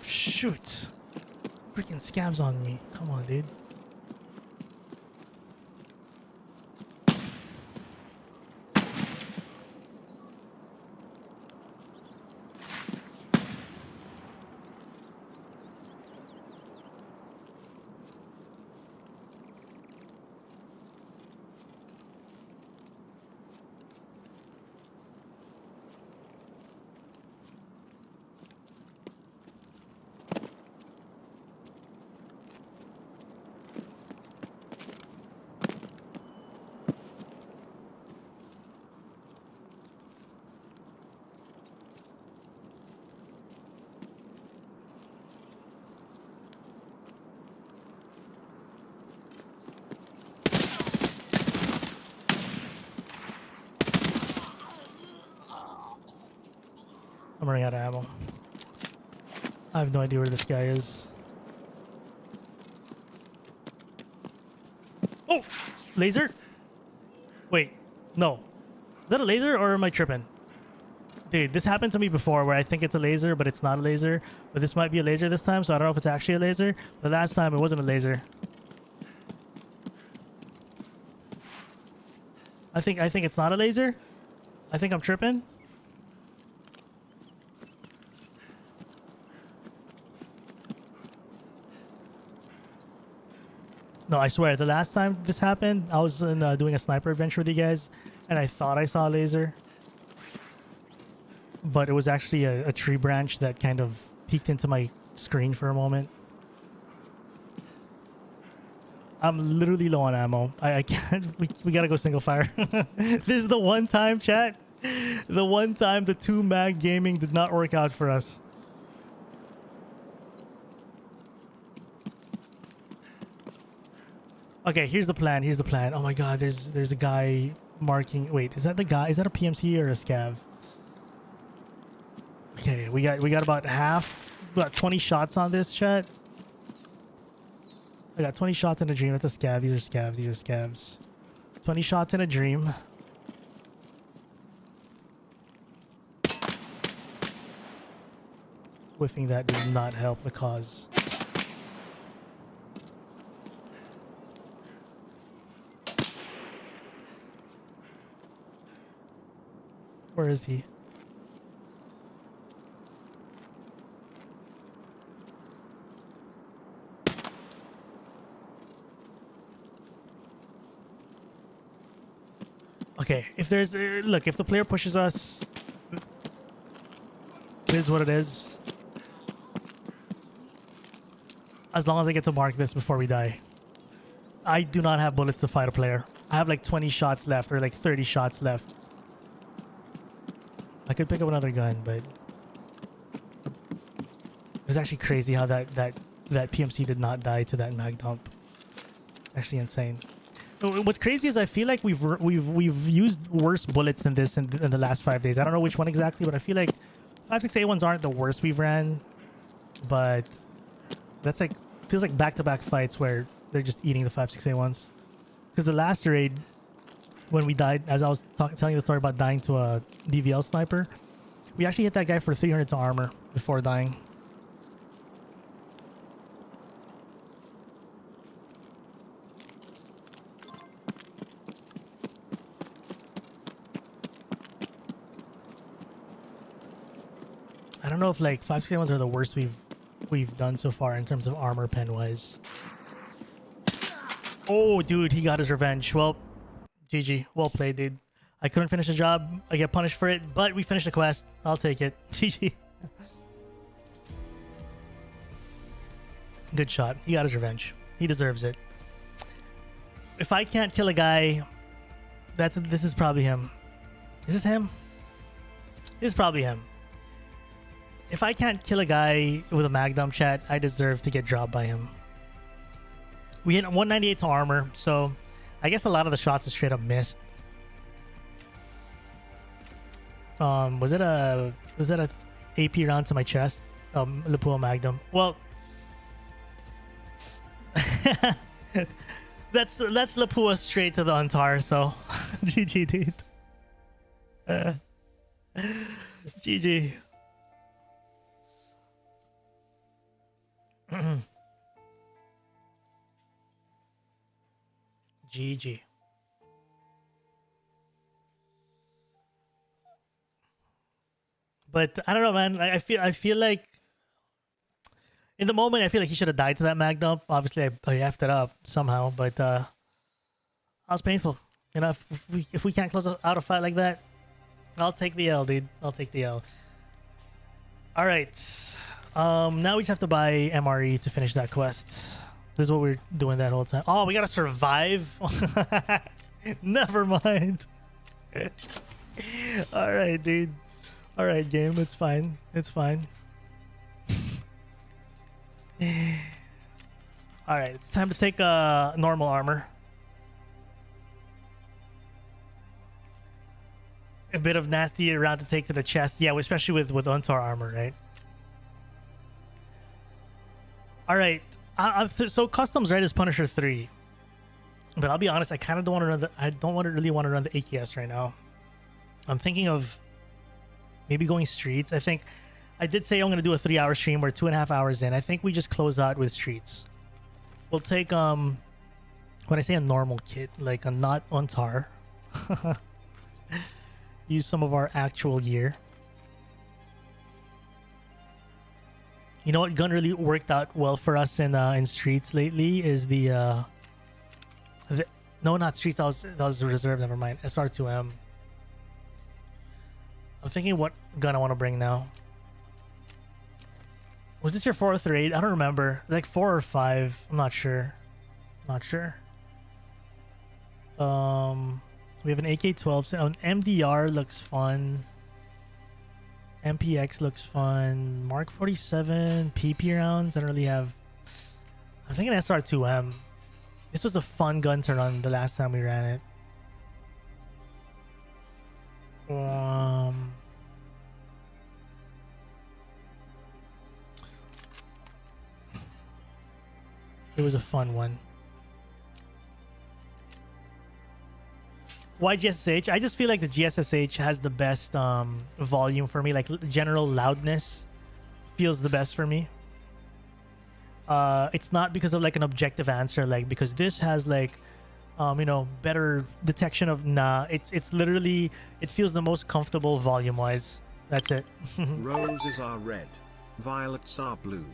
Shoot. Freaking scabs on me. Come on, dude. I'm running out of ammo. I have no idea where this guy is. Oh! Laser? Wait. No. Is that a laser or am I tripping? Dude, this happened to me before where I think it's a laser, but it's not a laser. But this might be a laser this time, so I don't know if it's actually a laser. But last time it wasn't a laser. I think it's not a laser. I think I'm tripping. No, I swear, the last time this happened, I was doing a sniper adventure with you guys, and I thought I saw a laser. But it was actually a tree branch that kind of peeked into my screen for a moment. I'm literally low on ammo. I can't... We gotta go single fire. This is the one time, chat. The one time the 2 mag gaming did not work out for us. Okay, here's the plan. Here's the plan. Oh my god, there's a guy marking. Wait, is that the guy? Is that a PMC or a scav? Okay, we got about half. We got 20 shots on this chat. I got 20 shots in a dream. That's a scav. These are scavs. These are scavs. 20 shots in a dream. Whiffing that did not help the cause. Where is he? Okay, if there's look, if the player pushes us, it is what it is. As long as I get to mark this before we die. I do not have bullets to fight a player. I have like 20 shots left or like 30 shots left. I could pick up another gun, but it was actually crazy how that PMC did not die to that mag dump. Actually insane. What's crazy is I feel like we've used worse bullets than this in the last 5 days. I don't know which one exactly, but I feel like 5.68 aren't the worst we've ran, but that's like feels like back-to-back fights where they're just eating the 5.68. Because the last raid, when we died, as I was telling you the story about dying to a DVL sniper, we actually hit that guy for 300 to armor before dying. I don't know if like 5.61s are the worst we've done so far in terms of armor pen wise. Oh, dude, he got his revenge. Well, GG. Well played, dude. I couldn't finish the job. I get punished for it, but we finished the quest. I'll take it. GG. Good shot. He got his revenge. He deserves it. If I can't kill a guy, this is probably him. Is this him? This is probably him. If I can't kill a guy with a mag dump, chat, I deserve to get dropped by him. We hit 198 to armor, so I guess a lot of the shots is straight up missed. Was it a AP round to my chest? Lapua Magnum. Well, that's Lapua straight to the Antar. So, GG, dude. GG. GG. But I don't know, man. I feel like in the moment I feel like he should have died to that mag dump. Obviously I effed it up somehow, but that was painful. You know, if we can't close out a fight like that, I'll take the L, dude. I'll take the L. All right. Now we just have to buy MRE to finish that quest. This is what we're doing that whole time. Oh, we gotta survive. Never mind. All right, dude. All right, game. It's fine. It's fine. All right, it's time to take normal armor. A bit of nasty around to take to the chest. Yeah, especially with Untar armor, right? All right. So customs, right, is Punisher 3. But I'll be honest, I kind of don't want to run really want to run the AKS right now. I'm thinking of maybe going streets. I think I did say I'm going to do a 3-hour stream. We're 2.5 hours in. I think we just close out with streets. We'll take when I say a normal kit, like a not Untar. Use some of our actual gear. You know what gun really worked out well for us in streets lately is the no, not streets. That was reserve. Never mind. SR2M. I'm thinking what gun I want to bring now. Was this your 4th raid? I don't remember. Like 4 or 5. I'm not sure. Not sure. We have an AK-12. So an MDR looks fun. MPX looks fun. Mark 47, PP rounds. I don't really have. I'm thinking SR2M This was a fun gun to run the last time we ran it. It was a fun one. Why GSSH? I just feel like the GSSH has the best volume for me. Like general loudness feels the best for me. It's not because of like an objective answer, like because this has like you know, better detection of it's literally, it feels the most comfortable volume wise. That's it. Roses are red, violets are blue.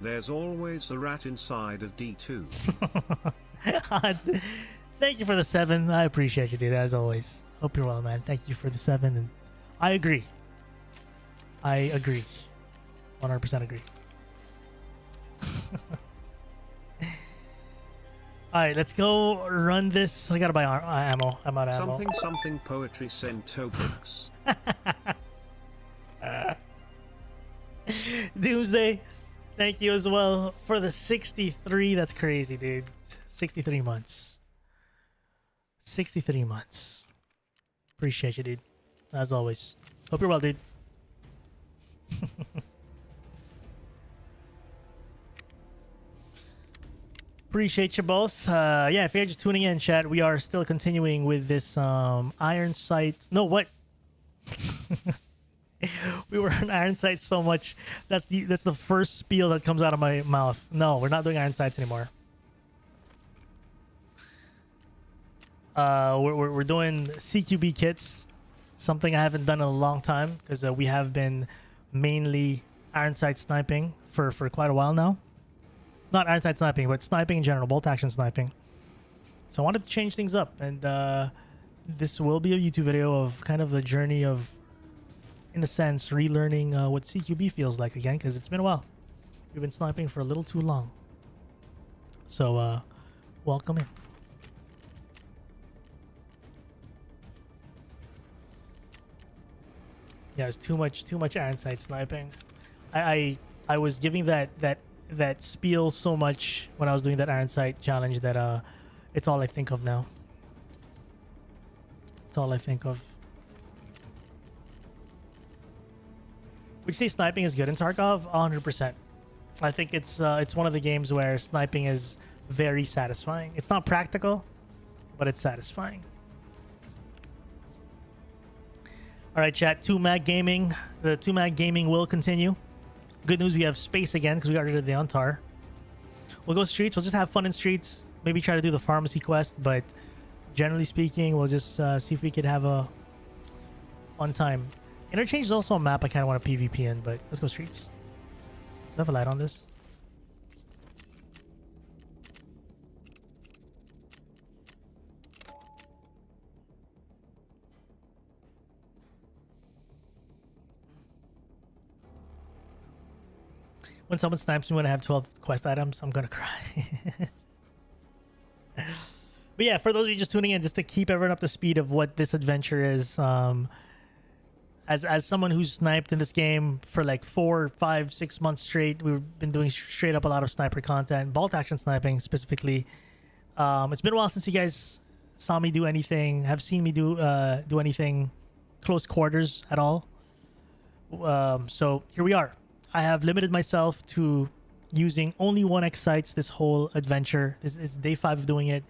There's always a rat inside of D2. Thank you for the 7. I appreciate you, dude, as always. Hope you're well, man. Thank you for the 7. And I agree. 100% agree. Alright, let's go run this. I gotta buy ammo. I'm out of ammo. Something poetry centopics. Doomsday, thank you as well for the 63. That's crazy, dude. 63 months. 63 months. Appreciate you, dude. As always. Hope you're well, dude. Appreciate you both. Yeah, if you're just tuning in, chat, we are still continuing with this iron sight. No, what? We were on iron sights so much. That's the first spiel that comes out of my mouth. No, we're not doing iron sights anymore. We're doing CQB kits, something I haven't done in a long time because we have been mainly iron sight sniping for quite a while now. Not iron sight sniping, but sniping in general, bolt action sniping. So I wanted to change things up, and this will be a YouTube video of kind of the journey of, in a sense, relearning what CQB feels like again, because it's been a while. We've been sniping for a little too long. So welcome in. Yeah, it's too much iron sight sniping. I was giving that spiel so much when I was doing that iron sight challenge that it's all I think of now. It's all I think of. Would you say sniping is good in Tarkov? 100%. I think it's one of the games where sniping is very satisfying. It's not practical, but it's satisfying. All right, chat. 2mag gaming. The 2mag gaming will continue. Good news, we have space again because we got rid of the Antar. We'll go streets. We'll just have fun in streets. Maybe try to do the pharmacy quest, but generally speaking, we'll just see if we could have a fun time. Interchange is also a map I kind of want to PvP in, but let's go streets. Do I have a light on this? When someone snipes me when I have 12 quest items, I'm gonna cry. But yeah, for those of you just tuning in, just to keep everyone up to speed of what this adventure is, as someone who's sniped in this game for like 4, 5, 6 months straight, we've been doing straight up a lot of sniper content, bolt action sniping specifically. It's been a while since you guys saw me do anything, have seen me do anything close quarters at all. So here we are. I have limited myself to using only 1x sights this whole adventure. This is day 5 of doing it.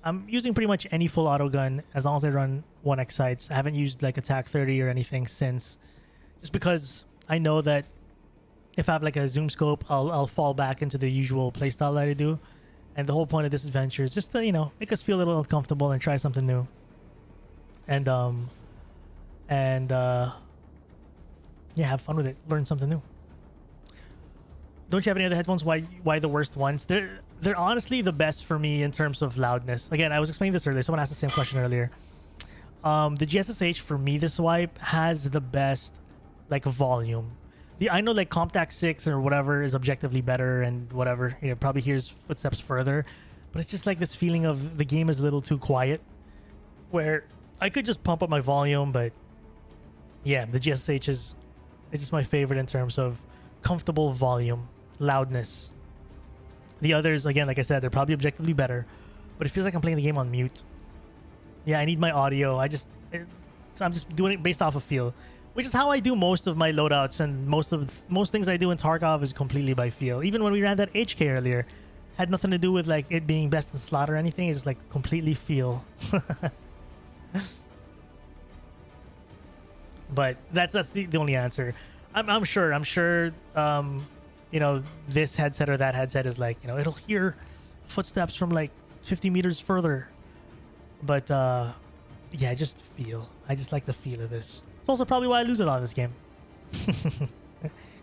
I'm using pretty much any full auto gun as long as I run 1x sights. I haven't used like attack 30 or anything since, just because I know that if I have like a zoom scope, I'll fall back into the usual playstyle that I do. And the whole point of this adventure is just to, you know, make us feel a little uncomfortable and try something new. And yeah, have fun with it. Learn something new. Don't you have any other headphones? Why the worst ones? They're honestly the best for me in terms of loudness. Again, I was explaining this earlier. Someone asked the same question earlier. The GSSH for me this wipe has the best like volume. I know like Comptac 6 or whatever is objectively better and whatever, you know, probably hears footsteps further, but it's just like this feeling of the game is a little too quiet where I could just pump up my volume, but yeah, the GSSH is just my favorite in terms of comfortable volume, loudness. The others, again, like I said, they're probably objectively better, but it feels like I'm playing the game on mute. Yeah, I need my audio. So I'm just doing it based off of feel, which is how I do most of my loadouts, and most things I do in Tarkov is completely by feel. Even when we ran that HK earlier, had nothing to do with like it being best in slot or anything. It's like completely feel. But that's the only answer. I'm sure you know, this headset or that headset is like, you know, it'll hear footsteps from like 50 meters further. But yeah, I just like the feel of this. It's also probably why I lose a lot in this game.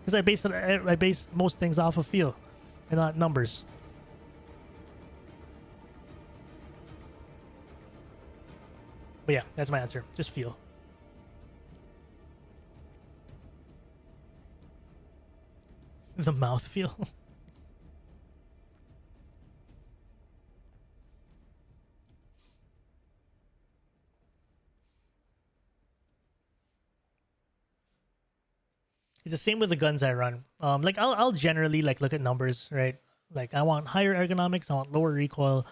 Because I base most things off of feel and not numbers. But yeah, that's my answer. Just feel. The mouth feel. It's the same with the guns I run. Like I'll generally like look at numbers, right? Like I want higher ergonomics, I want lower recoil,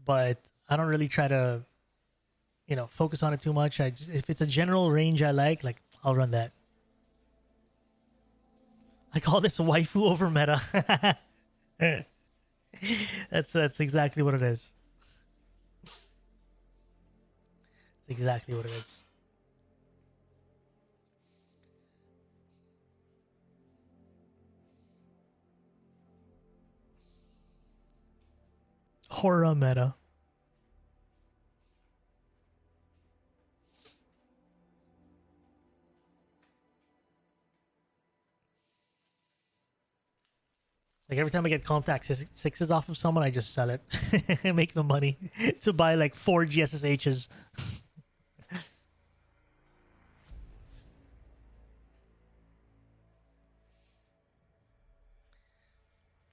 but I don't really try to, you know, focus on it too much. If it's a general range I like I'll run that. I call this waifu over meta. That's exactly what it is. That's exactly what it is. Horror meta. Like every time I get contact sixes off of someone, I just sell it and make the money to buy like 4 GSSHs.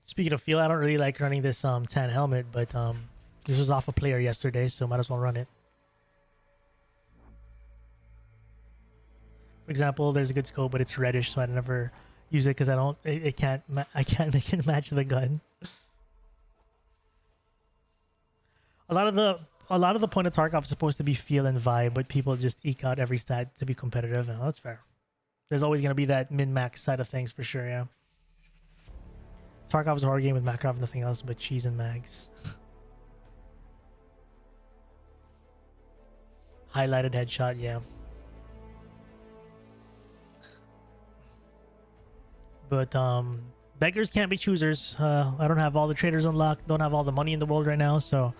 Speaking of feel, I don't really like running this tan helmet, but this was off a player yesterday, so might as well run it. For example, there's a good scope, but it's reddish, so I never use it because I can't make it match the gun. A lot of the point of Tarkov is supposed to be feel and vibe, but people just eke out every stat to be competitive. And that's fair. There's always gonna be that min-max side of things for sure, yeah. Tarkov is a horror game with Makarov, nothing else but cheese and mags. Highlighted headshot, yeah. But beggars can't be choosers. I don't have all the traders unlocked, don't have all the money in the world right now, so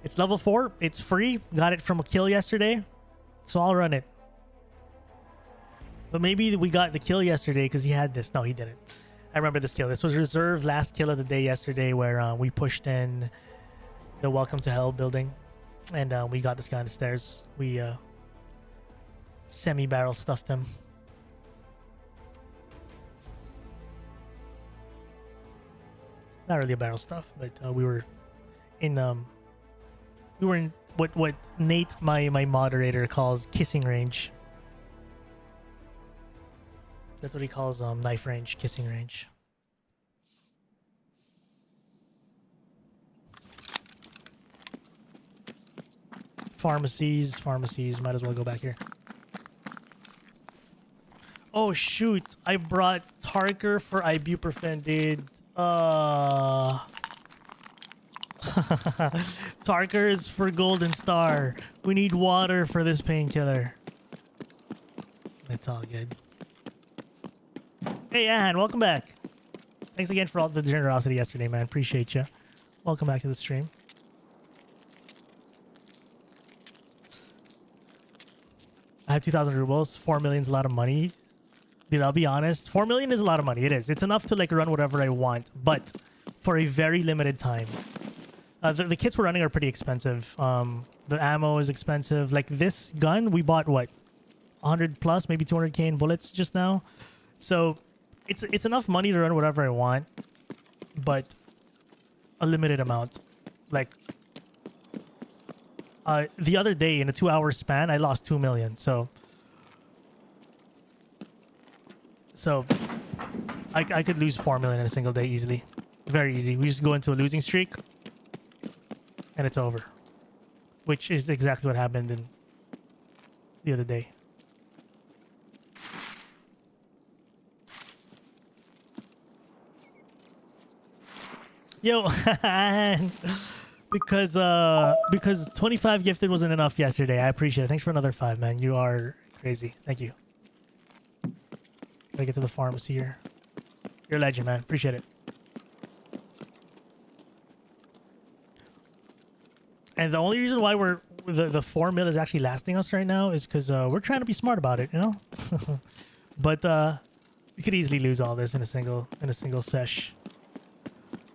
it's level 4, it's free. Got it from a kill yesterday, so I'll run it. But maybe we got the kill yesterday because he had this. No, he didn't. I remember this kill. This was reserve last kill of the day yesterday, where we pushed in the Welcome to Hell building, and we got this guy on the stairs. We semi-barrel stuffed him. Not really a barrel stuff, but we were in what Nate, my moderator, calls kissing range. That's what he calls knife range, kissing range. Pharmacies, might as well go back here. Oh shoot, I brought Tarker for ibuprofen, dude. Tarker is for Golden Star. We need water for this painkiller. It's all good. Hey, Ann, welcome back. Thanks again for all the generosity yesterday, man. Appreciate you. Welcome back to the stream. I have 2,000 rubles. 4 million is a lot of money. Dude, I'll be honest. 4 million is a lot of money. It is. It's enough to like run whatever I want, but for a very limited time. The kits we're running are pretty expensive. The ammo is expensive. Like this gun, we bought what? 100 plus, maybe 200k in bullets just now. So it's enough money to run whatever I want, but a limited amount. Like the other day in a 2-hour span, I lost 2 million. So I could lose 4 million in a single day easily. Very easy. We just go into a losing streak and it's over, which is exactly what happened in the other day. Yo, because 25 gifted wasn't enough yesterday. I appreciate it. Thanks for another 5, man. You are crazy. Thank you. Gotta get to the pharmacy here. You're a legend, man. Appreciate it. And the only reason why the 4 mil is actually lasting us right now is because we're trying to be smart about it, you know. But we could easily lose all this in a single sesh.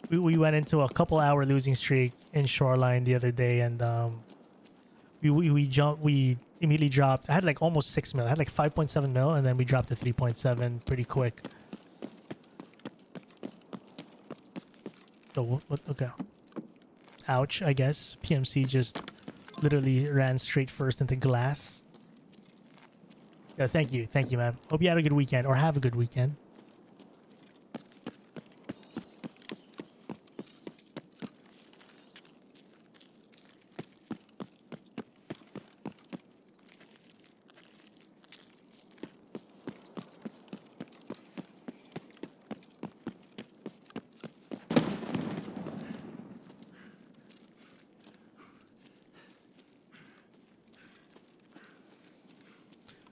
We went into a couple-hour losing streak in Shoreline the other day, and we immediately dropped. I had like almost 6 mil. I had like 5.7 mil, and then we dropped to 3.7 pretty quick. So what? Okay. Ouch, I guess. PMC just literally ran straight first into glass. Yeah, thank you, man. Hope you had a good weekend, or have a good weekend.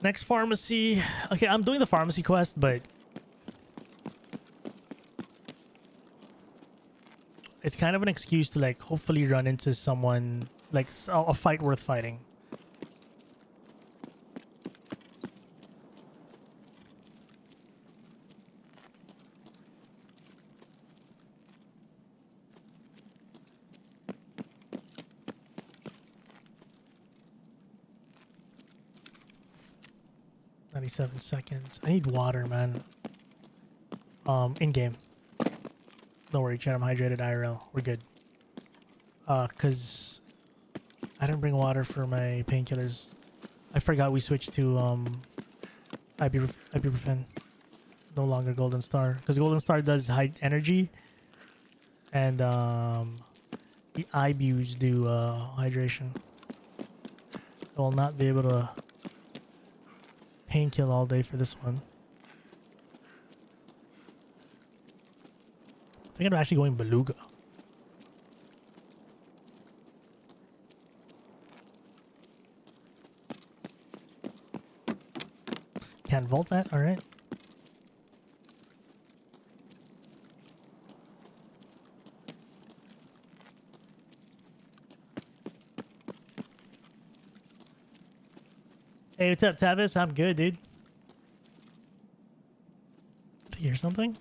Next pharmacy. Okay, I'm doing the pharmacy quest, but it's kind of an excuse to like hopefully run into someone, like a fight worth fighting. Seconds. I need water, man. In game. Don't worry, chat. I'm hydrated IRL. We're good. Cause I didn't bring water for my painkillers. I forgot we switched to ibuprofen. No longer Golden Star, because Golden Star does high energy, and the ibus do hydration. I will not be able to painkill all day for this one. I think I'm actually going beluga. Can't vault that? Alright. Hey, what's up, Tavis? I'm good, dude. Did you hear something?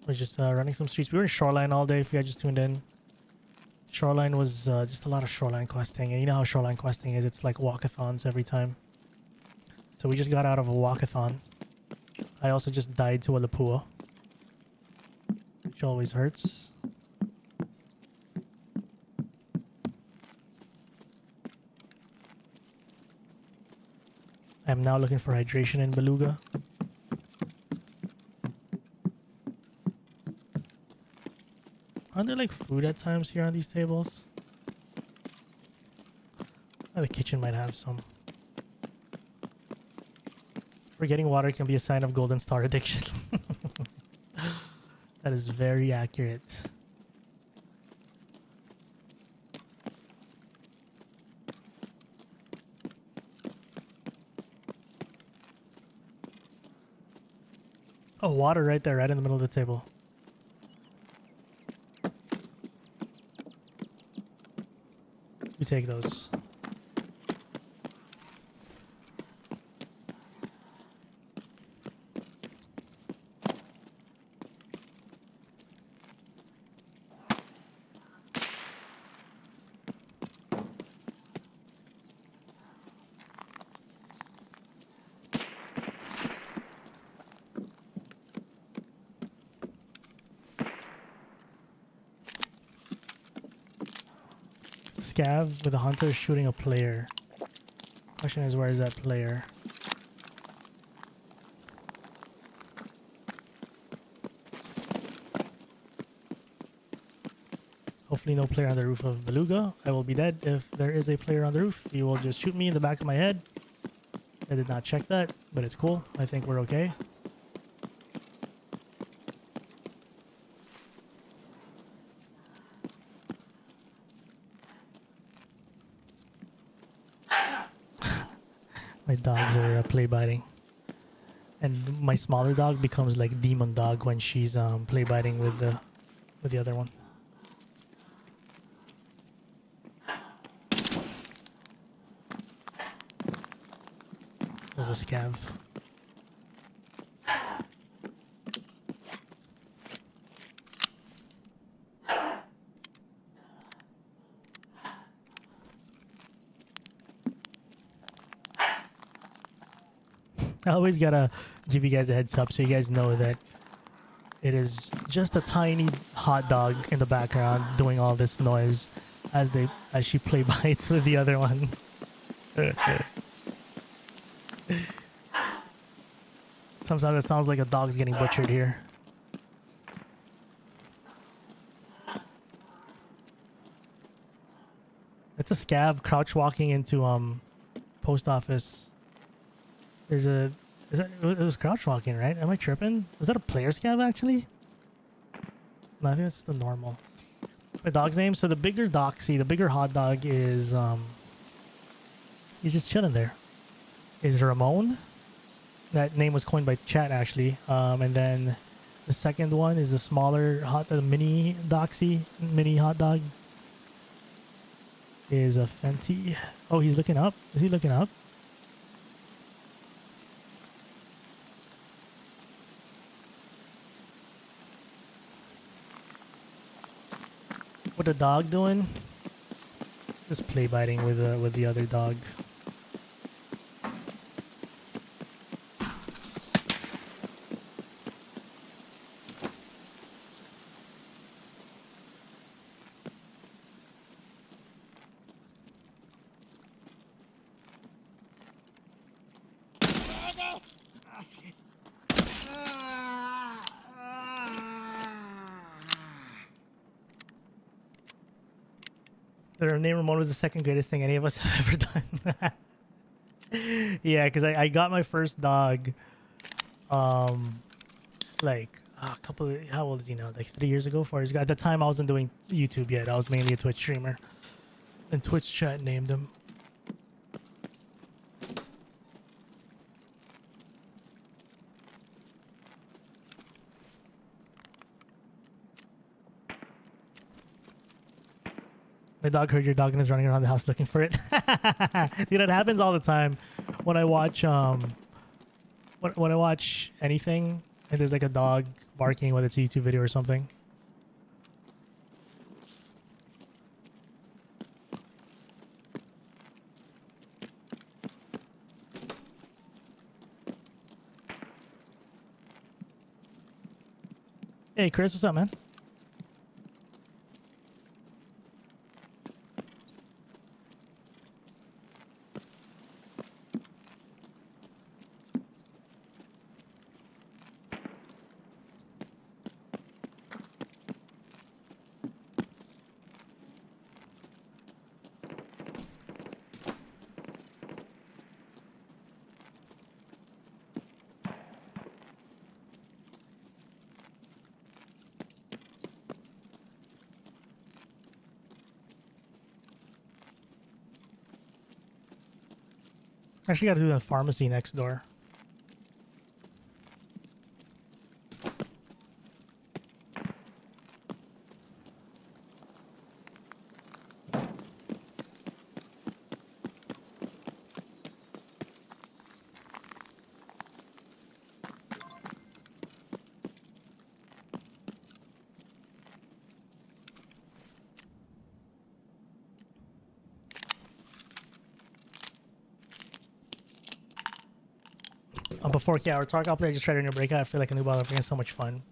We're just running some streets. We were in Shoreline all day if you guys just tuned in. Shoreline was just a lot of Shoreline questing. And you know how Shoreline questing is. It's like walkathons every time. So we just got out of a walkathon. I also just died to a Lapua, which always hurts. I'm now looking for hydration in Beluga. Aren't there like food at times here on these tables? Oh, the kitchen might have some. Forgetting water can be a sign of Golden Star addiction. That is very accurate. Oh, water right there, right in the middle of the table. You take those. Scav with a hunter shooting a player. Question is, where is that player? Hopefully no player on the roof of Beluga. I will be dead if there is a player on the roof. He will just shoot me in the back of my head. I did not check that, but it's cool. I think we're okay. My dogs are play biting. And my smaller dog becomes like demon dog when she's play biting with the other one. There's a scav. I always gotta give you guys a heads up so you guys know that it is just a tiny hot dog in the background doing all this noise as she play bites with the other one. Sometimes it sounds like a dog's getting butchered here. It's a scav crouch walking into post office. It was crouch walking, right? Am I tripping? Was that a player scav actually? No, I think that's just a normal. My dog's name. So the bigger doxy, the bigger hot dog is he's just chilling there. Is Ramon. That name was coined by chat actually. And then the second one is the smaller mini doxy, mini hot dog. Is a Fenty. Oh, he's looking up. Is he looking up? What the dog doing? Just play biting with the other dog. The name Ramon was the second greatest thing any of us have ever done. Yeah, because I got my first dog, like a couple. How old is he now? Like 3 years ago, 4 years ago. At the time, I wasn't doing YouTube yet. I was mainly a Twitch streamer, and Twitch chat named him. My dog heard your dog and is running around the house looking for it. Dude, it happens all the time when I watch when I watch anything and there's like a dog barking, whether it's a YouTube video or something. Hey Chris, what's up, man? Actually, got to do the pharmacy next door. Before our Tarkov player just tried a new breakout. I feel like a new bottle brings so much fun.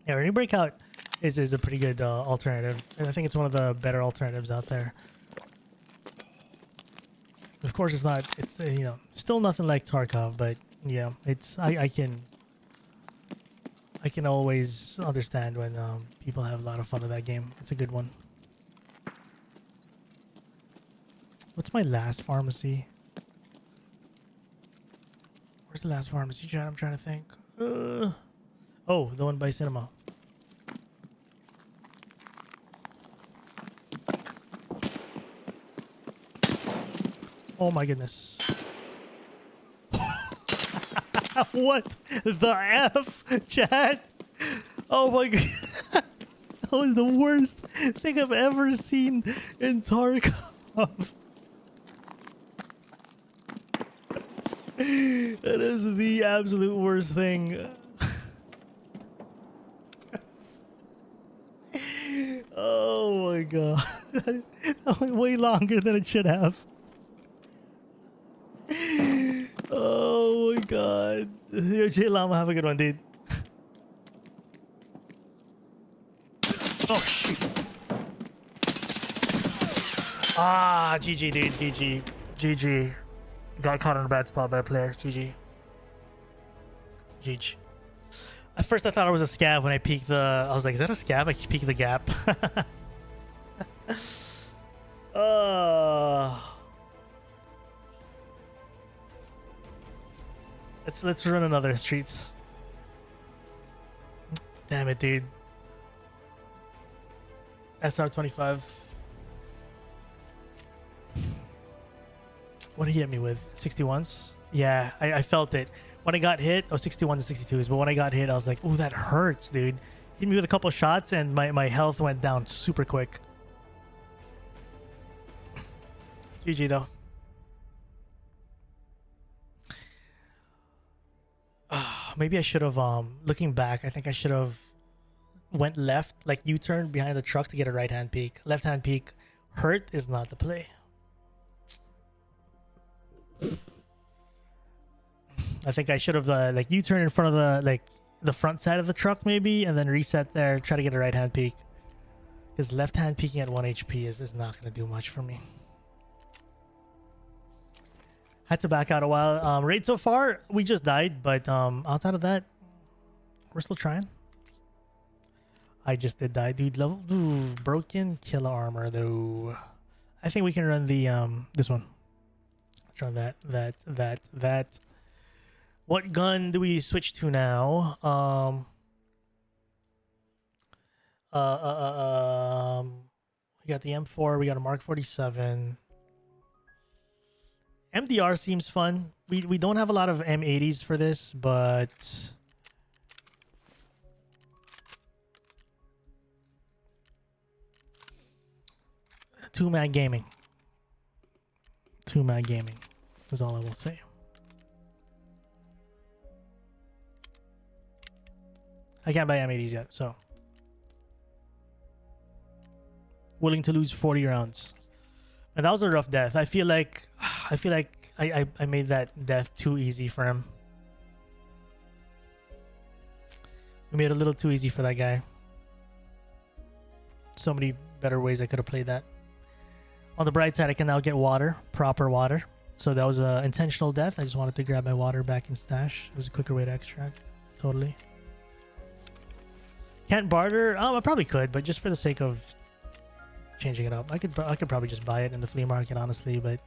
Yeah, a new breakout is a pretty good alternative, and I think it's one of the better alternatives out there. Of course, it's not. It's still nothing like Tarkov, but yeah, it's I can always understand when people have a lot of fun with that game. It's a good one. What's my last pharmacy? Where's the last pharmacy, Chad? I'm trying to think. Oh, the one by cinema. Oh my goodness. What the F, Chad? Oh my god. That was the worst thing I've ever seen in Tarkov. That is the absolute worst thing. Oh my god. That went way longer than it should have. Oh my god. Yo, J Llama, have a good one, dude. Oh shoot. Ah, GG, dude. GG. GG. Got caught in a bad spot by a player. GG. GG. At first I thought it was a scab when I peeked the... I was like, is that a scab? I peeked the gap. Let's run another streets. Damn it, dude. SR25. What did he hit me with? 61s? Yeah, I felt it. When I got hit, 61 to 62s, but when I got hit, I was like, ooh, that hurts, dude. Hit me with a couple shots and my health went down super quick. GG though. Maybe I should have, looking back, I think I should have went left, like U-turn behind the truck to get a right-hand peek. Left-hand peek hurt is not the play. I think I should have like U-turn in front of the front side of the truck maybe, and then reset there, try to get a right-hand peek. Because left-hand peeking at 1 HP is not going to do much for me. Had to back out a while. Raid so far, we just died, but outside of that, we're still trying. I just did die, dude. Broken killer armor though. I think we can run the this one. Let's run that. What gun do we switch to now? We got the M4. We got a Mark 47. MDR seems fun. We don't have a lot of M80s for this, but two-man gaming. Two-man gaming is all I will say. I can't buy M80s yet, so willing to lose 40 rounds. And that was a rough death. I feel like I made that death too easy for him. We made it a little too easy for that guy. So many better ways I could have played that. On the bright side, I can now get water, proper water. So that was an intentional death. I just wanted to grab my water back in stash. It was a quicker way to extract. Totally. Can't barter? I probably could, but just for the sake of changing it up. I could probably just buy it in the flea market, honestly, but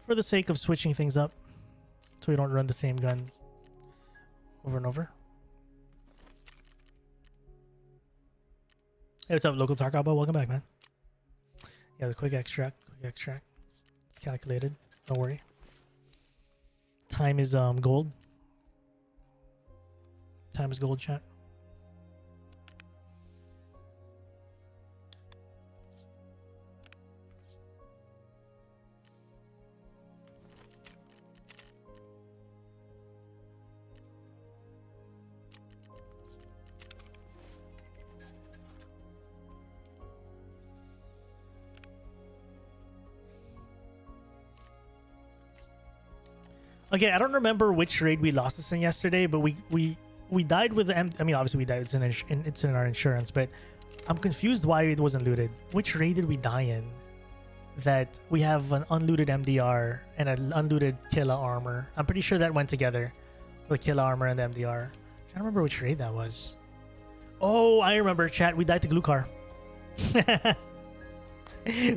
for the sake of switching things up so we don't run the same gun over and over. Hey, what's up, local Tarkov? Welcome back, man. Yeah, the quick extract. It's calculated. Don't worry. Time is gold. Time is gold, chat. Okay, I don't remember which raid we lost this in yesterday, but we died with the I mean, obviously we died. It's in our insurance, but I'm confused why it wasn't looted. Which raid did we die in? that we have an unlooted MDR and an unlooted Killa armor. I'm pretty sure that went together, the Killa armor and the MDR. I'm trying to remember which raid that was. Oh, I remember, chat. We died to Glukar.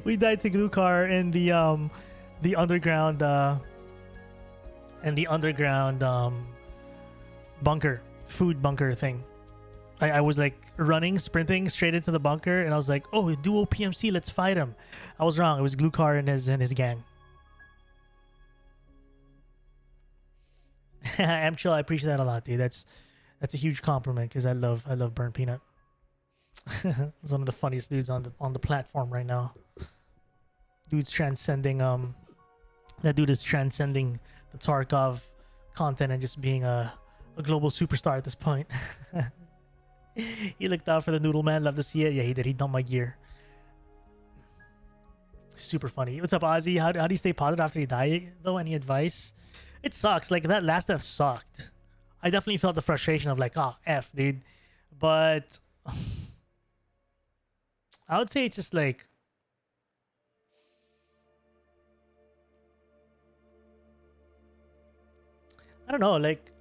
We died to Glukar in the underground bunker, food bunker thing. I was like running, sprinting straight into the bunker, and I was like, "Oh, duo PMC, let's fight him." I was wrong. It was Glukar and his gang. I'm chill. I appreciate that a lot, dude. That's a huge compliment because I love Burnt Peanut. He's one of the funniest dudes on the platform right now. Dude's transcending that dude is transcending the Tarkov content and just being a global superstar at this point. He looked out for the noodle man. Love to see it. Yeah, he did. He dumped my gear. Super funny. What's up, Ozzy? How do you stay positive after you die, though? Any advice? It sucks. Like, that last death sucked. I definitely felt the frustration of like, oh, F, dude. But I would say it's just like, I don't know, like,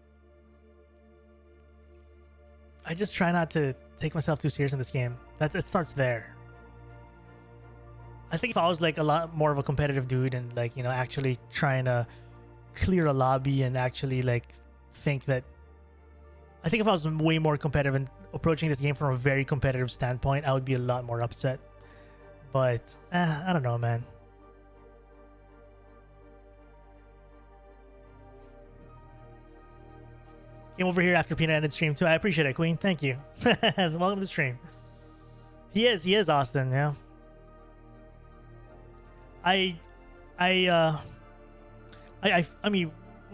I just try not to take myself too serious in this game. It starts there. I think if I was like a lot more of a competitive dude and like, you know, actually trying to clear a lobby and actually like think that, I think if I was way more competitive and approaching this game from a very competitive standpoint, I would be a lot more upset. But I don't know, man. Came over here after Peanut ended stream too. I appreciate it, Queen. Thank you. Welcome to the stream. He is Austin. Yeah. I mean,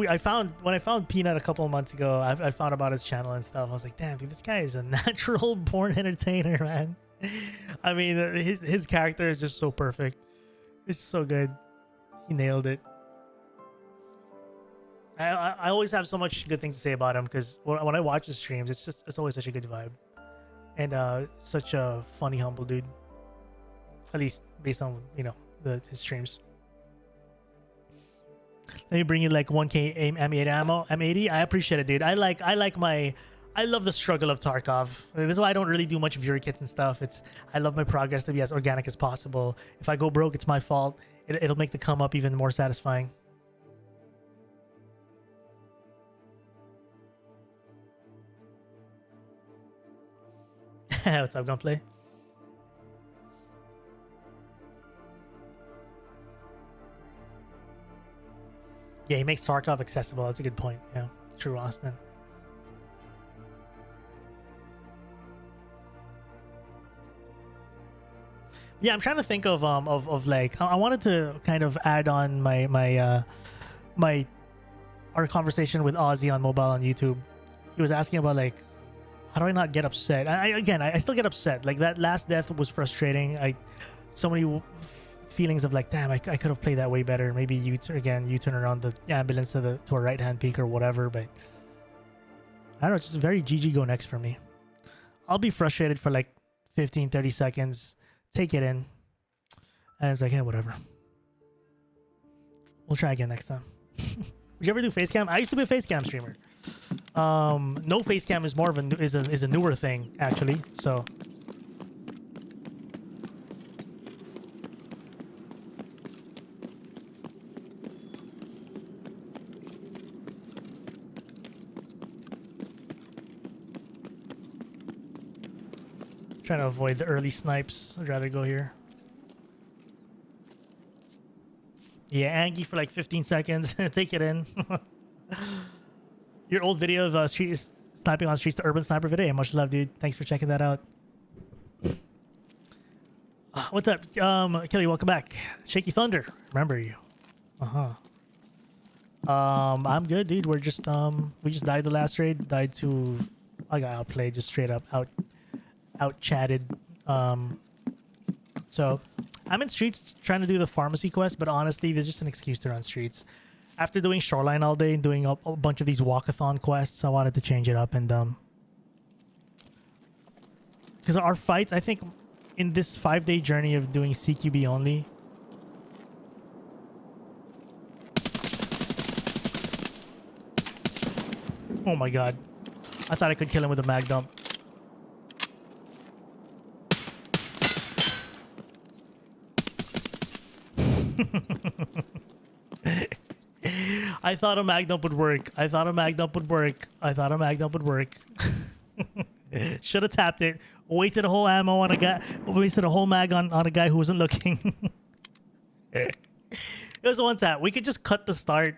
I found when I found Peanut a couple of months ago. I found about his channel and stuff. I was like, damn, dude, this guy is a natural born entertainer, man. I mean, his character is just so perfect. It's so good. He nailed it. I always have so much good things to say about him because when I watch his streams, it's always such a good vibe, and such a funny, humble dude. At least based on, you know, his streams. Let me bring you like 1K M8 ammo. M80. I appreciate it, dude. I love the struggle of Tarkov. This is why I don't really do much viewer kits and stuff. I love my progress to be as organic as possible. If I go broke, it's my fault. It'll make the come up even more satisfying. What's up, Gunplay? Yeah, he makes Tarkov accessible. That's a good point. Yeah, true, Austin. Yeah, I'm trying to think of like, I wanted to kind of add on our conversation with Ozzy on mobile on YouTube. He was asking about like, how do I not get upset? I still get upset. Like, that last death was frustrating. So many feelings of like, damn, I could have played that way better. Maybe you turn around the ambulance to a right hand peak or whatever. But I don't know, it's just very GG go next for me. I'll be frustrated for like 15-30 seconds, take it in, and it's like, yeah, whatever. We'll try again next time. Would you ever do face cam? I used to be a face cam streamer. No face cam is more of a newer thing, actually. So trying to avoid the early snipes. I'd rather go here. Yeah, Angie for like 15 seconds. Take it in. Your old video of sniping on streets, the urban sniper video. Much love, dude. Thanks for checking that out. What's up, Kelly? Welcome back. Shaky Thunder. Remember you. I'm good, dude. We're just we just died the last raid. I got outplayed, just straight up out chatted. So I'm in streets trying to do the pharmacy quest, but honestly, there's just an excuse to run streets. After doing Shoreline all day and doing a bunch of these walkathon quests, I wanted to change it up, and because our fights, I think in this 5-day journey of doing CQB only, Oh my god. I thought I could kill him with a mag dump. I thought a mag dump would work. I thought a mag dump would work. I thought a mag dump would work. Should have tapped it. Wasted a whole ammo on a guy. Wasted a whole mag on a guy who wasn't looking. It was a one tap. We could just cut the start.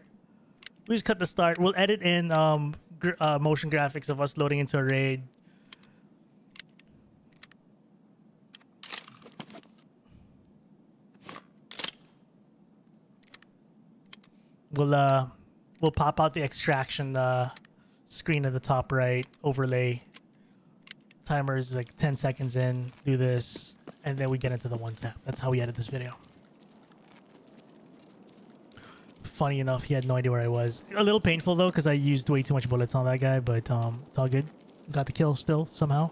We just cut the start. We'll edit in motion graphics of us loading into a raid. We'll pop out the extraction screen at the top right, overlay. Timer is like 10 seconds in, do this, and then we get into the one tap. That's how we edit this video. Funny enough, he had no idea where I was. A little painful though, because I used way too much bullets on that guy, but it's all good. Got the kill still somehow.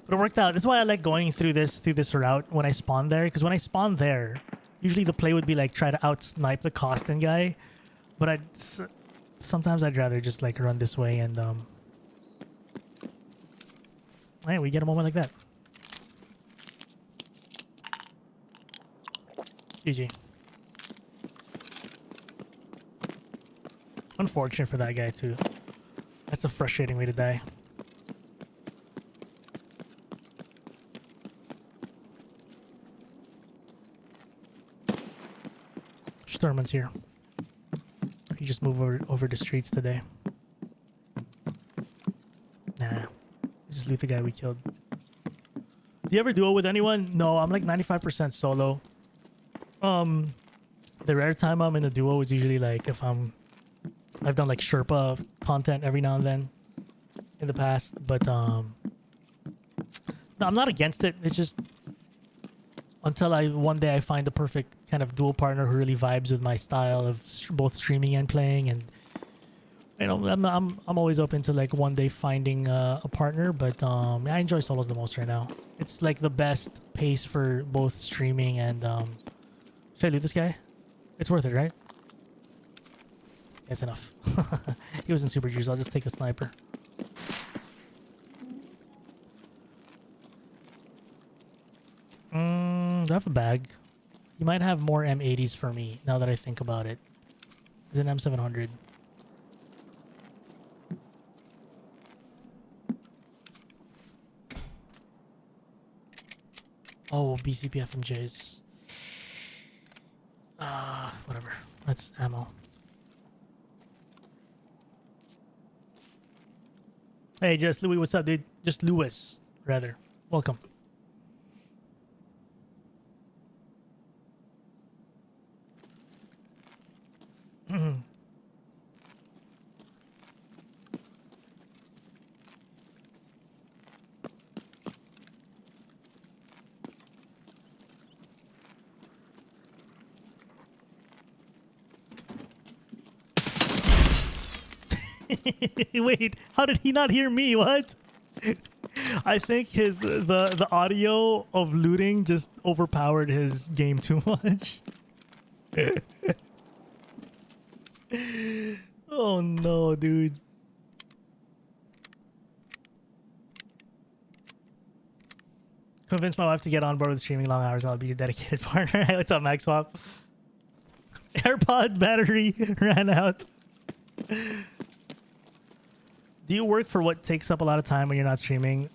But it worked out. That's why I like going through this route when I spawn there, because when I spawn there, usually the play would be like try to out snipe the Costin guy, but sometimes I'd rather just like run this way and hey, we get a moment like that. GG. Unfortunate for that guy too. That's a frustrating way to die. Sturman's here. He just moved over the streets today. Nah. Just loot the guy we killed. Do you ever duo with anyone? No, I'm like 95% solo. The rare time I'm in a duo is usually like if I've done like Sherpa content every now and then in the past, but no, I'm not against it. It's just until one day I find the perfect kind of dual partner who really vibes with my style of both streaming and playing, and you know, I'm always open to like one day finding a partner, but I enjoy solos the most right now. It's like the best pace for both streaming and should I loot this guy? It's worth it, right? That's enough. He wasn't super juice. I'll just take a sniper. Do I have a bag? You might have more M80s for me now that I think about it. Is it an M700? Oh, BCP FMJs. Whatever. That's ammo. Hey, just Louis, what's up, dude? Just Lewis, rather. Welcome. Wait, how did he not hear me? What? I think the audio of looting just overpowered his game too much. Oh no, dude. Convince my wife to get on board with streaming long hours. I'll be your dedicated partner. Hey, what's up, Max Swap? AirPod battery ran out. Do you work for what takes up a lot of time when you're not streaming?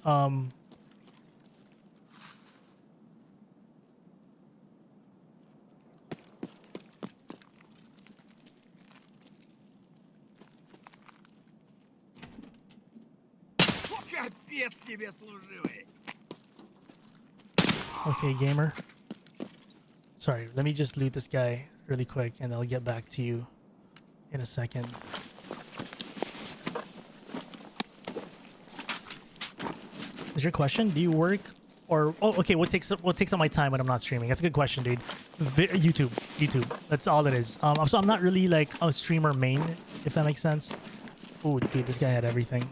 Okay, gamer. Sorry, let me just loot this guy really quick and I'll get back to you in a second. Is your question? Do you work or okay? What takes up my time when I'm not streaming? That's a good question, dude. YouTube. That's all it is. So I'm not really like a streamer main, if that makes sense. Oh, dude, this guy had everything.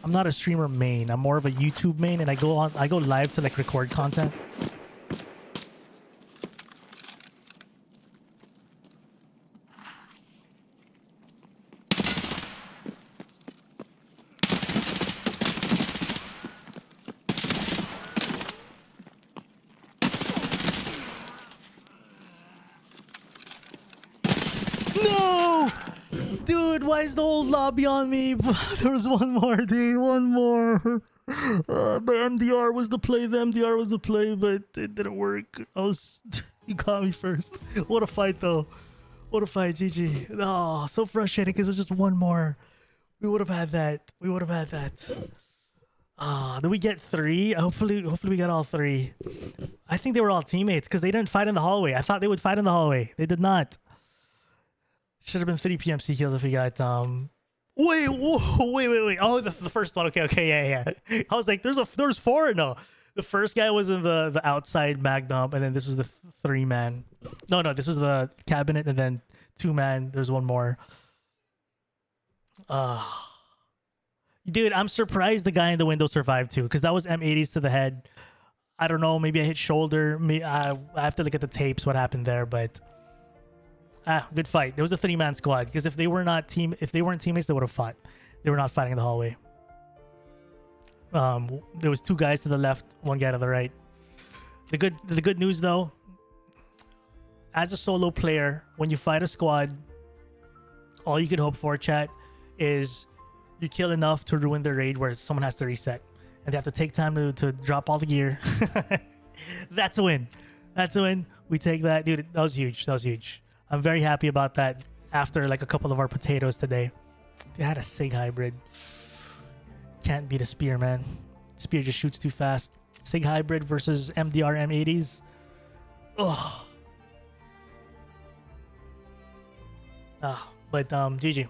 I'm not a streamer main. I'm more of a YouTube main, and I go live to like record content. Dude, why is the whole lobby on me? There was one more, dude. One more. The MDR was the play. The MDR was the play, but it didn't work. He got me first. What a fight, though. What a fight, GG. Oh, so frustrating because it was just one more. We would have had that. We would have had that. Did we get 3? Hopefully we got all 3. I think they were all teammates because they didn't fight in the hallway. I thought they would fight in the hallway. They did not. Should have been 3 PMC kills if we got Wait. Oh, the first one. Okay, yeah. I was like, there's 4. No, the first guy was in the outside mag dump, and then this was the 3-man. No, this was the cabinet, and then 2-man. There's one more. Dude, I'm surprised the guy in the window survived too, because that was M80s to the head. I don't know, maybe I hit shoulder. I have to look at the tapes what happened there, but good fight. There was a 3-man squad, because if they weren't teammates, they would have fought. They were not fighting in the hallway. There was 2 guys to the left, 1 guy to the right. The good news though, as a solo player, when you fight a squad, all you could hope for, chat, is you kill enough to ruin the raid where someone has to reset and they have to take time to drop all the gear. That's a win. That's a win. We take that. Dude, that was huge. That was huge. I'm very happy about that after like a couple of our potatoes today. They had a SIG hybrid. Can't beat a spear, man. Spear just shoots too fast. SIG hybrid versus MDR M80s. Oh. But GG.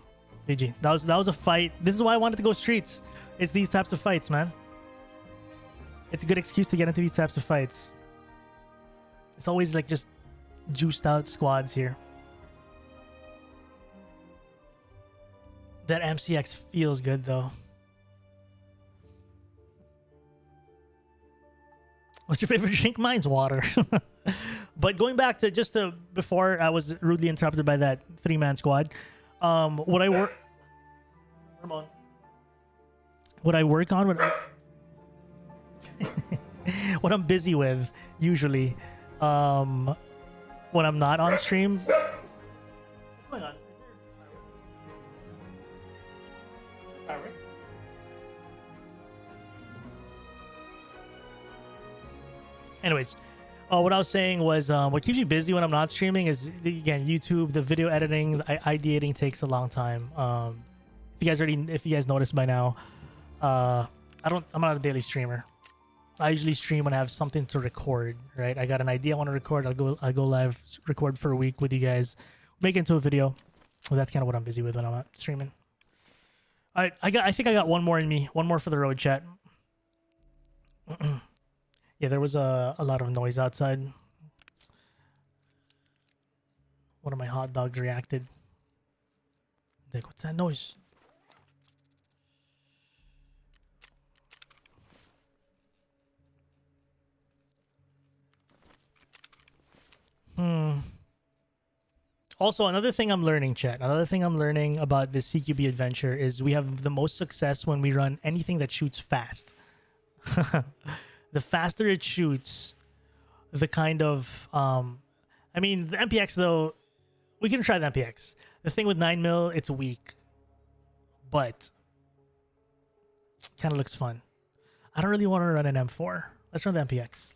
GG. That was a fight. This is why I wanted to go streets. It's these types of fights, man. It's a good excuse to get into these types of fights. It's always like just juiced out squads here. That MCX feels good though. What's your favorite drink? Mine's water. But going back to before I was rudely interrupted by that 3-man squad. What I work on, what I'm busy with usually, when I'm not on stream. What's going on? Fireworks? Anyways, what I was saying was, what keeps me busy when I'm not streaming is, again, YouTube. The video editing, the ideating takes a long time. If you guys noticed by now, I'm not a daily streamer. I usually stream when I have something to record, right? I got an idea I want to record. I'll go live, record for a week with you guys, make it into a video. Well, that's kind of what I'm busy with when I'm not streaming. All right, I think I got one more in me. One more for the road, chat. Yeah, there was a lot of noise outside. One of my hot dogs reacted. Like, what's that noise? Also, another thing I'm learning, chat. Another thing I'm learning about this CQB adventure is we have the most success when we run anything that shoots fast. The faster it shoots, the kind of I mean, the MPX though, we can try the MPX. The thing with 9mm, it's weak, but kind of looks fun. I don't really want to run an M4. Let's run the MPX.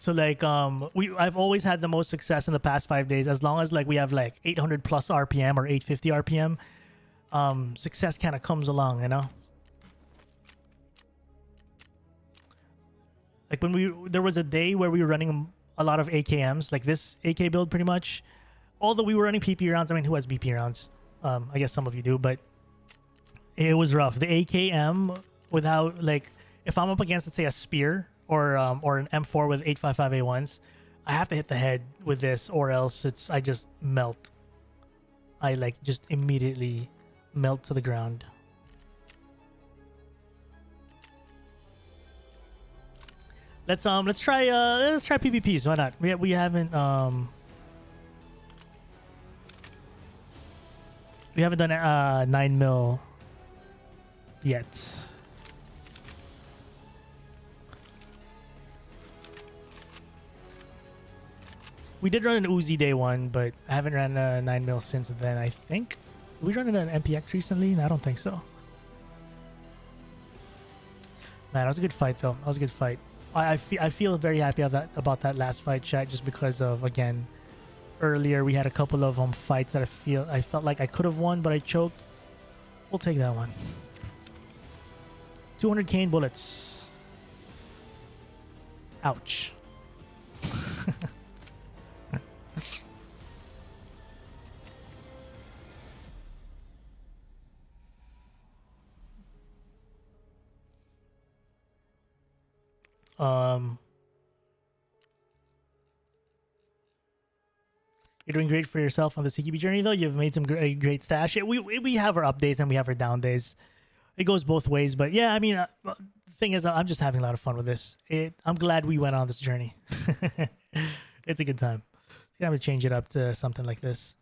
So like I've always had the most success in the past 5 days as long as like we have like 800 plus RPM or 850 RPM. Success kind of comes along, you know. Like when there was a day where we were running a lot of AKMs, like this AK build pretty much. Although we were running PP rounds, I mean, who has BP rounds? I guess some of you do, but it was rough. The AKM without like, if I'm up against, let's say, a spear or an M4 with 855A1s, I have to hit the head with this, or else I just melt. I like just immediately melt to the ground. Let's try PvPs. Why not? We haven't done 9mm yet. We did run an Uzi day one, but I haven't ran a 9mm since then, I think. Did we run an MPX recently? No, I don't think so. Man, that was a good fight, though. That was a good fight. I feel very happy about that last fight, chat, just because of, again, earlier we had a couple of fights that I felt like I could have won, but I choked. We'll take that one. 200 cane bullets. Ouch. You're doing great for yourself on the CQB journey, though. You've made some great stash. We have our up days and we have our down days. It goes both ways, but yeah, I mean, the thing is, I'm just having a lot of fun with this. I'm glad we went on this journey. It's a good time. Gonna have to change it up to something like this.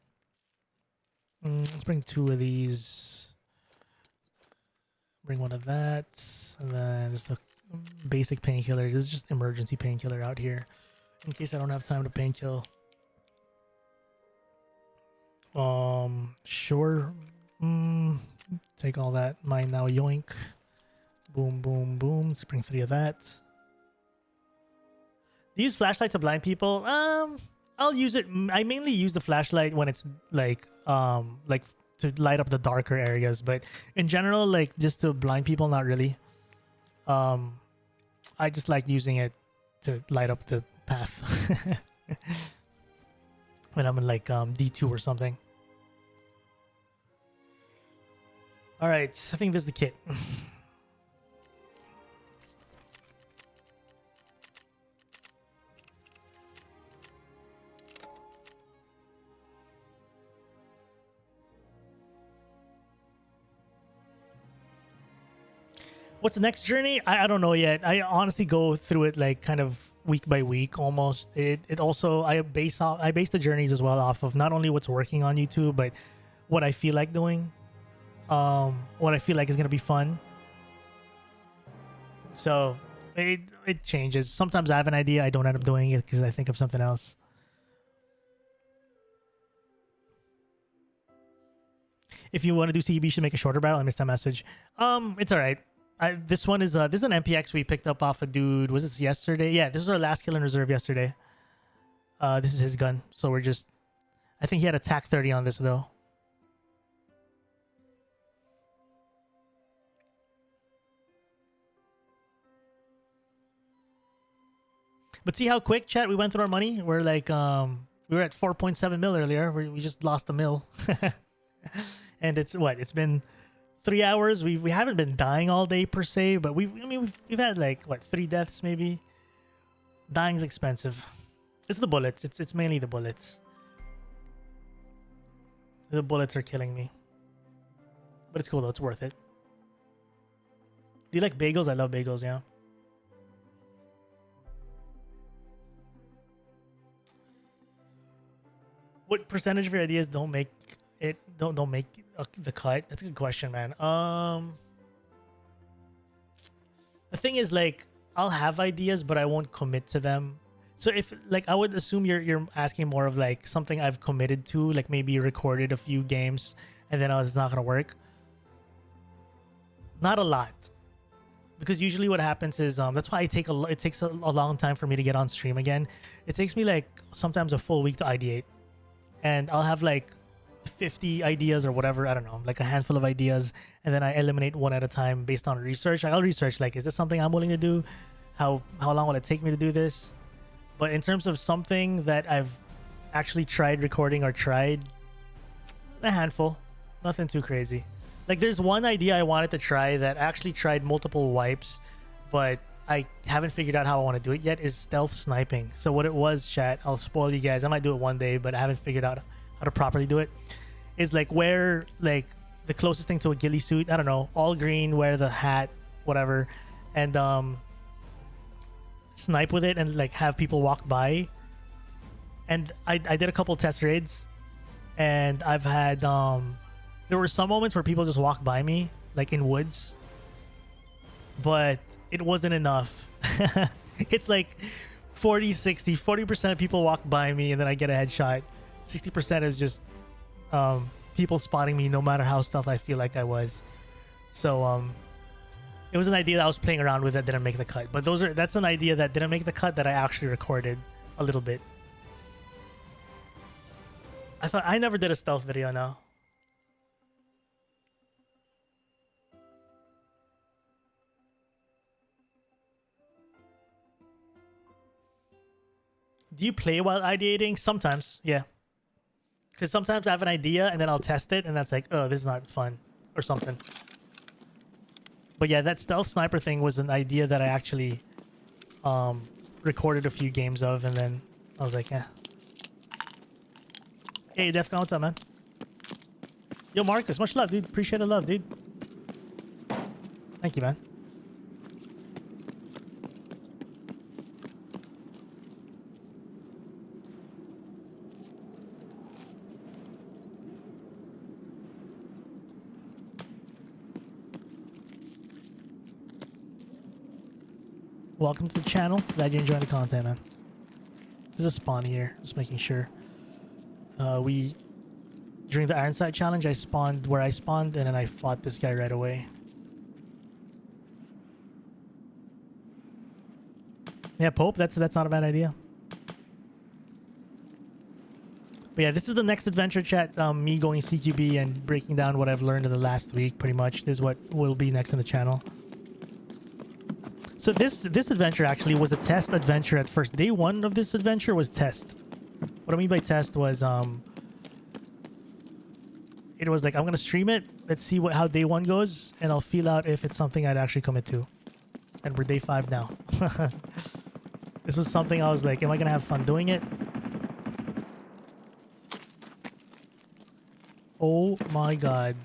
Let's bring 2 of these. Bring 1 of that, and then just the basic painkiller. This is just emergency painkiller out here, in case I don't have time to painkill. Sure. Take all that. Mine now. Yoink. Boom, boom, boom. Let's bring 3 of that. Do you use flashlight to blind people? I'll use it. I mainly use the flashlight when it's like to light up the darker areas, but in general, like just to blind people, not really. I just like using it to light up the path when I'm in like D2 or something. All right, I think this is the kit. What's the next journey? I don't know yet. I honestly go through it like kind of week by week almost. It also I base the journeys as well off of not only what's working on YouTube, but what I feel like doing. What I feel like is gonna be fun. So it changes. Sometimes I have an idea, I don't end up doing it because I think of something else. If you want to do CB, you should make a shorter battle. I missed that message. It's all right. This one is this is an MPX we picked up off a dude. Was this yesterday? Yeah, this is our last kill in reserve yesterday. This is his gun. So we're just, I think he had a TAC 30 on this though. But see how quick, chat, we went through our money? We're like, we were at 4.7 mil earlier. We just lost a mil. And it's what? It's been 3 hours. We haven't been dying all day per se, but we've had like what, 3 deaths maybe. Dying's expensive. It's the bullets. It's mainly the bullets. The bullets are killing me. But it's cool though. It's worth it. Do you like bagels? I love bagels. Yeah. What percentage of your ideas don't make it? Don't make the cut? That's a good question, man. The thing is, like, I'll have ideas, but I won't commit to them. So if, like, I would assume you're asking more of like something I've committed to, like maybe recorded a few games and then it's not gonna work. Not a lot, because usually what happens is that's why it takes a long time for me to get on stream again. It takes me like sometimes a full week to ideate. And I'll have like 50 ideas or whatever, I don't know, like a handful of ideas, and then I eliminate one at a time based on research. I'll research like, is this something I'm willing to do? How long will it take me to do this? But in terms of something that I've actually tried recording or tried, a handful, nothing too crazy. Like there's one idea I wanted to try that I actually tried multiple wipes, but I haven't figured out how I want to do it yet, is stealth sniping. So what it was, chat, I'll spoil you guys. I might do it one day, but I haven't figured out how to properly do it. Is like wear like the closest thing to a ghillie suit. I don't know, all green, wear the hat, whatever, and snipe with it and like have people walk by. And I did a couple test raids, and I've had there were some moments where people just walk by me like in woods, but it wasn't enough. It's like 40, 60. 40% of people walk by me and then I get a headshot. 60% is just people spotting me no matter how stealth I feel like I was. So it was an idea that I was playing around with that didn't make the cut. But that's an idea that didn't make the cut that I actually recorded a little bit. I thought I never did a stealth video now. Do you play while ideating? Sometimes, yeah. Because sometimes I have an idea and then I'll test it and that's like, oh, this is not fun or something. But yeah, that stealth sniper thing was an idea that I actually recorded a few games of and then I was like, eh. Hey, Defcon, what's up, man? Yo, Marcus, much love, dude. Appreciate the love, dude. Thank you, man. Welcome to the channel. Glad you're enjoying the content, man. There's a spawn here. Just making sure. During the Ironside challenge, I spawned where I spawned, and then I fought this guy right away. Yeah, Pope. That's not a bad idea. But yeah, this is the next adventure chat. Me going CQB and breaking down what I've learned in the last week. Pretty much, this is what will be next in the channel. So this adventure actually was a test adventure at first. Day one of this adventure was test. What I mean by test was it was like, I'm gonna stream it. Let's see how day one goes, and I'll feel out if it's something I'd actually commit to. And we're day 5 now. This was something I was like, am I gonna have fun doing it? Oh my god.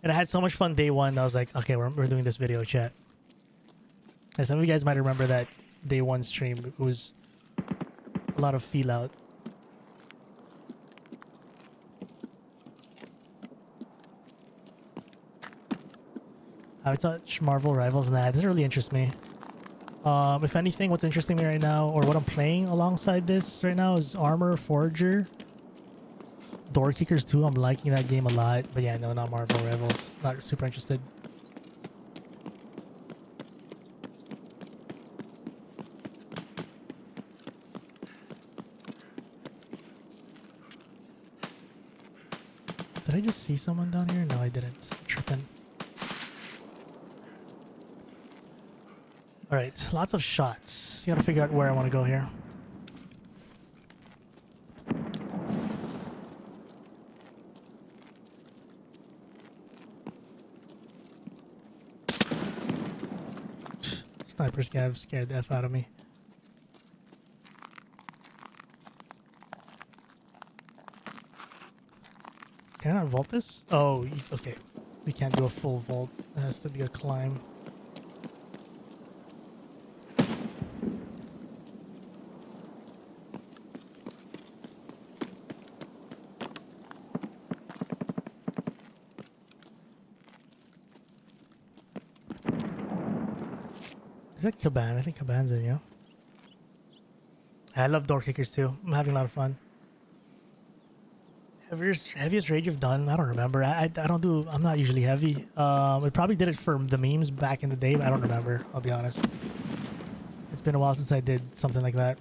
And I had so much fun day one. I was like, okay, we're doing this video chat. And some of you guys might remember that day one stream. It was a lot of feel out. I touch Marvel Rivals. Nah, it doesn't really interest me. If anything, what's interesting me right now, or what I'm playing alongside this right now, is Armor Forger. Door Kickers 2, I'm liking that game a lot. But yeah, no, not Marvel Rivals. Not super interested. Did I just see someone down here? No, I didn't. I'm tripping. Alright, lots of shots. Just gotta figure out where I want to go here. Snipers have scared the F out of me. Can I not vault this? Oh, okay. We can't do a full vault. It has to be a climb. Is that Caban? I think Caban's in, yeah. I love door kickers too. I'm having a lot of fun. Heaviest raid you've done? I don't remember. I don't do. I'm not usually heavy. We probably did it for the memes back in the day, but I don't remember. I'll be honest. It's been a while since I did something like that.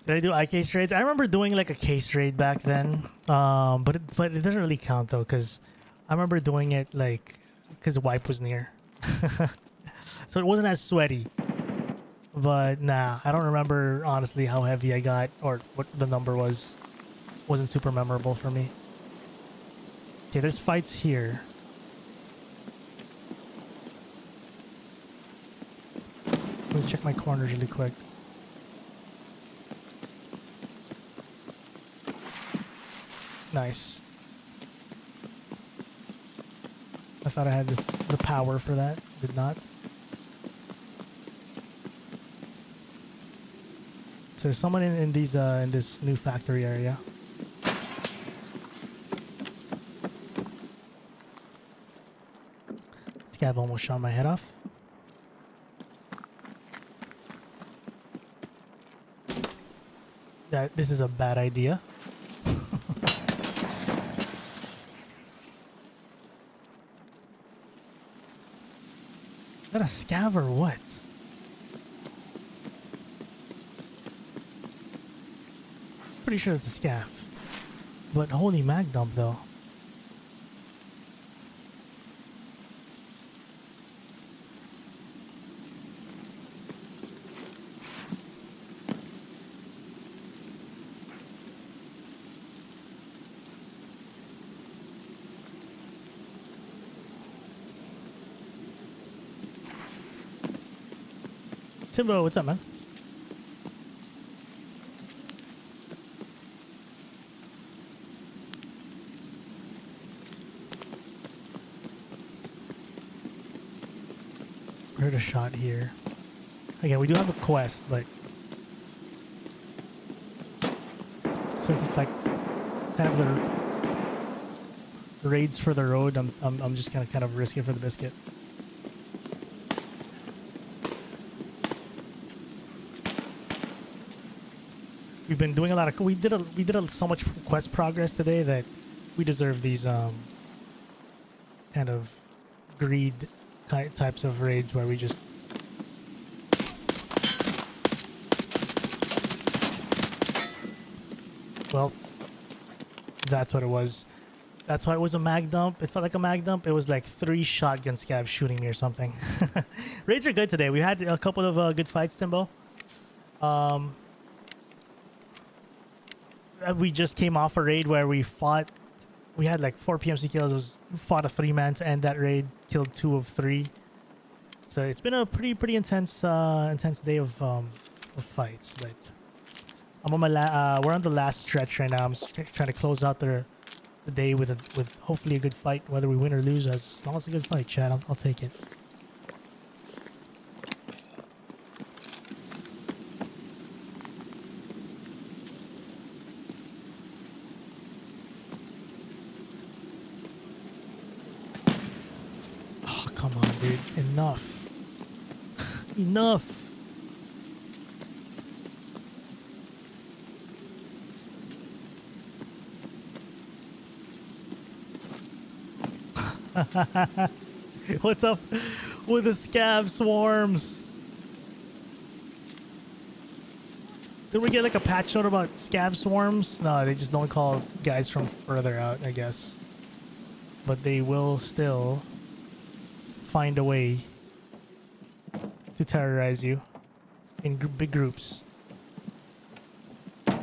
Did I do iCase raids? I remember doing like a case raid back then, but it doesn't really count though, because I remember doing it like because wipe was near, so it wasn't as sweaty. But nah, I don't remember honestly how heavy I got or what the number was. Wasn't super memorable for me. Okay, there's fights here. check my corners really quick. Nice. I thought I had the power for that. Did not. So there's someone in this new factory area. Scav almost shot my head off. This is a bad idea. Is that a scav or what? Pretty sure it's a scav. But holy mag dump though. Timbo, what's up, man? Heard a shot here. Again, we do have a quest, but since it's like kind of the raids for the road, I'm just gonna kind of risk it for the biscuit. We've been doing a lot of we did so much quest progress today that we deserve these kind of greed types of raids where we just well, that's what it was. That's why it was a mag dump. It felt like a mag dump. It was like 3 shotgun scavs shooting me or something. Raids are good today. We had a couple of good fights, Timbo. We just came off a raid where we fought. We had like 4 PMC kills. Fought a 3-man to end that raid. Killed 2 of 3. So it's been a pretty intense day of fights. But I'm on my we're on the last stretch right now. I'm trying to close out the day with hopefully a good fight, whether we win or lose. As long as it's a good fight, Chad, I'll take it. Oh, come on, dude. Enough. Enough. What's up with the scav swarms? Did we get like a patch note about scav swarms? No, they just don't call guys from further out, I guess. But they will still find a way to terrorize you in big groups. I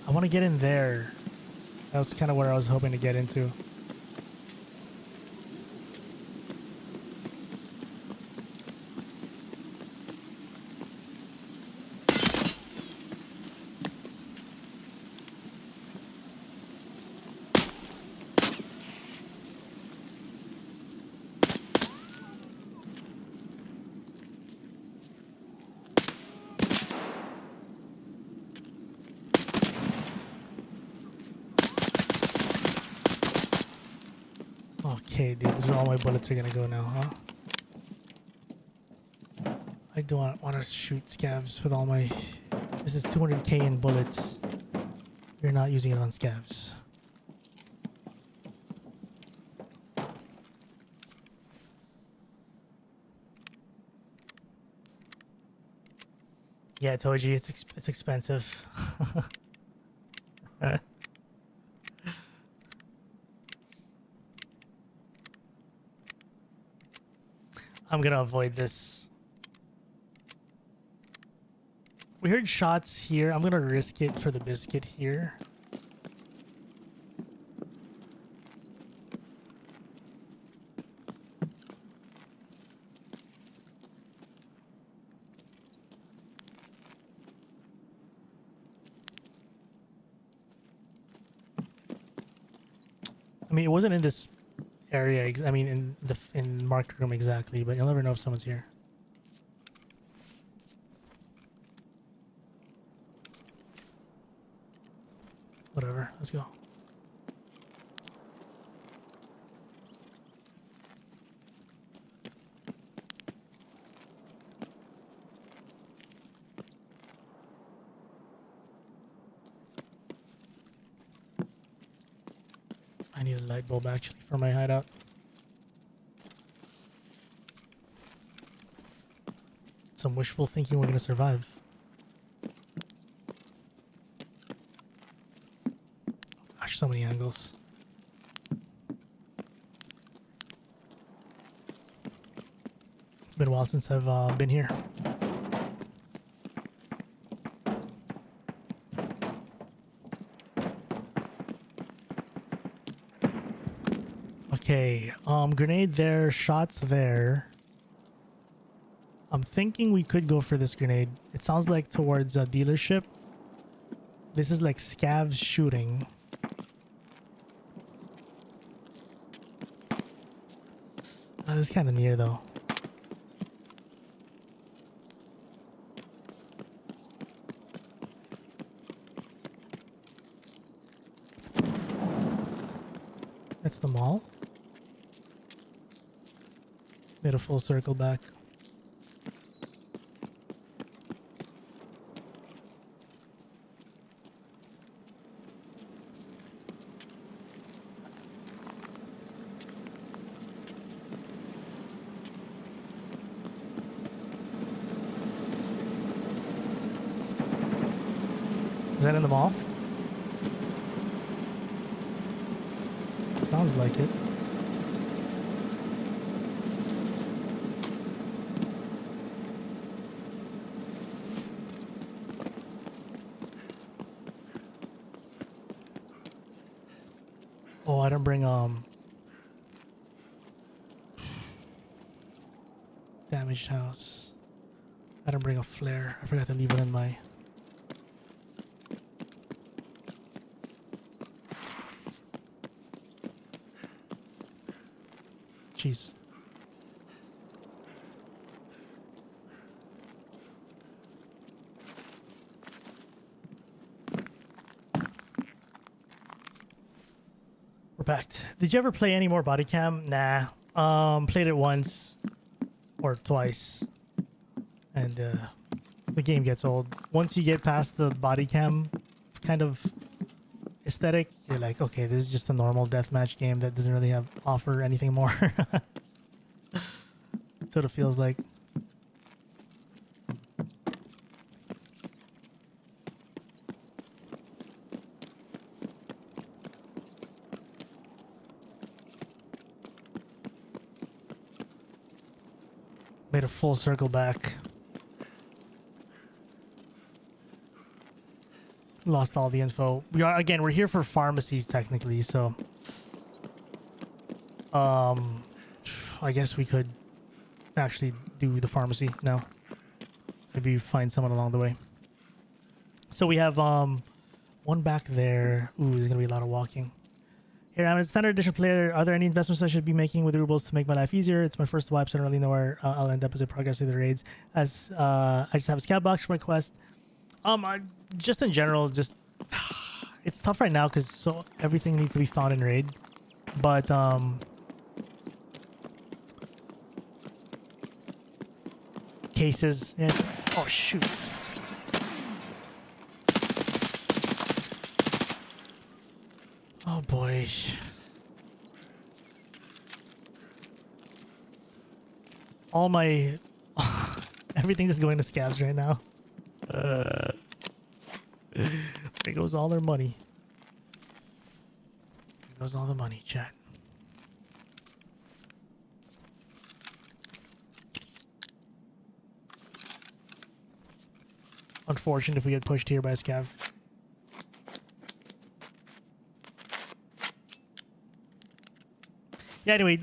want to get in there. That was kind of where I was hoping to get into. Okay, dude, this is where all my bullets are gonna go now, huh? I don't want to shoot scavs with all my... This is 200k in bullets. You're not using it on scavs. Yeah, Toji, it's expensive. I'm gonna avoid this. We heard shots here. I'm gonna risk it for the biscuit here. I mean, it wasn't in this area. I mean, in marked room exactly, but you'll never know if someone's here. Whatever. Let's go. I need a light bulb actually for my hideout. Some wishful thinking we're gonna survive. Gosh, so many angles. It's been a while since I've been here. Okay, grenade there, shots there. I'm thinking we could go for this grenade. It sounds like towards a dealership. This is like scavs shooting. Oh, this is kind of near though. That's the mall. Made a full circle back. Is that in the mall? Sounds like it. Oh, I didn't bring damaged house. I didn't bring a flare. I forgot to leave it in my jeez. We're back. Did you ever play any more body cam? Nah. Played it once or twice, and the game gets old. Once you get past the body cam kind of aesthetic, you're like, okay, this is just a normal deathmatch game that doesn't really offer anything more. That's what it feels like. Made a full circle back. Lost all the info. We're here for pharmacies technically, so I guess we could actually do the pharmacy now. Maybe find someone along the way. So we have one back there. Ooh, there's gonna be a lot of walking. Here, I'm a standard edition player. Are there any investments I should be making with rubles to make my life easier? It's my first wipe, so I don't really know where I'll end up as I progress through the raids. As I just have a scout box for my quest. Just in general, just it's tough right now because everything needs to be found in raid. But cases, yes. Oh shoot. Oh boy. All my everything is going to scavs right now. There goes all their money. There goes all the money, chat. Unfortunate if we get pushed here by a scav. Yeah, anyway,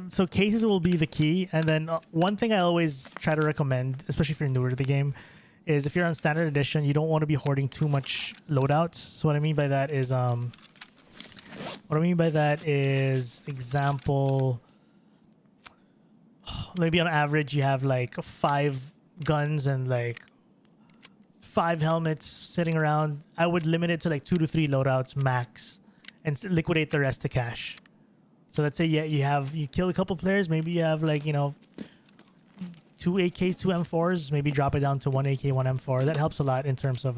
so cases will be the key. And then one thing I always try to recommend, especially if you're newer to the game, is if you're on standard edition, you don't want to be hoarding too much loadouts. So what I mean by that is What I mean by that is, example, maybe on average you have like 5 guns and like 5 helmets sitting around. I would limit it to like 2 to 3 loadouts max and liquidate the rest to cash. So let's say, yeah, you kill a couple players, maybe you have like, you know, 2 AKs, 2 M4s, maybe drop it down to 1 AK, 1 M4. That helps a lot in terms of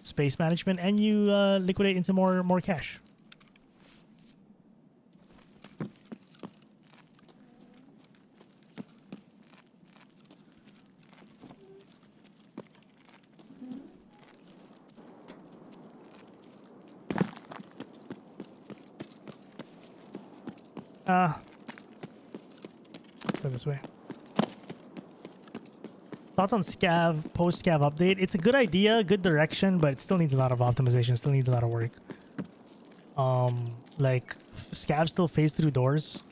space management, and you liquidate into more cash. Let's go this way. Thoughts on scav, post-scav update? It's a good idea, good direction, but it still needs a lot of optimization, still needs a lot of work. Like, scavs still phase through doors.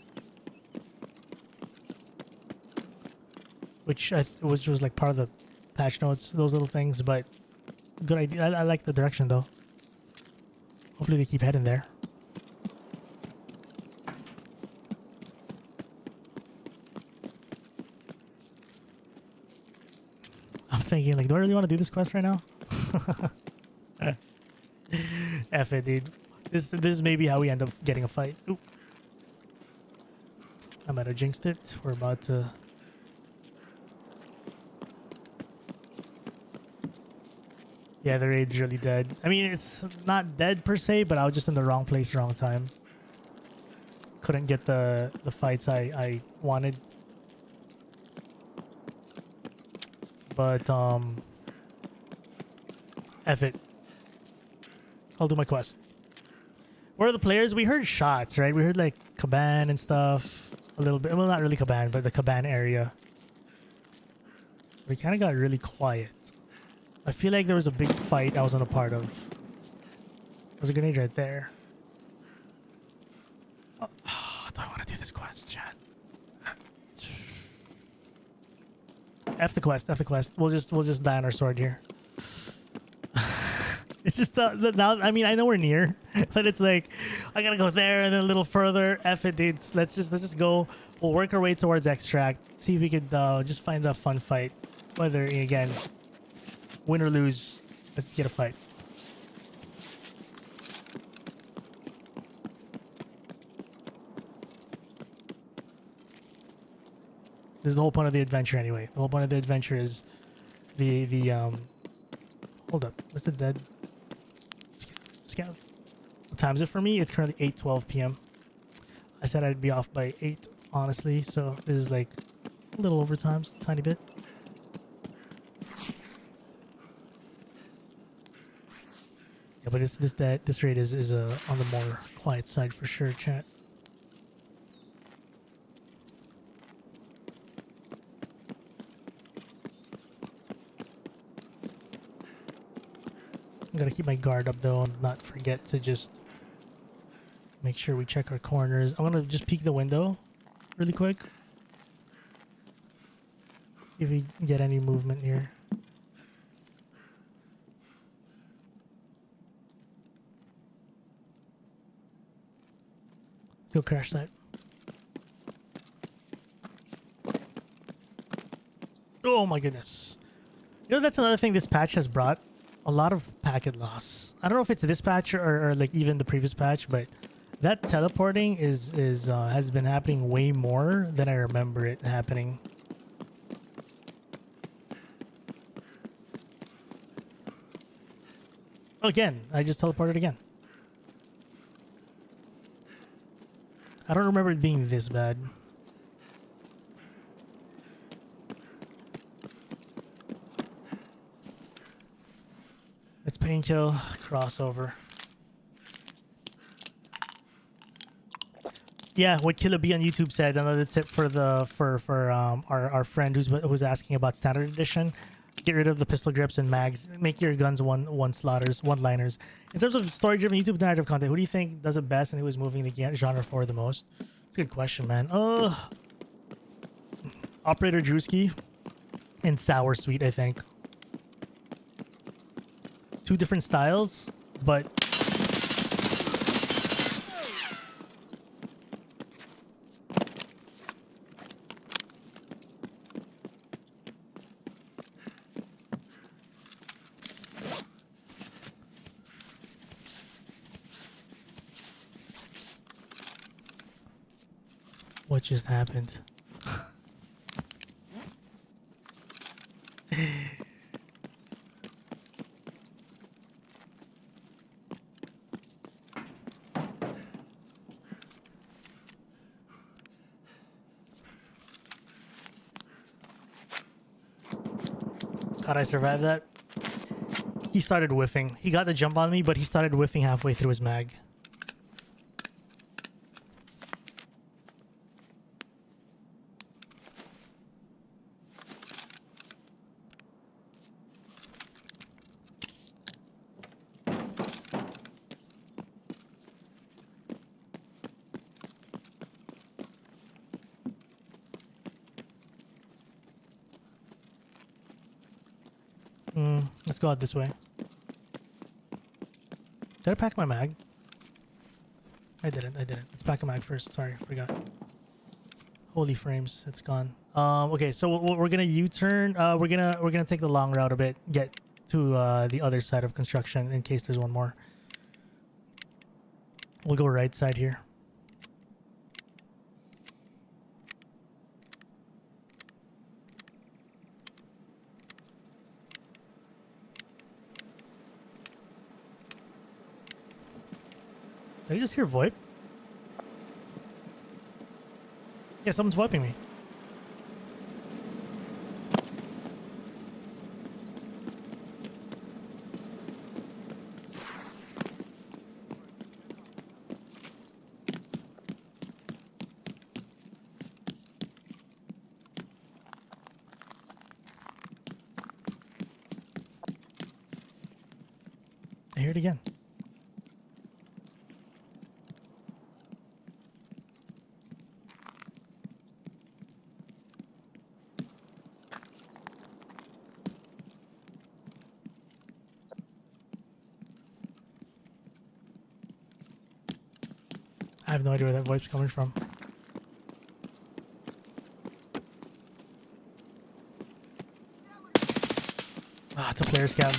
Which was like part of the patch notes, those little things, but good idea. I like the direction though. Hopefully they keep heading there. I'm thinking, like, do I really want to do this quest right now? F it, dude. This is maybe how we end up getting a fight. Ooh. I might have jinxed it. We're about to... Yeah, the raid's really dead. I mean, it's not dead per se, but I was just in the wrong place, wrong time. Couldn't get the fights I wanted. But, F it. I'll do my quest. Where are the players? We heard shots, right? We heard, like, Caban and stuff. A little bit. Well, not really Caban, but the Caban area. We kind of got really quiet. I feel like there was a big fight I wasn't a part of. There's a grenade right there. Oh, do I want to do this quest, chat? F the quest, F the quest. We'll just die on our sword here. It's just now. I mean, I know we're near, but it's like I gotta go there and then a little further. F it, dudes. Let's just go. We'll work our way towards extract. See if we could just find a fun fight. Whether again, win or lose, let's get a fight. This is the whole point of the adventure anyway. The whole point of the adventure is the hold up. What's it dead? Scav. What time is it for me? It's currently 8:12 p.m. I said I'd be off by 8, honestly, so this is like a little overtime, just a tiny bit. Yeah, but this raid is on the more quiet side for sure, chat. I'm gonna keep my guard up though and not forget to just make sure we check our corners. I'm gonna just peek the window really quick. See if we get any movement here. Go crash site. Oh my goodness. You know, that's another thing this patch has brought. A lot of packet loss. I don't know if it's this patch or like even the previous patch, but that teleporting is has been happening way more than I remember it happening. Again, I just teleported again. I don't remember it being this bad. It's Painkill crossover. Yeah, what Killer B on YouTube said. Another tip for our friend who's asking about standard edition: get rid of the pistol grips and mags. Make your guns one liners. In terms of story-driven YouTube narrative content, who do you think does it best and who is moving the genre forward the most? It's a good question, man. Operator Drewski and Sour Sweet, I think. Two different styles, but What just happened? How'd I survive that? He started whiffing. He got the jump on me, but he started whiffing halfway through his mag. Let's go out this way. Did I pack my mag? I didn't. Let's pack a mag first. Sorry, forgot. Holy frames, it's gone. Okay, so we're gonna U-turn. We're gonna take the long route a bit. Get to the other side of construction in case there's one more. We'll go right side here. Did I just hear VoIP? Yeah, someone's VoIPing me. I hear it again. I have no idea where that VoIP's coming from. Ah, it's a player scab.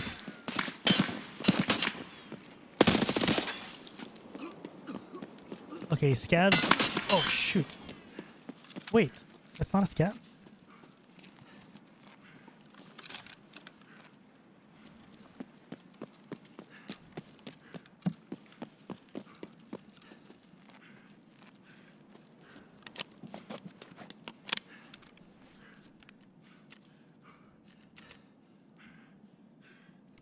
Okay, scabs. Oh, shoot. Wait, that's not a scab?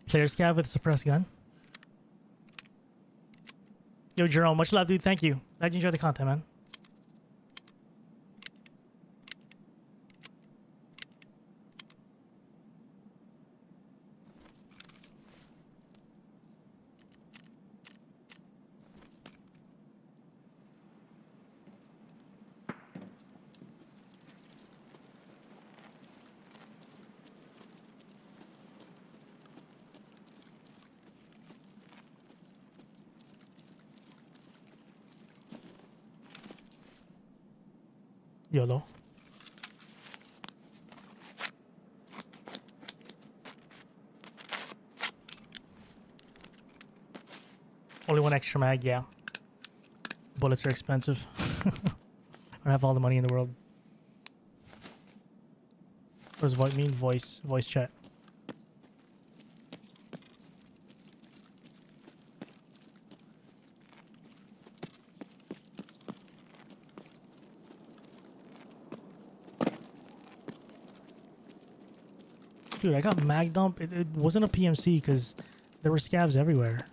Player scab with a suppressed gun. Yo, Jerome, much love, dude. Thank you. Glad you enjoyed the content, man. YOLO. Only one extra mag, yeah. Bullets are expensive. I don't have all the money in the world. What does VoIP mean? Voice chat. Dude, I got mag dump. It wasn't a PMC because there were scabs everywhere.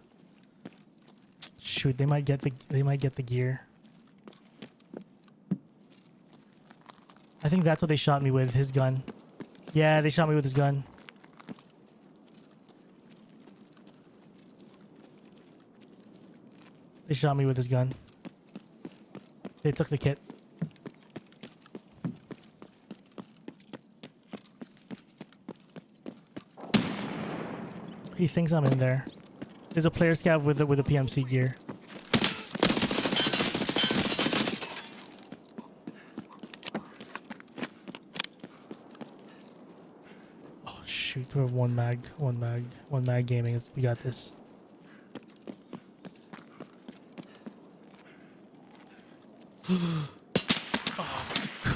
Shoot, they might get the gear. I think that's what they shot me with, his gun. Yeah, they shot me with his gun. They shot me with his gun. They took the kit. He thinks I'm in there. There's a player scab with a PMC gear. Oh shoot, we're one mag gaming. We got this. Oh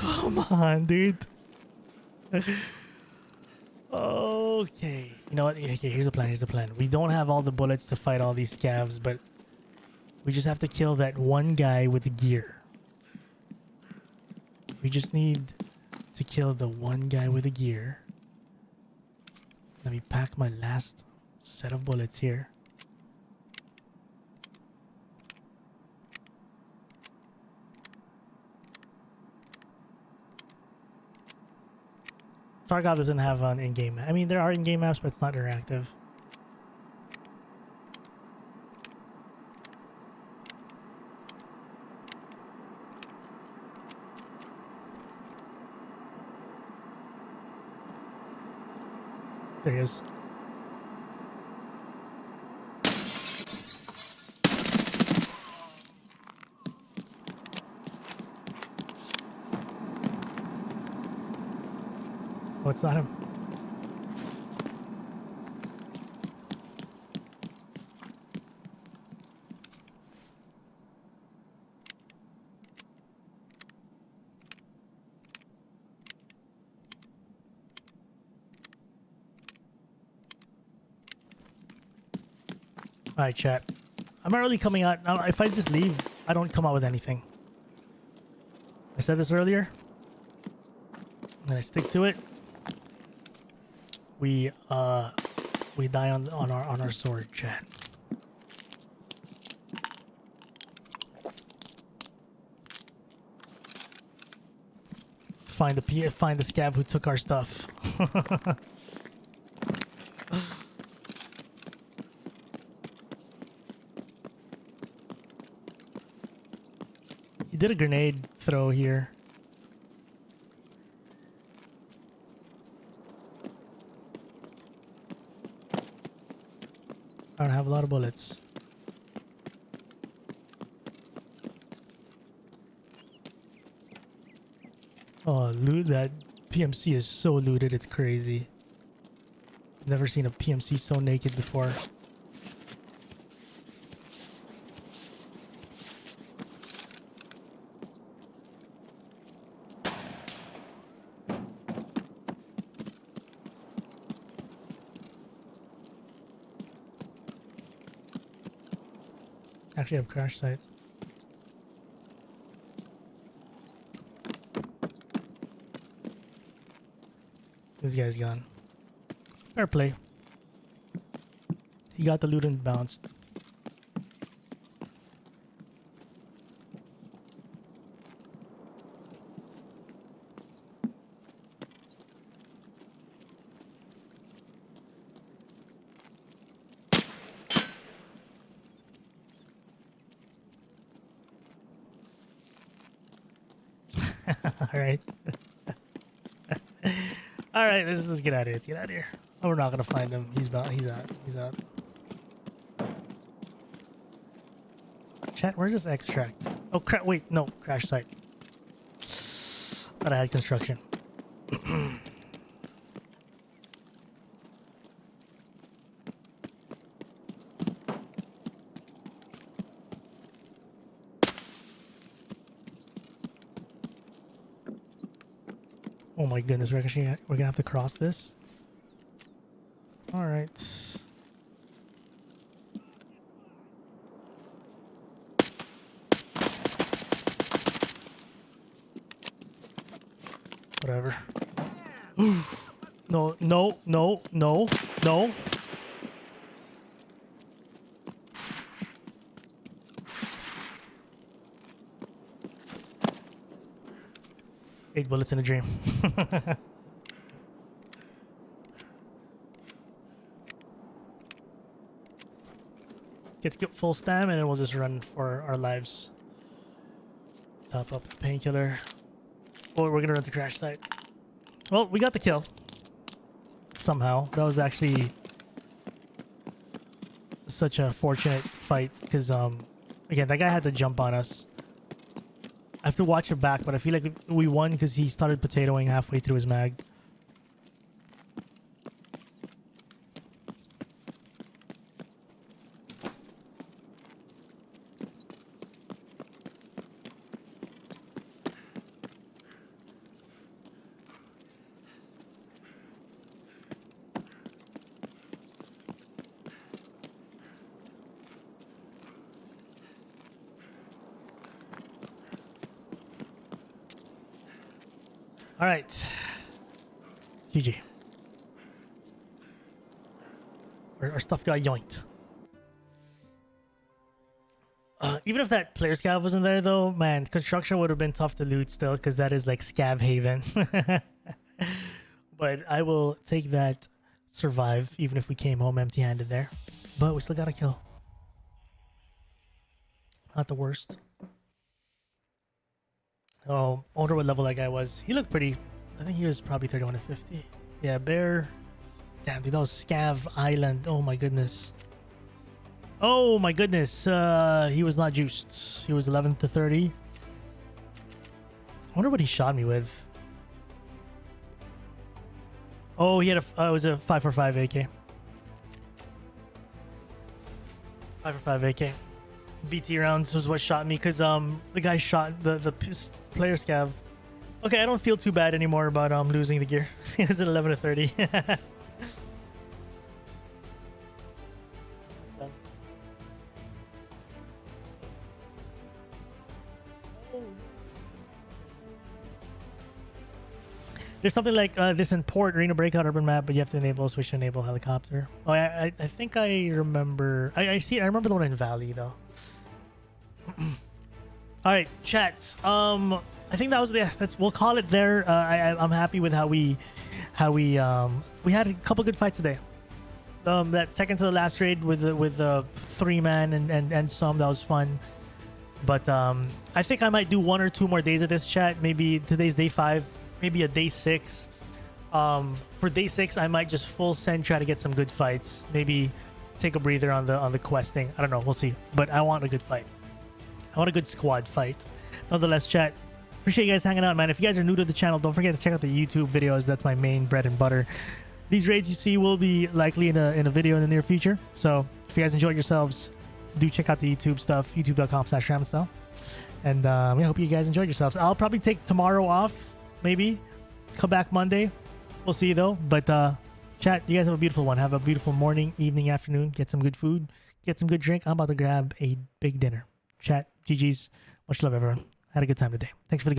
Come on, dude. Okay. You know what? Okay, here's the plan. Here's the plan. We don't have all the bullets to fight all these scavs, but we just have to kill that one guy with the gear. We just need to kill the one guy with the gear. Let me pack my last set of bullets here. Tarkov doesn't have an in-game map. I mean, there are in-game maps, but it's not interactive. There he is. Oh, it's not him. Alright, chat. I'm not really coming out. Now, if I just leave, I don't come out with anything. I said this earlier. And I stick to it. We die on our sword, chat. Find the scav who took our stuff. He did a grenade throw here. I don't have a lot of bullets. Oh, loot! That PMC is so looted, it's crazy. Never seen a PMC so naked before. Actually, I have crash site. This guy's gone. Fair play. He got the loot and bounced. All right. All right, let's get out of here. Let's get out of here. Oh, we're not gonna find him. He's out. He's out. Chat, where's this extract? Oh crap! Wait, no, crash site. Thought I had construction. Oh my goodness, we're gonna have to cross this. All right. Whatever. No, no, no, no, no. Eight bullets in a dream. Get full stam and then we'll just run for our lives. Top up the painkiller. Or we're gonna run to crash site. Well, we got the kill. Somehow. That was actually such a fortunate fight because again, that guy had to jump on us. I have to watch it back, but I feel like we won because he started potatoing halfway through his mag. All right. GG. Our stuff got yoinked. Even if that player scav wasn't there, though, man, construction would have been tough to loot still, because that is like scav haven. But I will take that survive, even if we came home empty-handed there. But we still got a kill. Not the worst. Oh, I wonder what level that guy was. He looked pretty. I think he was probably 31 to 50. Yeah, bear. Damn, dude, that was Scav Island. Oh my goodness. Oh my goodness. He was not juiced. He was 11 to 30. I wonder what he shot me with. Oh, he had a. It was a 5.45 AK. 5.45 AK. BT rounds was what shot me, because the guy shot the player scav. Okay, I don't feel too bad anymore about losing the gear. It was at 11 to 30. There's something like this in Port, Arena Breakout, Urban Map, but you have to enable, switch to enable helicopter. Oh, I think I remember. I remember the one in Valley though. All right, chat. I think that was we'll call it there. I'm happy with how we we had a couple good fights today. That second to the last raid with the 3-man and some, that was fun. But I think I might do 1 or 2 more days of this, chat. Maybe today's day 5, maybe a day 6. For day 6, I might just full send, try to get some good fights. Maybe take a breather on the questing. I don't know. We'll see. But I want a good fight. I want a good squad fight. Nonetheless, chat, appreciate you guys hanging out, man. If you guys are new to the channel, don't forget to check out the YouTube videos. That's my main bread and butter. These raids you see will be likely in a video in the near future. So if you guys enjoyed yourselves, do check out the YouTube stuff, youtube.com/RamenStyle. And I hope you guys enjoyed yourselves. I'll probably take tomorrow off, maybe. Come back Monday. We'll see, though. But chat, you guys have a beautiful one. Have a beautiful morning, evening, afternoon. Get some good food. Get some good drink. I'm about to grab a big dinner. Chat, GG's. Much love, everyone. Had a good time today. Thanks for the